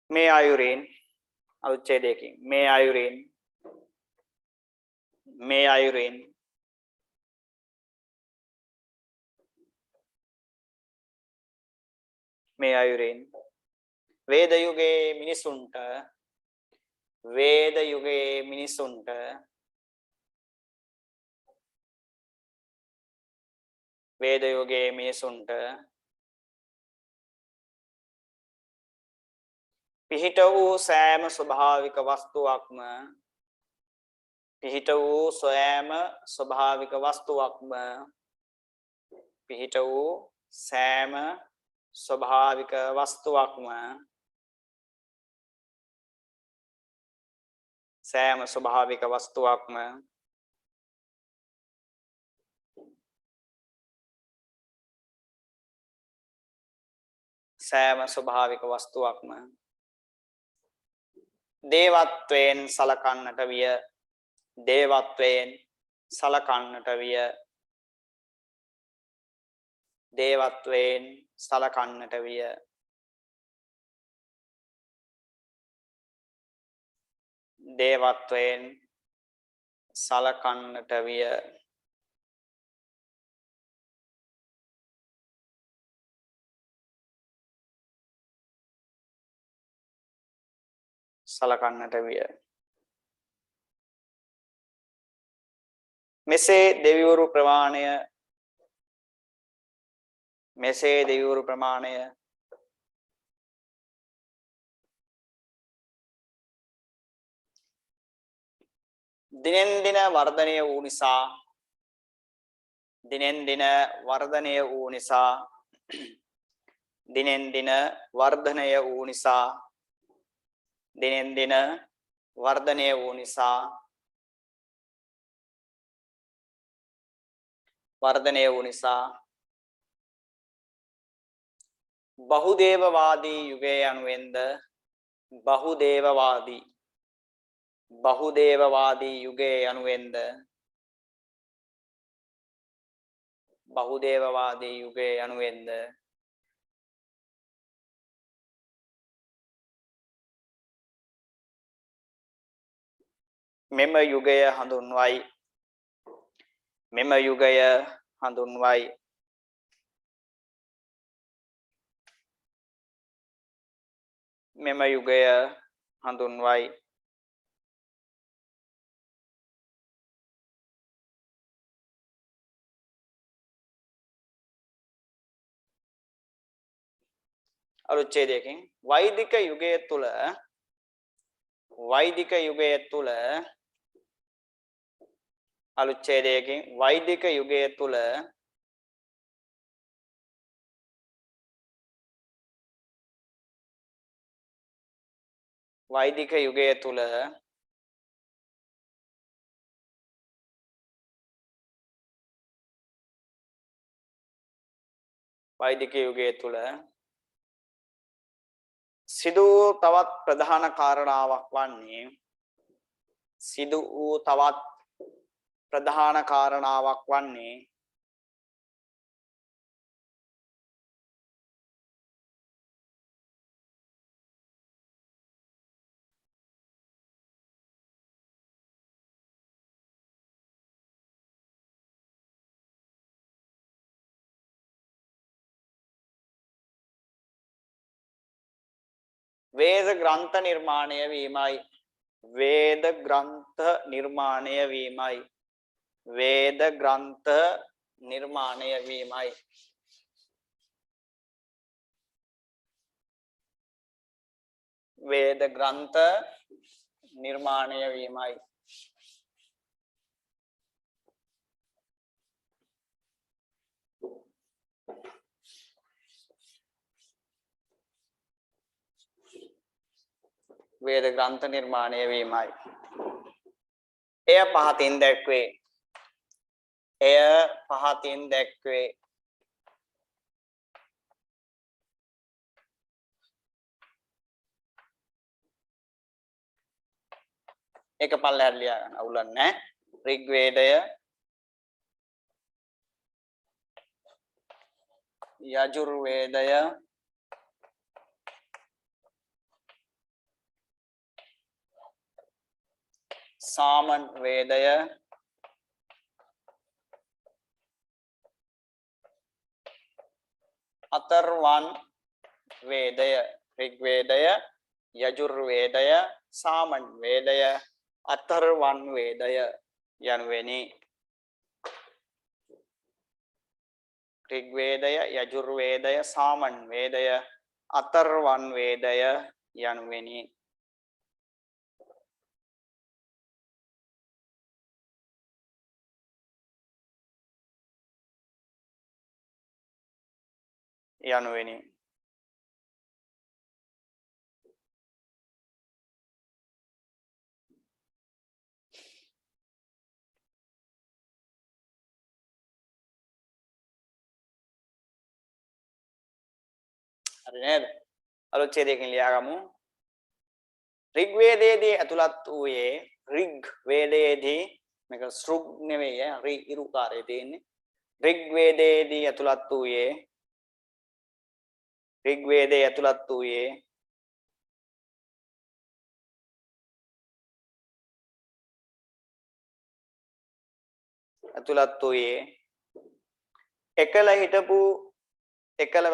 මේ අයුරින් අනුච්ඡේදයකින් මේ අයුරින් මේ අයුරින් මේ අයුරින් වේද යුගයේ මිනිසුන්ට වේද යුගයේ මිනිසුන්ට වේද යුගයේ මිනිසුන්ට පිහිට වූ සෑම ස්වභාවික වස්තුවක්ම පිහිට වූ සෑම ස්වභාවික වස්තුවක්ම පිහිට වූ සෑම ස්වභාවික වස්තුවක්ම සෑම ස්වභාවික වස්තුවක්ම සෑම ස්වභාවික වස්තුවක්ම දේවත්වයෙන් සලකන්නට විය දේවත්වයෙන් සලකන්නට විය දේවත්වයෙන් සලකන්නට විය දේවත්වයෙන් සලකන්නට විය සලකන්නට විය මෙසේ දෙවිවරු ප්‍රමාණය මෙසේ දෙවිවරු ප්‍රමාණය දිනෙන් දින වර්ධනය වූ නිසා දිනෙන් දින වර්ධනය වූ නිසා දිනෙන් දින වර්ධනය වූ නිසා දිනෙන් දින වර්ධනය වූ නිසා වර්ධනය වූ නිසා බහුදේවවාදී යුගයේ අනුවෙන්ද බහුදේවවාදී යුගයේ අනුවෙන්ද බහුදේවවාදී යුගයේ අනුවෙන්ද මෙම යුගය හඳුන්වයි මෙම යුගය හඳුන්වයි මෙම යුගය හඳුන්වයි අනුච්ඡේදයකින් වෛදික යුගය තුල අනුච්ඡේදයකින් වෛදික යුගය තුල වෛදික යුගය තුල වෛදික යුගය තුල සිදු වූ තවත් ප්‍රධාන කාරණාවක් වන්නේ සිදු වූ තවත් ප්‍රධාන කාරණාවක් වන්නේ වේද ග්‍රන්ථ නිර්මාණය වීමයි වේද ග්‍රන්ථ නිර්මාණය වීමයි වේද ග්‍රන්ථ නිර්මාණය වීමයි වේද ග්‍රන්ථ නිර්මාණය වීමයි වේද ග්‍රන්ථ නිර්මාණය වීමයි. එය පහතින් දැක්වේ. එය පහතින් දැක්වේ. එක පල්ලෙහාට ලියා ගන්න අවුලක් නැහැ. ඍග්වේදය යජුර්වේදය සාමන් වේදය අතරවන් වේදය ඍග්වේදය යජුර්වේදය සාමන් වේදය අතරවන් වේදය යනුවෙනි. ඍග්වේදය යජුර්වේදය සාමන් වේදය අතරවන් වේදය යනුවෙනි. යනුවෙනි. හරි නේද? අලුත් ඡේදයකින් ලියාගමු. ඍග්වේදයේදී ඇතුළත් වූයේ ඍග්වේදයේදී මේක ශ්‍රුග් නෙවෙයි ඈ ඉරුකාරයේ තියෙන්නේ. ඍග්වේදයේදී ඇතුළත් වූයේ ඍග්වේදයේ ඇතුළත් වූයේ එකල හිටපු එකල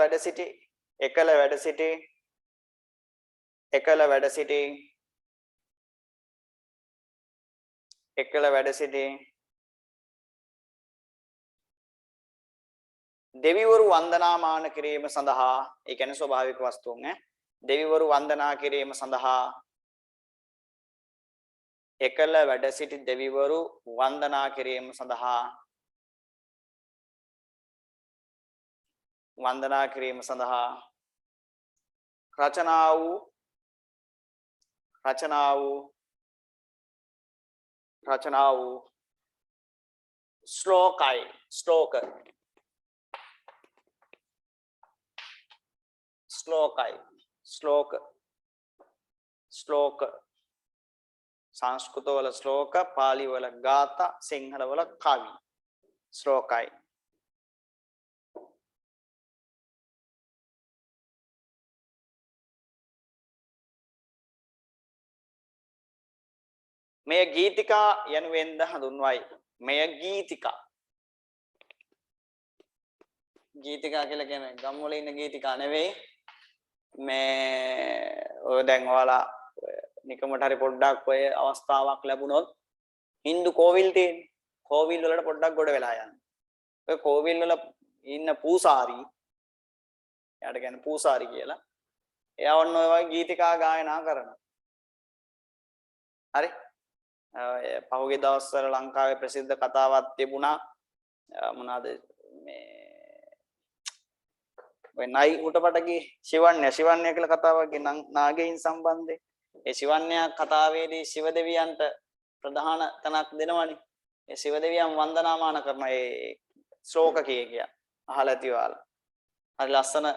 වැඩ සිටි දෙවිවරු වන්දනාමාන කිරීම සඳහා ඒ කියන්නේ ස්වභාවික වස්තුන් දෙවිවරු වන්දනා කිරීම සඳහා එකල වැඩ සිටි දෙවිවරු වන්දනා කිරීම සඳහා රචනා වූ ශ්ලෝක සංස්කෘත වල ශ්ලෝක පාලි වල ගාථා සිංහල වල කවි ශ්ලෝකයි. මෙය ගීතිකා යනුවෙන්ද හඳුන්වයි. මෙය ගීතිකා කියලා කියන්නේ ගම් වල ඉන්න ගීතිකා නෙවෙයි. මේ ඔය දැන් ඔයාලා නිකමට හරි පොඩ්ඩක් ඔය අවස්ථාවක් ලැබුණොත් Hindu කෝවිල් තියෙන කෝවිල් වලට පොඩ්ඩක් ගොඩ වෙලා යන්න. ඔය කෝවිල් වල ඉන්න පූසාරි එයාට කියන්නේ පූසාරි කියලා. එයා ඔන්න ඔය වගේ ගීතිකා ගායනා කරනවා. හරි? පහුගිය දවස්වල ලංකාවේ ප්‍රසිද්ධ කතාවක් තිබුණා. මොනවාද මේ ඔය නයි උටපටගේ ශිවන්‍ය කියලා කතාවක් නාගයින් සම්බන්ධයෙන්. ඒ ශිවන්‍ය කතාවේදී ශිව දෙවියන්ට ප්‍රධාන තනක් දෙනවනේ. ඒ ශිව දෙවියන් වන්දනාමාන කරන ඒ ශ්ලෝක කිය අහලා තියවාලා. හරි ලස්සන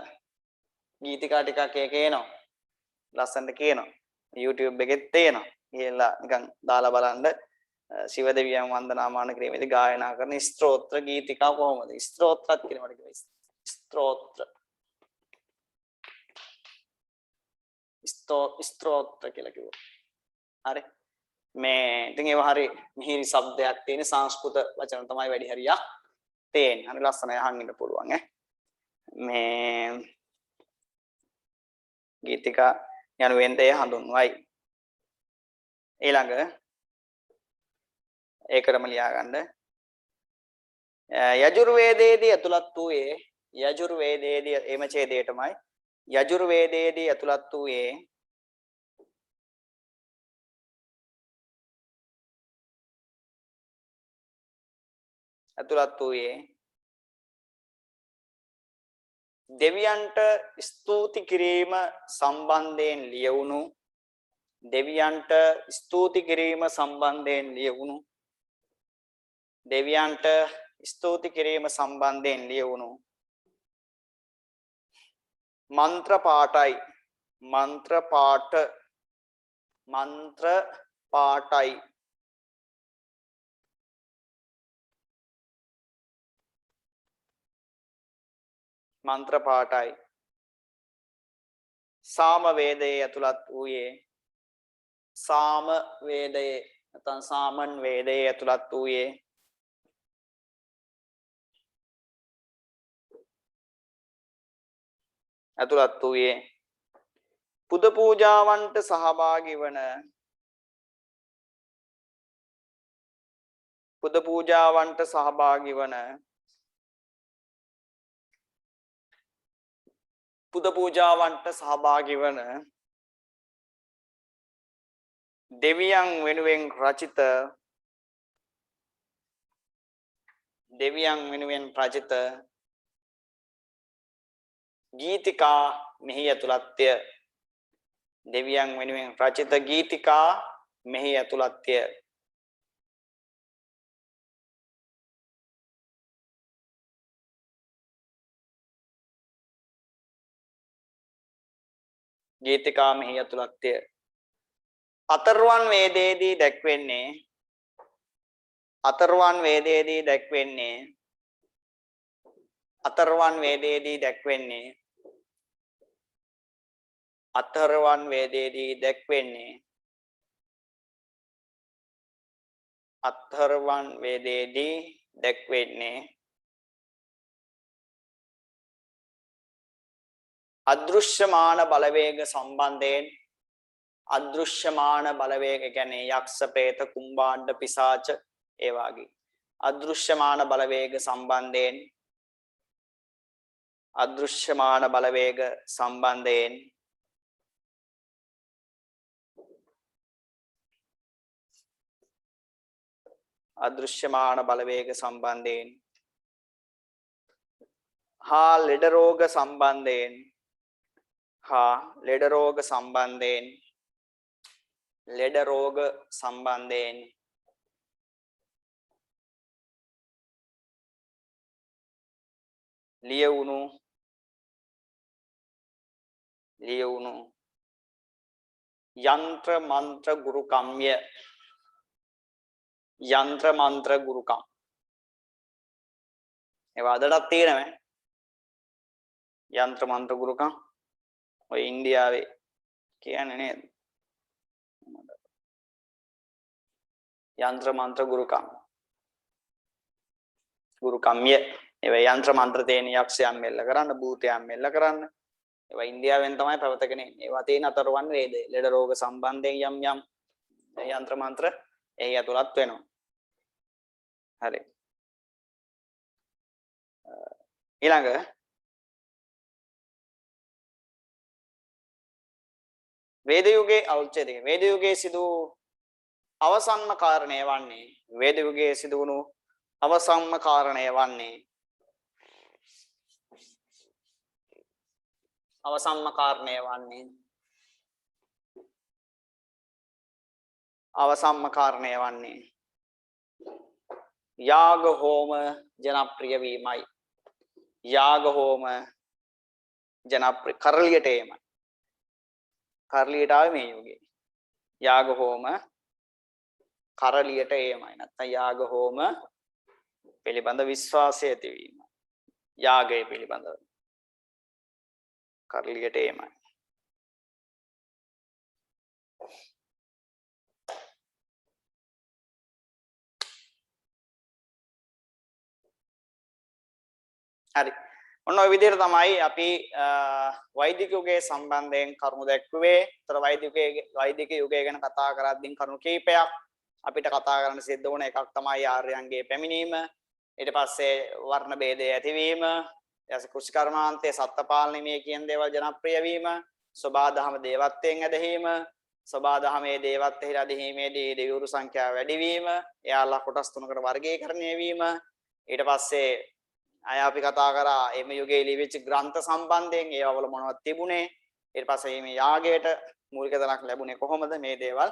ගීතිකා ටිකක් ඒකේනවා. ලස්සනට කියනවා. YouTube එකෙත් තියෙනවා. ගිහලා නිකන් දාලා බලන්න ශිව දෙවියන් වන්දනාමාන කිරීමේදී ගායනා කරන ස්තෝත්‍ර ගීතිකා කොහොමද? ස්තෝත්‍රත් කියනවට කියනවා. ස්තෝත්‍ර කියලා කිව්වා. හරි. මේ ඉතින් ඒව හරි මිහිරි શબ્දයක් තියෙන සංස්කෘත වචන තමයි වැඩි හරියක් තියෙන්නේ. හරි ලස්සනයි අහන් ඉන්න පුළුවන් මේ ගීතිකා යනුවෙන් දෙය හඳුන්වයි. ඊළඟ ඒකටම ලියා ගන්න. යජුර්වේදයේදී ඇතුළත් වූයේ යජුර්වේදයේදී එම ඡේදයටමයි යජුර්වේදයේදී ඇතුළත් වූයේ දෙවියන්ට ස්තුති කිරීම සම්බන්ධයෙන් ලියවුණු දෙවියන්ට ස්තුති කිරීම සම්බන්ධයෙන් ලියවුණු දෙවියන්ට ස්තුති කිරීම සම්බන්ධයෙන් ලියවුණු මන්ත්‍ර පාඨයි මන්ත්‍ර පාඨයි මන්ත්‍ර පාඨයි සාම වේදයේ ඇතුළත් වූයේ සාම වේදයේ නැත්නම් සාමන් වේදයේ ඇතුළත් වූයේ පුද පූජාවන්ට සහභාගී වන පුද පූජාවන්ට සහභාගී වන දෙවියන් වෙනුවෙන් රචිත ගීතිකා මෙහි ඇතුළත්ය දෙවියන් වෙනුවෙන් රචිත ගීතිකා මෙහි ඇතුළත්ය ගීතිකා මෙහි ඇතුළත්ය අතරවන් වේදයේදී දැක්වෙන්නේ අතරවන් වේදයේදී දැක්වෙන්නේ අදෘශ්‍යමාන බලවේග සම්බන්ධයෙන් අදෘශ්‍යමාන බලවේග කියන්නේ යක්ෂ ප්‍රේත කුම්භාණ්ඩ පිසාච ඒ වගේ අදෘශ්‍යමාන බලවේග සම්බන්ධයෙන් හා ලෙඩ රෝග සම්බන්ධයෙන් ලියවුණු යන්ත්‍ර මන්ත්‍ර ගුරුකම් ඒවා අදටත් තියෙනවා යන්ත්‍ර මන්ත්‍ර ගුරුකම් ඔය ඉන්දියාවේ කියන්නේ නේද යන්ත්‍ර මන්ත්‍ර ගුරුකම්ය ඒවා යන්ත්‍ර මන්ත්‍ර තේන යක්ෂයන් මෙල්ල කරන්න භූතයන් මෙල්ල කරන්න ඒවා ඉන්දියාවෙන් තමයි පැවතගෙන ඉන්නේ ඒවා තියෙන අතරවන් වේදේ ලෙඩ රෝග සම්බන්ධයෙන් යම් යන්ත්‍ර මන්ත්‍ර එහි ඇතුළත් වෙනවා හරි ඊළඟ වේද යුගයේ අවුච්චේදී වේද යුගයේ සිදු අවසන්ම කාරණය වන්නේ වේද යුගයේ සිදු වුණු අවසන්ම කාරණය වන්නේ යාග හෝම ජනප්‍රිය වීමයි යාග හෝම ජනප්‍රිය කරලියට එීමයි කරලියට ආවේ මේ යුගයේ යාග හෝම කරලියට එීමයි නැත්නම් යාග හෝම පිළිබඳ විශ්වාසය ඇතිවීම යාගය පිළිබඳ කරලියට එීමයි හරි ඔන්න ඔය විදිහට තමයි අපි වෛදික යුගයේ සම්බන්ධයෙන් කරුණු දැක්ුවේ. ඒතර වෛදික යුගය ගැන කතා කරද්දී කරුණු කීපයක් අපිට කතා කරන්න සිද්ධ වුණ එකක් තමයි ආර්යයන්ගේ පැමිණීම. ඊට පස්සේ වර්ණ ભેදය ඇතිවීම, ඊට කෘෂිකර්මාන්තයේ සත්පාලනීය කියන දේවල් ජනප්‍රිය වීම, සබාදහම දේවත්වයෙන් ඇදහිීම, සබාදහමේ දේවත්වෙහි ඇදහිීමේදී දෙවිවරු සංඛ්‍යාව වැඩි වීම, එයාලා කොටස් තුනකට වර්ගීකරණය වීම, ඊට පස්සේ අය අපි කතා කරා එම යුගයේ ලියවිච්ච ග්‍රන්ථ සම්බන්ධයෙන් ඒවවල මොනවද තිබුණේ ඊට පස්සේ මේ යාගයට මූලික තැනක් ලැබුණේ කොහොමද මේ දේවල්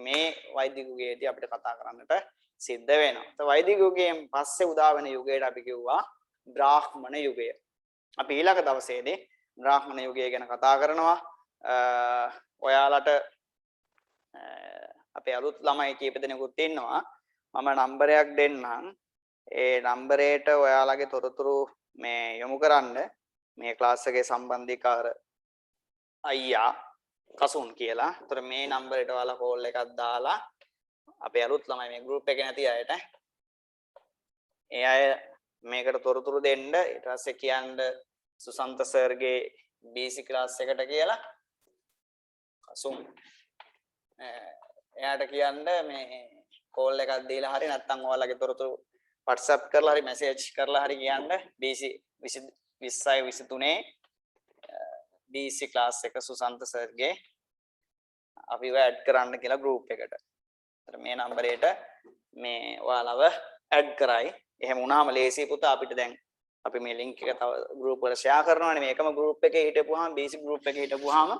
මේ වෛද්‍ය යුගයේදී අපිට කතා කරන්නට සිද්ධ වෙනවා. તો වෛද්‍ය යුගයෙන් පස්සේ උදා වෙන යුගයට අපි කිව්වා බ්‍රාහ්මණ යුගය. අපි ඊළඟ දවසේදී බ්‍රාහ්මණ යුගය ගැන කතා කරනවා. ඔයාලට අපේ අලුත් ළමයි කීප දෙනෙකුත් ඉන්නවා. මම නම්බරයක් දෙන්නම්. ඒ නම්බරයට ඔයාලගේ තොරතුරු මේ යොමු කරන්න. මේ ක්ලාස් එකේ සම්බන්ධීකාර අයියා කසුන් කියලා. ඒතර මේ නම්බරයට ඔයාලා කෝල් එකක් දාලා අපේ අලුත් ළමයි මේ ගෲප් එකේ නැති අයට ඒ අය මේකට තොරතුරු දෙන්න. ඊට පස්සේ කියන්න සුසන්ත සර්ගේ BC ක්ලාස් එකට කියලා. කසුන් එයාට කියන්න මේ කෝල් එකක් දීලා හරි නැත්නම් ඔයාලගේ තොරතුරු WhatsApp කරලා හරි මැසේජ් කරලා හරි කියන්න BC 2023 BC ක්ලාස් එක සුසන්ත සර්ගේ අපිව ඇඩ් කරන්න කියලා ගෲප් එකට. ඒතර මේ නම්බරයට මේ ඔයාලව ඇඩ් කරයි. එහෙම වුණාම ලේසි පුතා අපිට දැන් අපි මේ link එක තව group වල share කරනවානේ. මේකම group එකේ හිටපුවාම BC group එකේ හිටපුවාම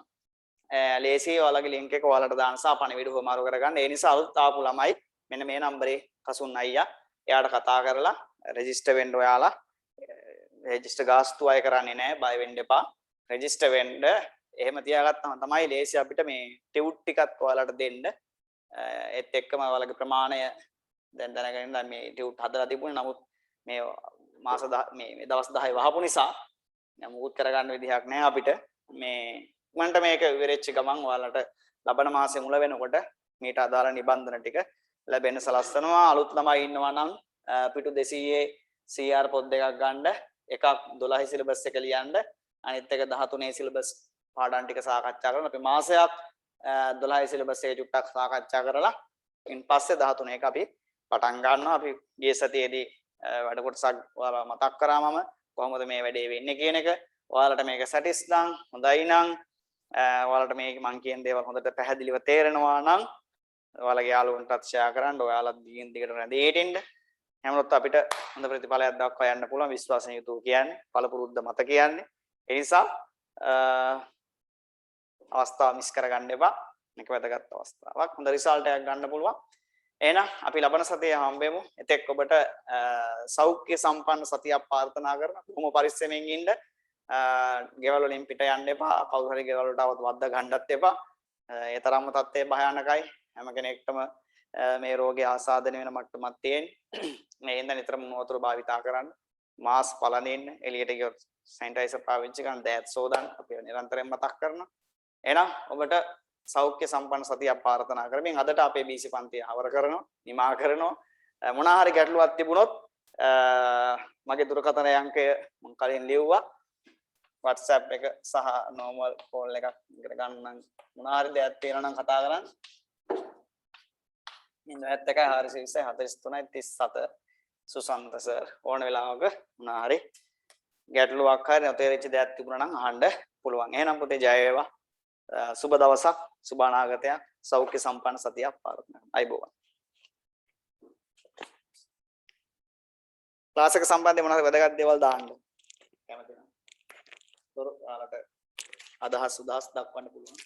ලේසි ඔයාලගේ link එක ඔයාලට දාන්න සහ පණිවිඩ හොමාරු කරගන්න. ඒ නිසා අලුත් ආපු ළමයි මෙන්න මේ නම්බරේ කසුන් අයියා එයාට කතා කරලා රෙජිස්ටර් වෙන්න. ඔයාලා රෙජිස්ටර් ගාස්තු අය කරන්නේ නැහැ. බය වෙන්න එපා. රෙජිස්ටර් වෙන්න. එහෙම තියාගත්තම තමයි ලේසි අපිට මේ ටියුට් ටිකත් ඔයාලට දෙන්න. ඒත් එක්කම ඔයාලගේ ප්‍රමාණය දැන් දැනගෙන දැන් මේ ටියුට් හදලා තිබුණේ. නමුත් මේ මාස මේ දවස් 10 වහපු නිසා මුකුත් කරගන්න විදිහක් නැහැ අපිට. මේ මන්ට මේක ඉවරෙච්ච ගමන් ඔයාලට ලබන මාසෙ මුල වෙනකොට මීට අදාළ නිබන්ධන ටික ලැබෙන්න සලස්වනවා. අලුත් ළමයි ඉන්නවා නම් පිටු 200 CR පොත් දෙකක් ගන්න. එකක් 12 සිලබස් එක ලියන්න. අනිත් එක 13 සිලබස් පාඩම් ටික සාකච්ඡා කරන. අපි මාසයක් 12 සිලබස් එක චුට්ටක් සාකච්ඡා කරලා ඉන් පස්සේ 13 එක අපි පටන් ගන්නවා. අපි ගිය සතියේදී වැඩ කොටසක් ඔයාලා මතක් කරා මම කොහොමද මේ වැඩේ වෙන්නේ කියන එක. ඔයාලට මේක සැටිස් නම් හොඳයි නම් ඔයාලට මේ මං කියන දේවල් හොඳට පැහැදිලිව තේරෙනවා නම් ඔයාලගේ යාළුවන්ටත් ෂෙයා කරන්න. ඔයාලත් දිගින් දිගට රැඳී හිටින්න. හැමෝටත් අපිට හොඳ ප්‍රතිඵලයක් දක්වා යන්න පුළුවන්. විශ්වාසයෙන් යුතුව කියන්නේ පළපුරුද්ද මත කියන්නේ. ඒ නිසා අවස්ථාව මිස් කරගන්න එපා. මේක වැදගත් අවස්ථාවක්. හොඳ රිසල්ට් එකක් ගන්න පුළුවන්. එහෙනම් අපි ලබන සතියේ හම්බෙමු. එතෙක් ඔබට සෞඛ්‍ය සම්පන්න සතියක් ප්‍රාර්ථනා කරනවා. කොහොම පරිස්සමෙන් ඉන්න. ගෙවල් වලින් පිට යන්න එපා. කවුරු හරි ගෙවල් වලට આવත් වද්දා ගන්නත් එපා. ඒ තරම්ම තත්ත්වය භයානකයි. හැම කෙනෙක්ටම මේ රෝගය ආසාදනය වෙන මට්ටමක් තියෙන. මේ හින්දා නිතරම වතුර භාවිතා කරන්න. මාස්ක් පළඳින්න. එළියට ගියොත් සැනිටයිසර් පාවිච්චි කරන්න. දෑත් සෝදන්න. අපි නිරන්තරයෙන් මතක් කරනවා. එහෙනම් ඔබට සෞඛ්‍ය සම්පන්න සතියක් ප්‍රාර්ථනා කරමින් අදට අපේ BC පන්තිය අවර කරනවා. නිමා කරනවා. මොනවා හරි ගැටලුවක් තිබුණොත් මගේ දුරකථන අංකය මම කලින් ලිව්වා. WhatsApp එක සහ normal call එකක් ඉගෙන ගන්න මොනවා හරි දෙයක් තියෙනවා නම් කතා කරන්න. 0.1 සුසන්ත සර් ඕන වෙලාවක මොනවා හරි ගැටලුවක් හරි නොතේරිච්ච දෙයක් තිබුණා නම් අහන්න පුළුවන්. එහෙනම් පුතේ ජය වේවා. සුබ දවසක්, සුබ අනාගතයක්, සෞඛ්‍ය සම්පන්න සතියක් ප්‍රාර්ථනා කරනවා. අයබෝවන්. ක්ලාස් එක සම්බන්ධයෙන් මොනවද වැදගත් දේවල් දාන්න කැමති නම් ඔයාලට අදහස් උදාස් දක්වන්න පුළුවන්.